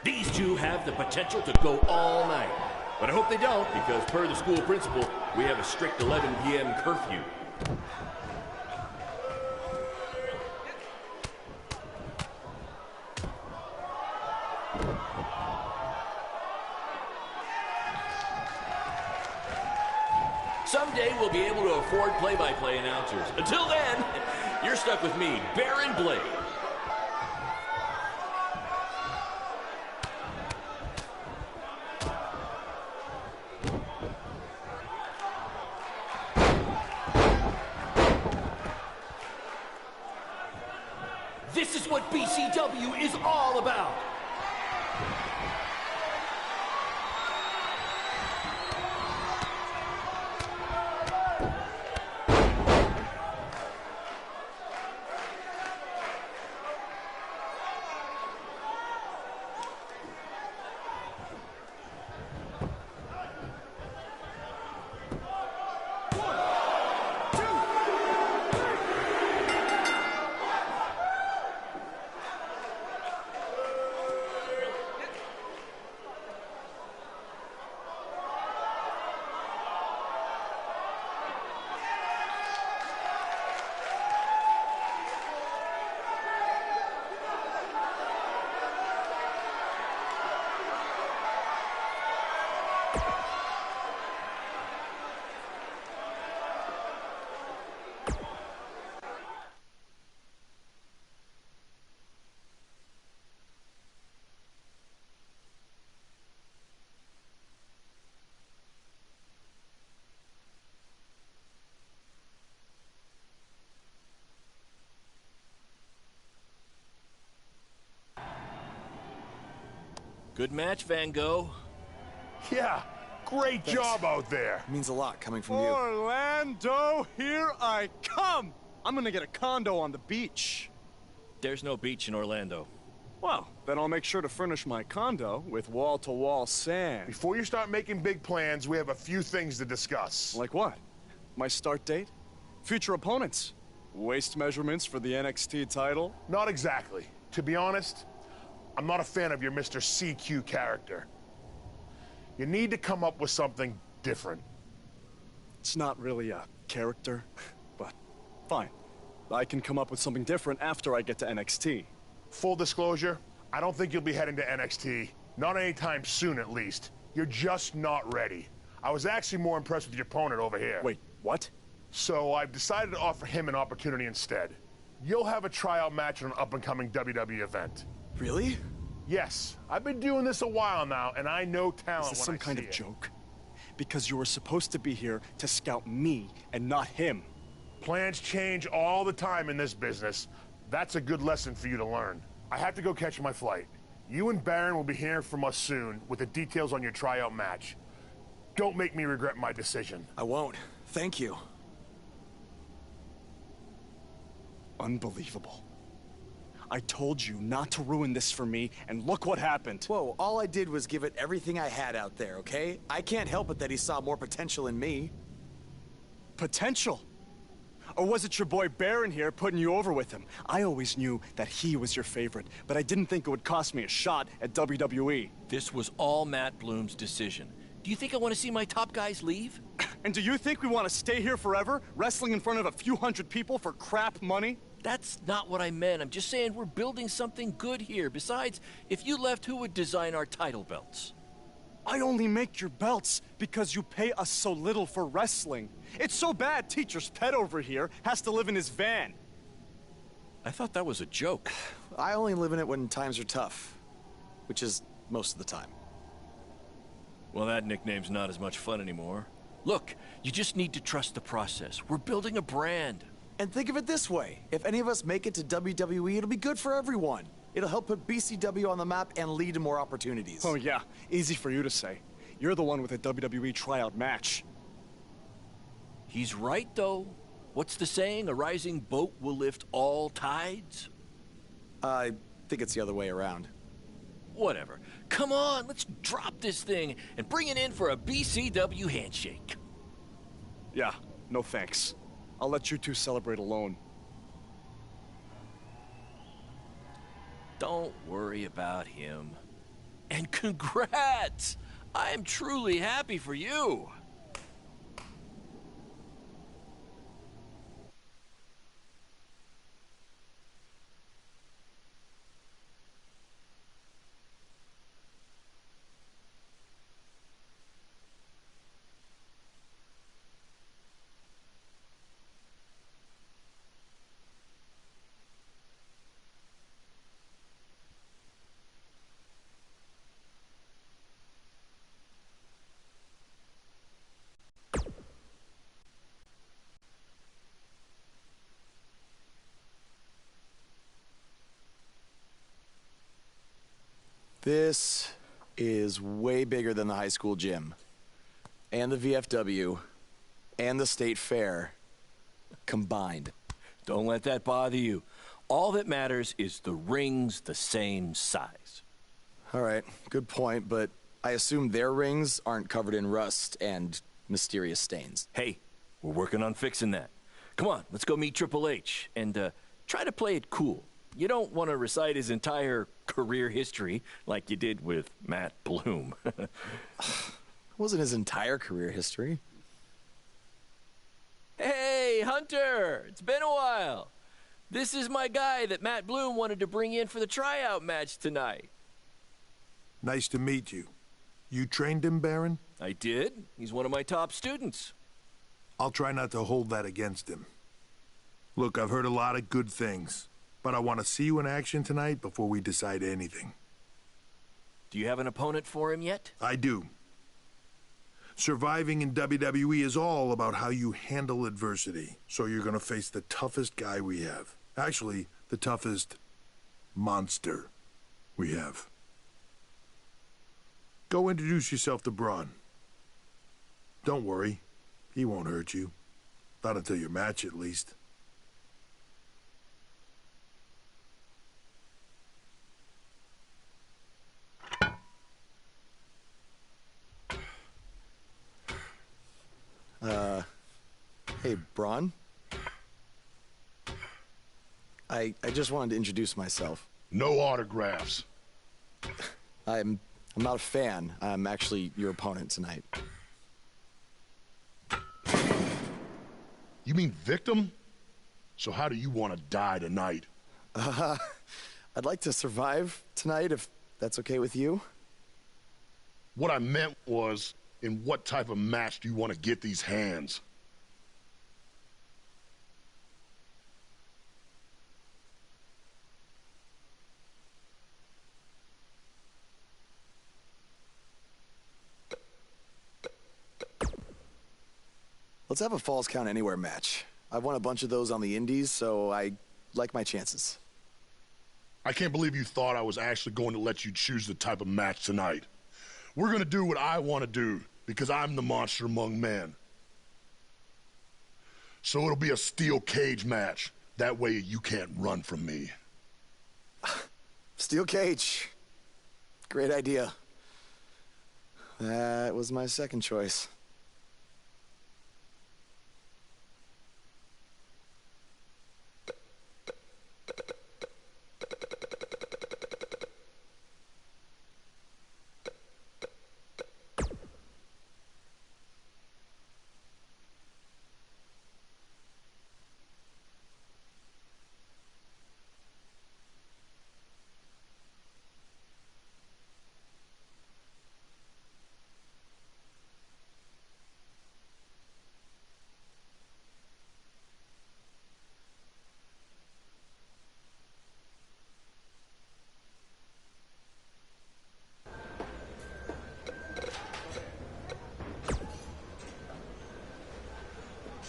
These two have the potential to go all night. But I hope they don't, because per the school principal, we have a strict 11 p.m. curfew. Someday we'll be able to afford play-by-play announcers. Until then, you're stuck with me, Baron Blade. This is what BCW is all about. Good match, Van Gogh. Yeah, great job out there. It means a lot coming from you. Orlando, here I come! I'm gonna get a condo on the beach. There's no beach in Orlando. Well, then I'll make sure to furnish my condo with wall-to-wall sand. Before you start making big plans, we have a few things to discuss. Like what? My start date? Future opponents? Waist measurements for the NXT title? Not exactly. To be honest, I'm not a fan of your Mr. CQ character. You need to come up with something different. It's not really a character, but fine. I can come up with something different after I get to NXT. Full disclosure, I don't think you'll be heading to NXT. Not anytime soon, at least. You're just not ready. I was actually more impressed with your opponent over here. Wait, what? So I've decided to offer him an opportunity instead. You'll have a tryout match at an up-and-coming WWE event. Really? Yes. I've been doing this a while now, and I know talent. Is this some kind of joke? Because you were supposed to be here to scout me and not him. Plans change all the time in this business. That's a good lesson for you to learn. I have to go catch my flight. You and Baron will be hearing from us soon with the details on your tryout match. Don't make me regret my decision. I won't. Thank you. Unbelievable. I told you not to ruin this for me, and look what happened. Whoa, all I did was give it everything I had out there, okay? I can't help it that he saw more potential in me. Potential? Or was it your boy Baron here putting you over with him? I always knew that he was your favorite, but I didn't think it would cost me a shot at WWE. This was all Matt Bloom's decision. Do you think I want to see my top guys leave? And do you think we want to stay here forever, wrestling in front of a few hundred people for crap money? That's not what I meant. I'm just saying we're building something good here. Besides, if you left, who would design our title belts? I only make your belts because you pay us so little for wrestling. It's so bad Teacher's pet over here has to live in his van. I thought that was a joke. I only live in it when times are tough, which is most of the time. Well, that nickname's not as much fun anymore. Look, you just need to trust the process. We're building a brand. And think of it this way. If any of us make it to WWE, it'll be good for everyone. It'll help put BCW on the map and lead to more opportunities. Oh yeah, easy for you to say. You're the one with a WWE tryout match. He's right, though. What's the saying? A rising boat will lift all tides? I think it's the other way around. Whatever. Come on, let's drop this thing and bring it in for a BCW handshake. Yeah, no thanks. I'll let you two celebrate alone. Don't worry about him. And congrats! I am truly happy for you. This is way bigger than the high school gym, and the VFW, and the state fair combined. Don't let that bother you. All that matters is the ring's the same size. All right, good point, but I assume their rings aren't covered in rust and mysterious stains. Hey, we're working on fixing that. Come on, let's go meet Triple H and try to play it cool. You don't want to recite his entire career history like you did with Matt Bloom. It wasn't his entire career history. Hey, Hunter! It's been a while. This is my guy that Matt Bloom wanted to bring in for the tryout match tonight. Nice to meet you. You trained him, Baron? I did. He's one of my top students. I'll try not to hold that against him. Look, I've heard a lot of good things, but I want to see you in action tonight before we decide anything. Do you have an opponent for him yet? I do. Surviving in WWE is all about how you handle adversity, so you're going to face the toughest guy we have. Actually, the toughest monster we have. Go introduce yourself to Braun. Don't worry, he won't hurt you. Not until your match, at least. Hey, Braun. I just wanted to introduce myself. No autographs. I'm not a fan. I'm actually your opponent tonight. You mean victim? So how do you want to die tonight? I'd like to survive tonight, if that's okay with you. What I meant was, in what type of match do you want to get these hands? Let's have a Falls Count Anywhere match. I've won a bunch of those on the indies, so I like my chances. I can't believe you thought I was actually going to let you choose the type of match tonight. We're going to do what I want to do, because I'm the monster among men. So it'll be a steel cage match. That way you can't run from me. Steel cage. Great idea. That was my second choice.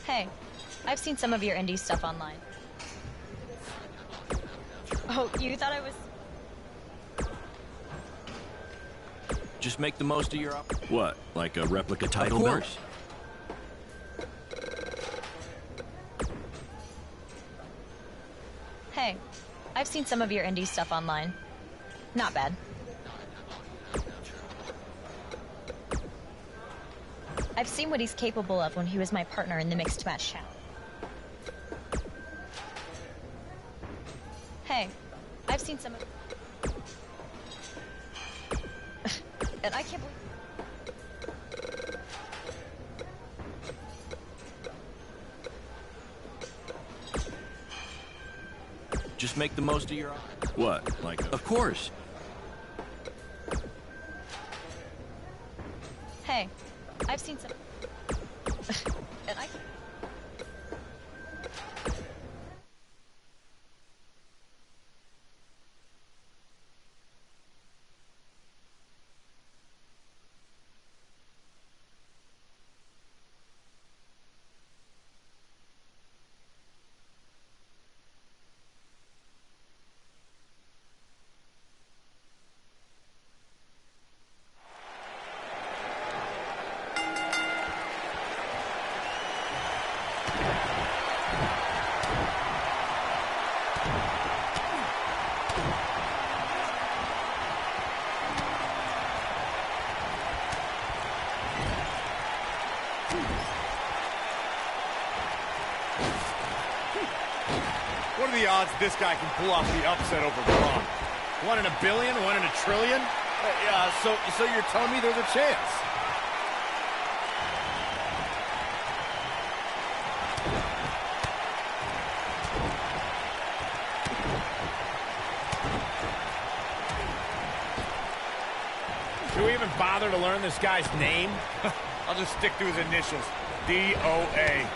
Hey, I've seen some of your indie stuff online. Oh, you thought I was... Just make the most of your What, like a replica title belt? Hey, I've seen some of your indie stuff online. Not bad. I've seen what he's capable of when he was my partner in the mixed match challenge. Hey, I've seen some of... And I can't believe... Just make the most of your... What, like a... Of course. Hey, I've seen some... And I... What are the odds this guy can pull off the upset over Braun? 1 in a billion, 1 in a trillion? So you're telling me there's a chance? Should we even bother to learn this guy's name? I'll just stick to his initials. D-O-A.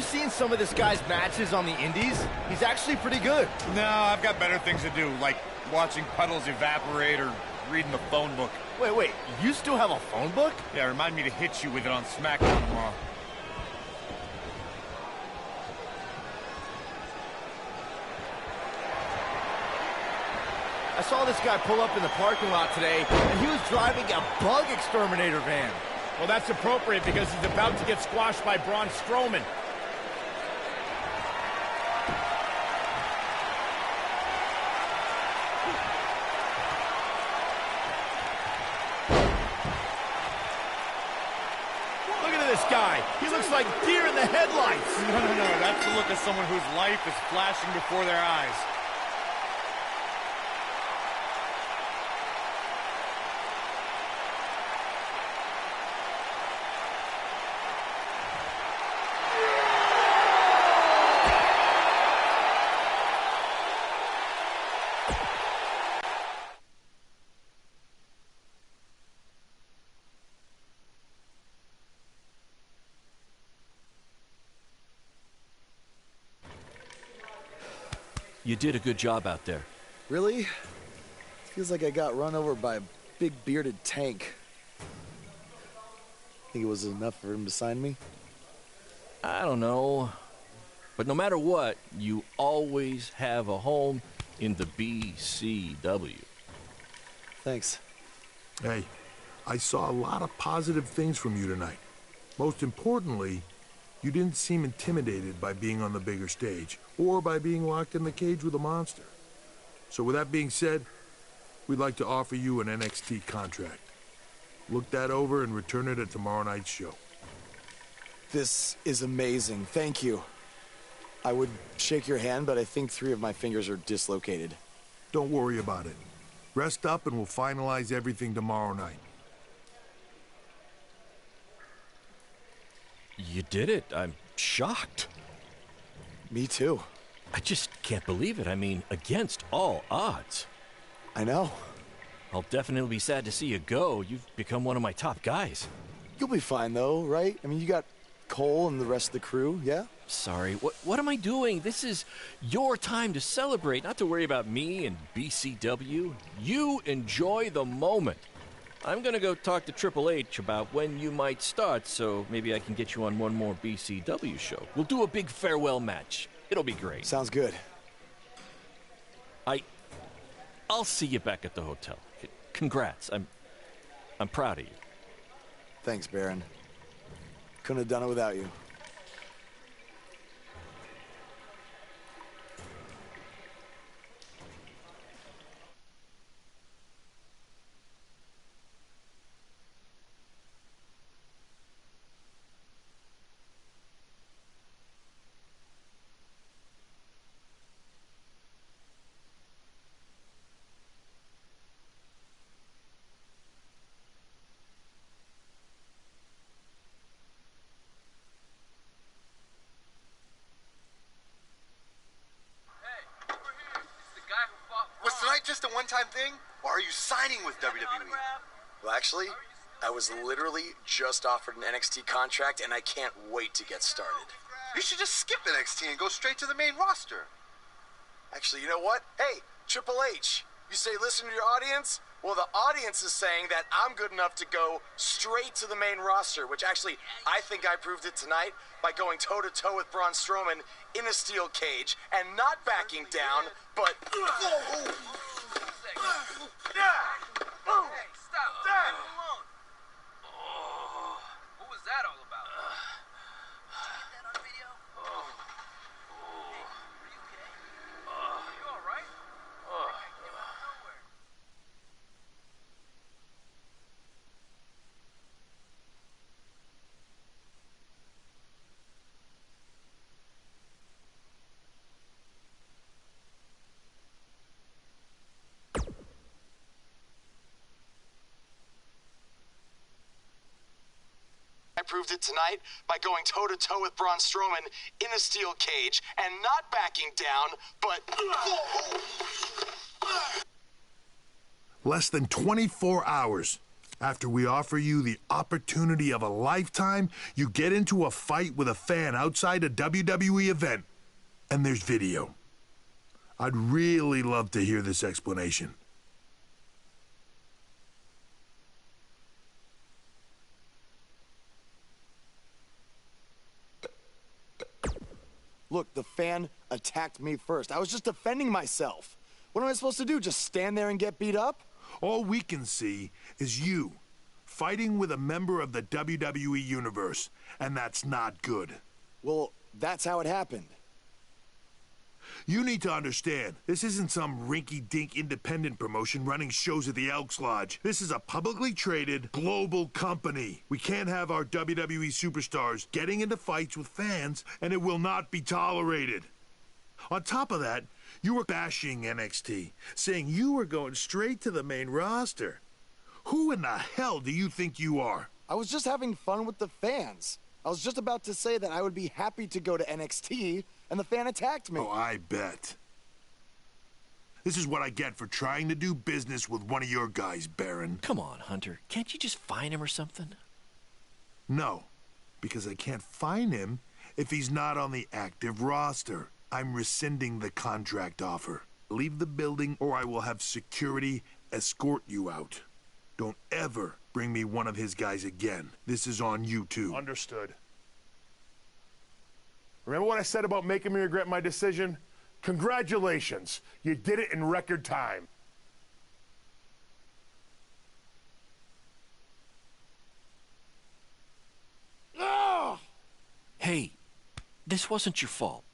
seen some of this guy's matches on the indies? He's actually pretty good. No, I've got better things to do, like watching puddles evaporate or reading the phone book. Wait, you still have a phone book? Yeah, remind me to hit you with it on SmackDown tomorrow. I saw this guy pull up in the parking lot today, and he was driving a bug exterminator van. Well, that's appropriate because he's about to get squashed by Braun Strowman. Look at this guy. He looks like deer in the headlights. No. That's the look of someone whose life is flashing before their eyes. You did a good job out there. Really? Feels like I got run over by a big bearded tank. Think it was enough for him to sign me? I don't know. But no matter what, you always have a home in the BCW. Thanks. Hey, I saw a lot of positive things from you tonight. Most importantly, you didn't seem intimidated by being on the bigger stage or by being locked in the cage with a monster. So with that being said, we'd like to offer you an NXT contract. Look that over and return it at tomorrow night's show. This is amazing. Thank you. I would shake your hand, but I think 3 of my fingers are dislocated. Don't worry about it. Rest up and we'll finalize everything tomorrow night. You did it. I'm shocked. Me too. I just can't believe it. I mean, against all odds. I know. I'll definitely be sad to see you go. You've become one of my top guys. You'll be fine, though, right? I mean, you got Cole and the rest of the crew, yeah? Sorry, what am I doing? This is your time to celebrate, not to worry about me and BCW. You enjoy the moment. I'm gonna go talk to Triple H about when you might start, so maybe I can get you on one more BCW show. We'll do a big farewell match. It'll be great. Sounds good. I'll see you back at the hotel. Congrats. I'm proud of you. Thanks, Baron. Couldn't have done it without you. Just a one-time thing, or are you signing with WWE? Well, actually, I was literally just offered an NXT contract, and I can't wait to get started. You should just skip NXT and go straight to the main roster. Actually, you know what? Hey, Triple H, you say listen to your audience? Well, the audience is saying that I'm good enough to go straight to the main roster, which actually, I think I proved it tonight by going toe-to-toe with Braun Strowman in a steel cage and not backing down, but... Hey, stop. Leave him alone. What was that all about? Did you get that on video? Hey, are you okay? Are you all right? Hey, you came out of nowhere. I proved it tonight by going toe-to-toe with Braun Strowman in a steel cage and not backing down, but... Less than 24 hours. After we offer you the opportunity of a lifetime, you get into a fight with a fan outside a WWE event, and there's video. I'd really love to hear this explanation. Look, the fan attacked me first. I was just defending myself. What am I supposed to do, just stand there and get beat up? All we can see is you fighting with a member of the WWE Universe, and that's not good. Well, that's how it happened. You need to understand, this isn't some rinky-dink independent promotion running shows at the Elks Lodge. This is a publicly traded, global company. We can't have our WWE superstars getting into fights with fans, and it will not be tolerated. On top of that, you were bashing NXT, saying you were going straight to the main roster. Who in the hell do you think you are? I was just having fun with the fans. I was just about to say that I would be happy to go to NXT, and the fan attacked me. Oh, I bet. This is what I get for trying to do business with one of your guys, Baron. Come on, Hunter. Can't you just fine him or something? No, because I can't fine him if he's not on the active roster. I'm rescinding the contract offer. Leave the building or I will have security escort you out. Don't ever bring me one of his guys again. This is on you too. Understood. Remember what I said about making me regret my decision? Congratulations. You did it in record time. Oh! Hey, this wasn't your fault.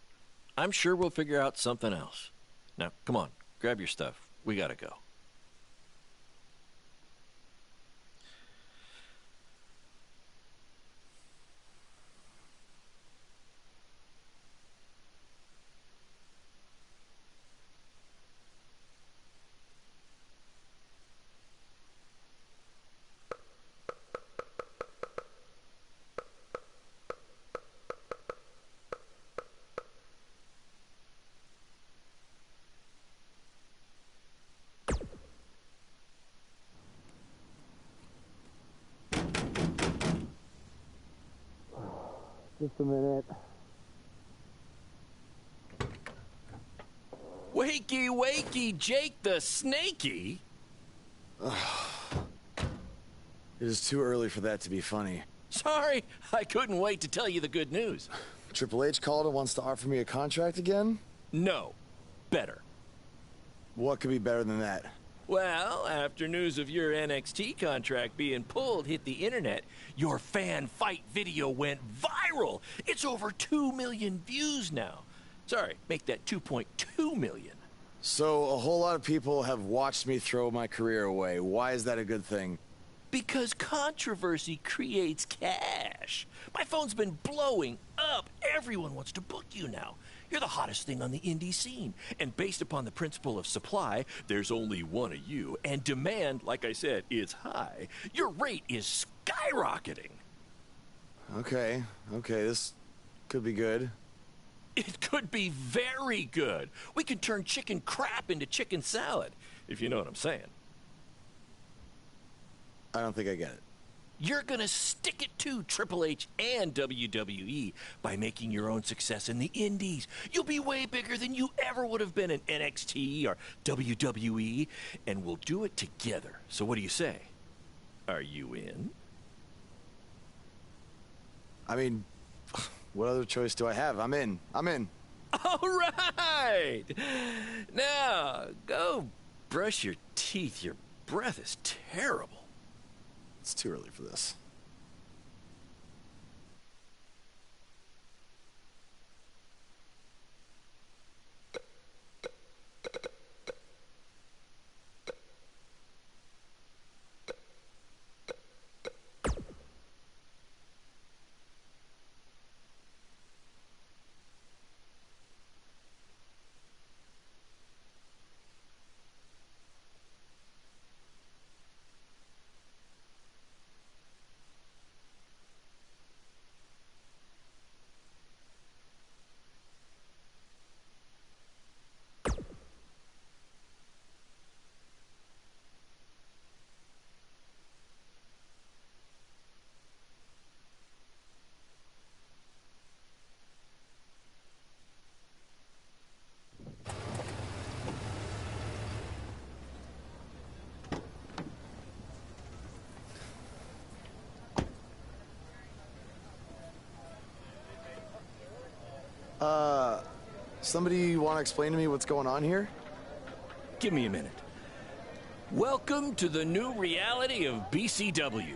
I'm sure we'll figure out something else. Now, come on, grab your stuff. We gotta go. Just a minute. Wakey, wakey, Jake the Snakey. It is too early for that to be funny. Sorry, I couldn't wait to tell you the good news. Triple H called and wants to offer me a contract again? No, better. What could be better than that? Well, after news of your NXT contract being pulled hit the internet, your fan fight video went viral. It's over 2 million views now. Sorry, make that 2.2 million. So a whole lot of people have watched me throw my career away. Why is that a good thing? Because controversy creates cash. My phone's been blowing up. Everyone wants to book you now. You're the hottest thing on the indie scene. And based upon the principle of supply, there's only one of you. And demand, like I said, is high. Your rate is skyrocketing. Okay, this could be good. It could be very good. We can turn chicken crap into chicken salad, if you know what I'm saying. I don't think I get it. You're gonna stick it to Triple H and WWE by making your own success in the indies. You'll be way bigger than you ever would have been in NXT or WWE, and we'll do it together. So what do you say? Are you in? I mean, what other choice do I have? I'm in. All right! Now, go brush your teeth. Your breath is terrible. It's too early for this. somebody want to explain to me what's going on here? Give me a minute. Welcome to the new reality of BCW.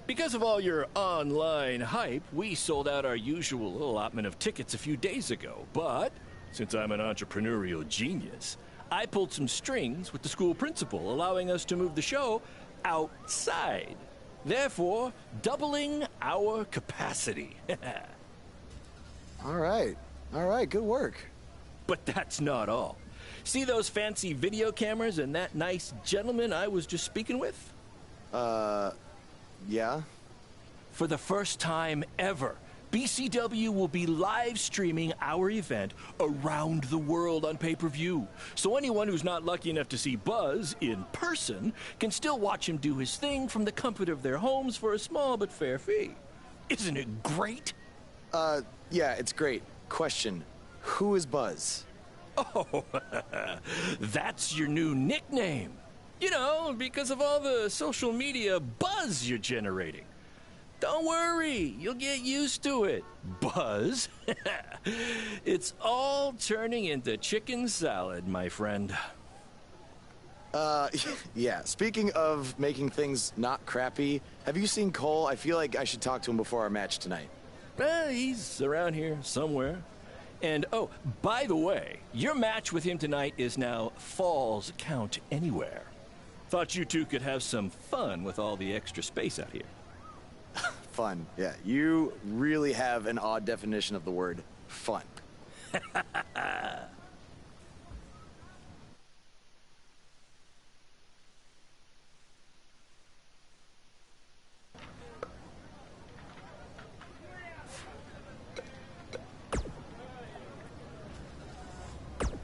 Because of all your online hype, we sold out our usual allotment of tickets a few days ago. But, since I'm an entrepreneurial genius, I pulled some strings with the school principal, allowing us to move the show outside. Therefore, doubling our capacity. All right, good work. But that's not all. See those fancy video cameras and that nice gentleman I was just speaking with? Yeah? For the first time ever, BCW will be live streaming our event around the world on pay-per-view. So anyone who's not lucky enough to see Buzz in person can still watch him do his thing from the comfort of their homes for a small but fair fee. Isn't it great? Yeah, it's great. Question, who is Buzz? Oh, that's your new nickname. You know, because of all the social media buzz you're generating. Don't worry, you'll get used to it. Buzz? It's all turning into chicken salad, my friend. Yeah, speaking of making things not crappy, have you seen Cole? I feel like I should talk to him before our match tonight. He's around here somewhere. And, oh, by the way, your match with him tonight is now Falls Count Anywhere. Thought you two could have some fun with all the extra space out here. Fun, yeah. You really have an odd definition of the word fun.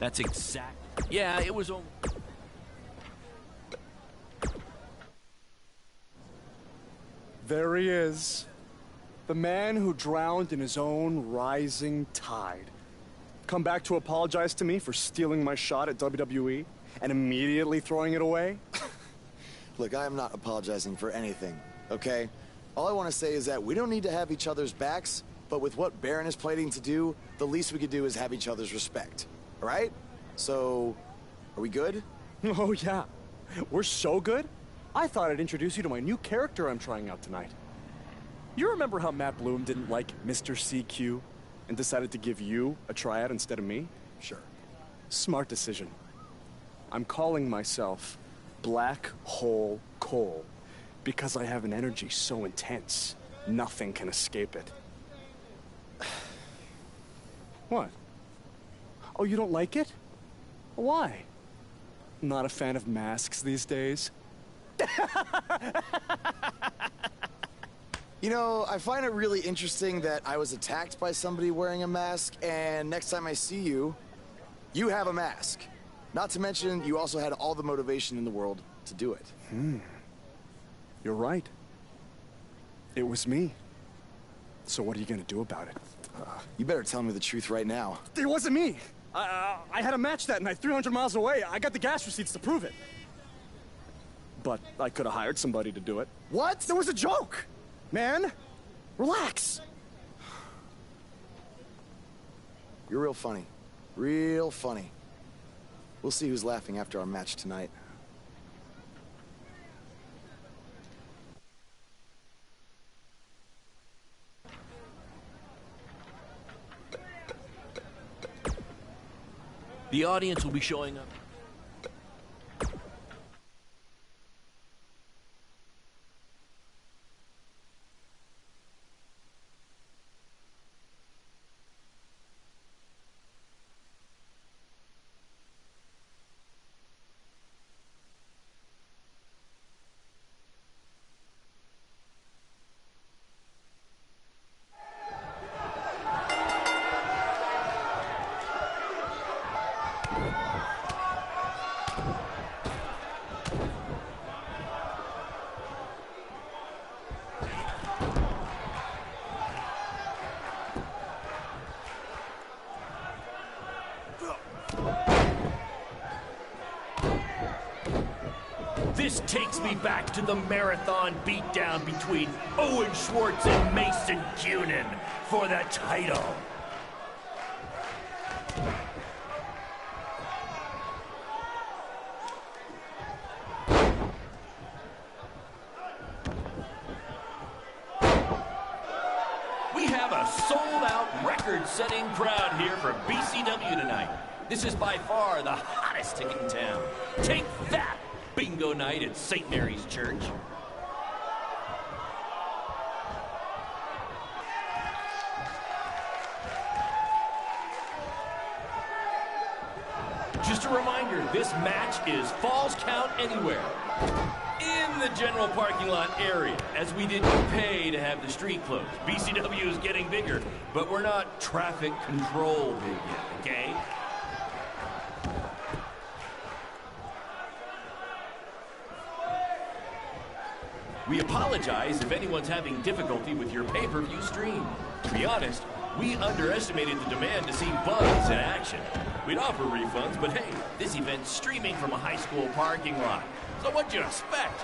That's exact. Yeah, it was only... There he is. The man who drowned in his own rising tide. Come back to apologize to me for stealing my shot at WWE and immediately throwing it away? Look, I am not apologizing for anything, okay? All I want to say is that we don't need to have each other's backs, but with what Baron is planning to do, the least we could do is have each other's respect. All right? So, are we good? Oh, yeah. We're so good? I thought I'd introduce you to my new character I'm trying out tonight. You remember how Matt Bloom didn't like Mr. CQ and decided to give you a tryout instead of me? Sure. Smart decision. I'm calling myself Black Hole Cole because I have an energy so intense, nothing can escape it. What? Oh, you don't like it? Why? Not a fan of masks these days? You know, I find it really interesting that I was attacked by somebody wearing a mask, and next time I see you, you have a mask. Not to mention, you also had all the motivation in the world to do it. You're right. It was me. So what are you gonna do about it? You better tell me the truth right now. It wasn't me! I had a match that night, 300 miles away. I got the gas receipts to prove it. But I could have hired somebody to do it. What? It was a joke! Man, relax. You're real funny. Real funny. We'll see who's laughing after our match tonight. The audience will be showing up. This takes me back to the marathon beatdown between Owen Schwartz and Mason Cunin for the title. record-setting crowd here for BCW tonight. This is by far the hottest ticket in town. Take that, bingo night at St. Mary's Church. Just a reminder, this match is Falls Count Anywhere. In the general parking lot area, as we didn't pay to have the street closed. BCW is getting bigger, but we're not traffic control big yet, okay? We apologize if anyone's having difficulty with your pay-per-view stream. To be honest, we underestimated the demand to see Buzz in action. We'd offer refunds, but hey, this event's streaming from a high school parking lot. So what'd you expect?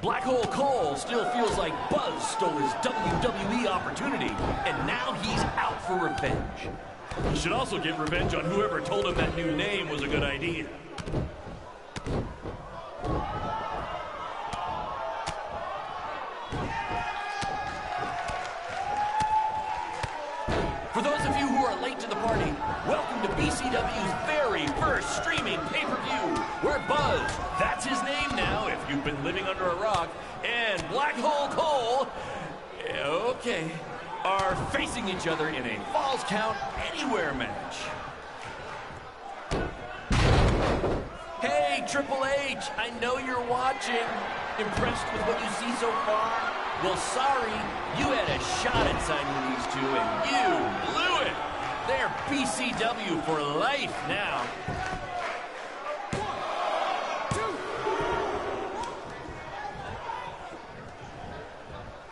Black Hole Cole still feels like Buzz stole his WWE opportunity, and now he's out for revenge. He should also get revenge on whoever told him that new name was a good idea. For those of you who are late to the party, welcome to BCW's very first streaming pay-per-view, where Buzz, that's his name now if you've been living under a rock, and Black Hole Cole, okay, are facing each other in a Falls Count Anywhere match. Hey, Triple H, I know you're watching. Impressed with what you see so far? Well, sorry, you had a shot at signing these two, and you blew it. They're BCW for life now.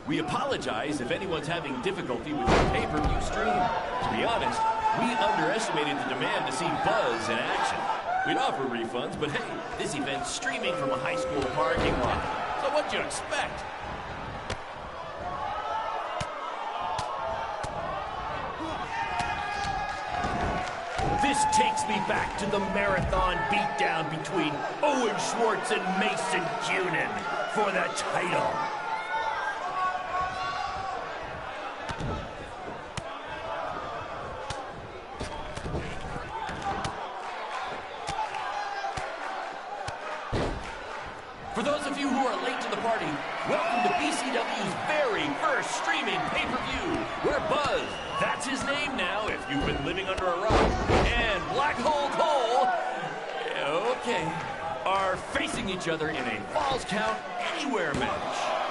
We apologize if anyone's having difficulty with your pay-per-view stream. To be honest, we underestimated the demand to see Buzz in action. We'd offer refunds, but hey, this event's streaming from a high school parking lot. So what'd you expect? This takes me back to the marathon beatdown between Owen Schwartz and Mason Cunin for the title. For those of you who are late to the party, welcome to BCW's very first streaming pay-per-view, where Buzz, that's his name now if you've been living under a rock, and Black Hole Cole, okay, are facing each other in a Falls Count Anywhere match.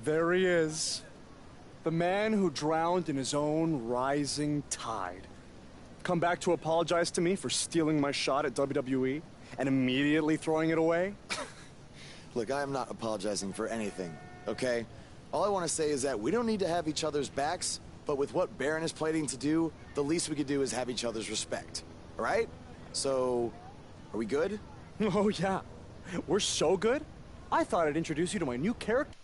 There he is. The man who drowned in his own rising tide. Come back to apologize to me for stealing my shot at WWE and immediately throwing it away? Look, I am not apologizing for anything, okay? All I want to say is that we don't need to have each other's backs, but with what Baron is planning to do, the least we could do is have each other's respect, all right? So, are we good? Oh, yeah. We're so good. I thought I'd introduce you to my new character.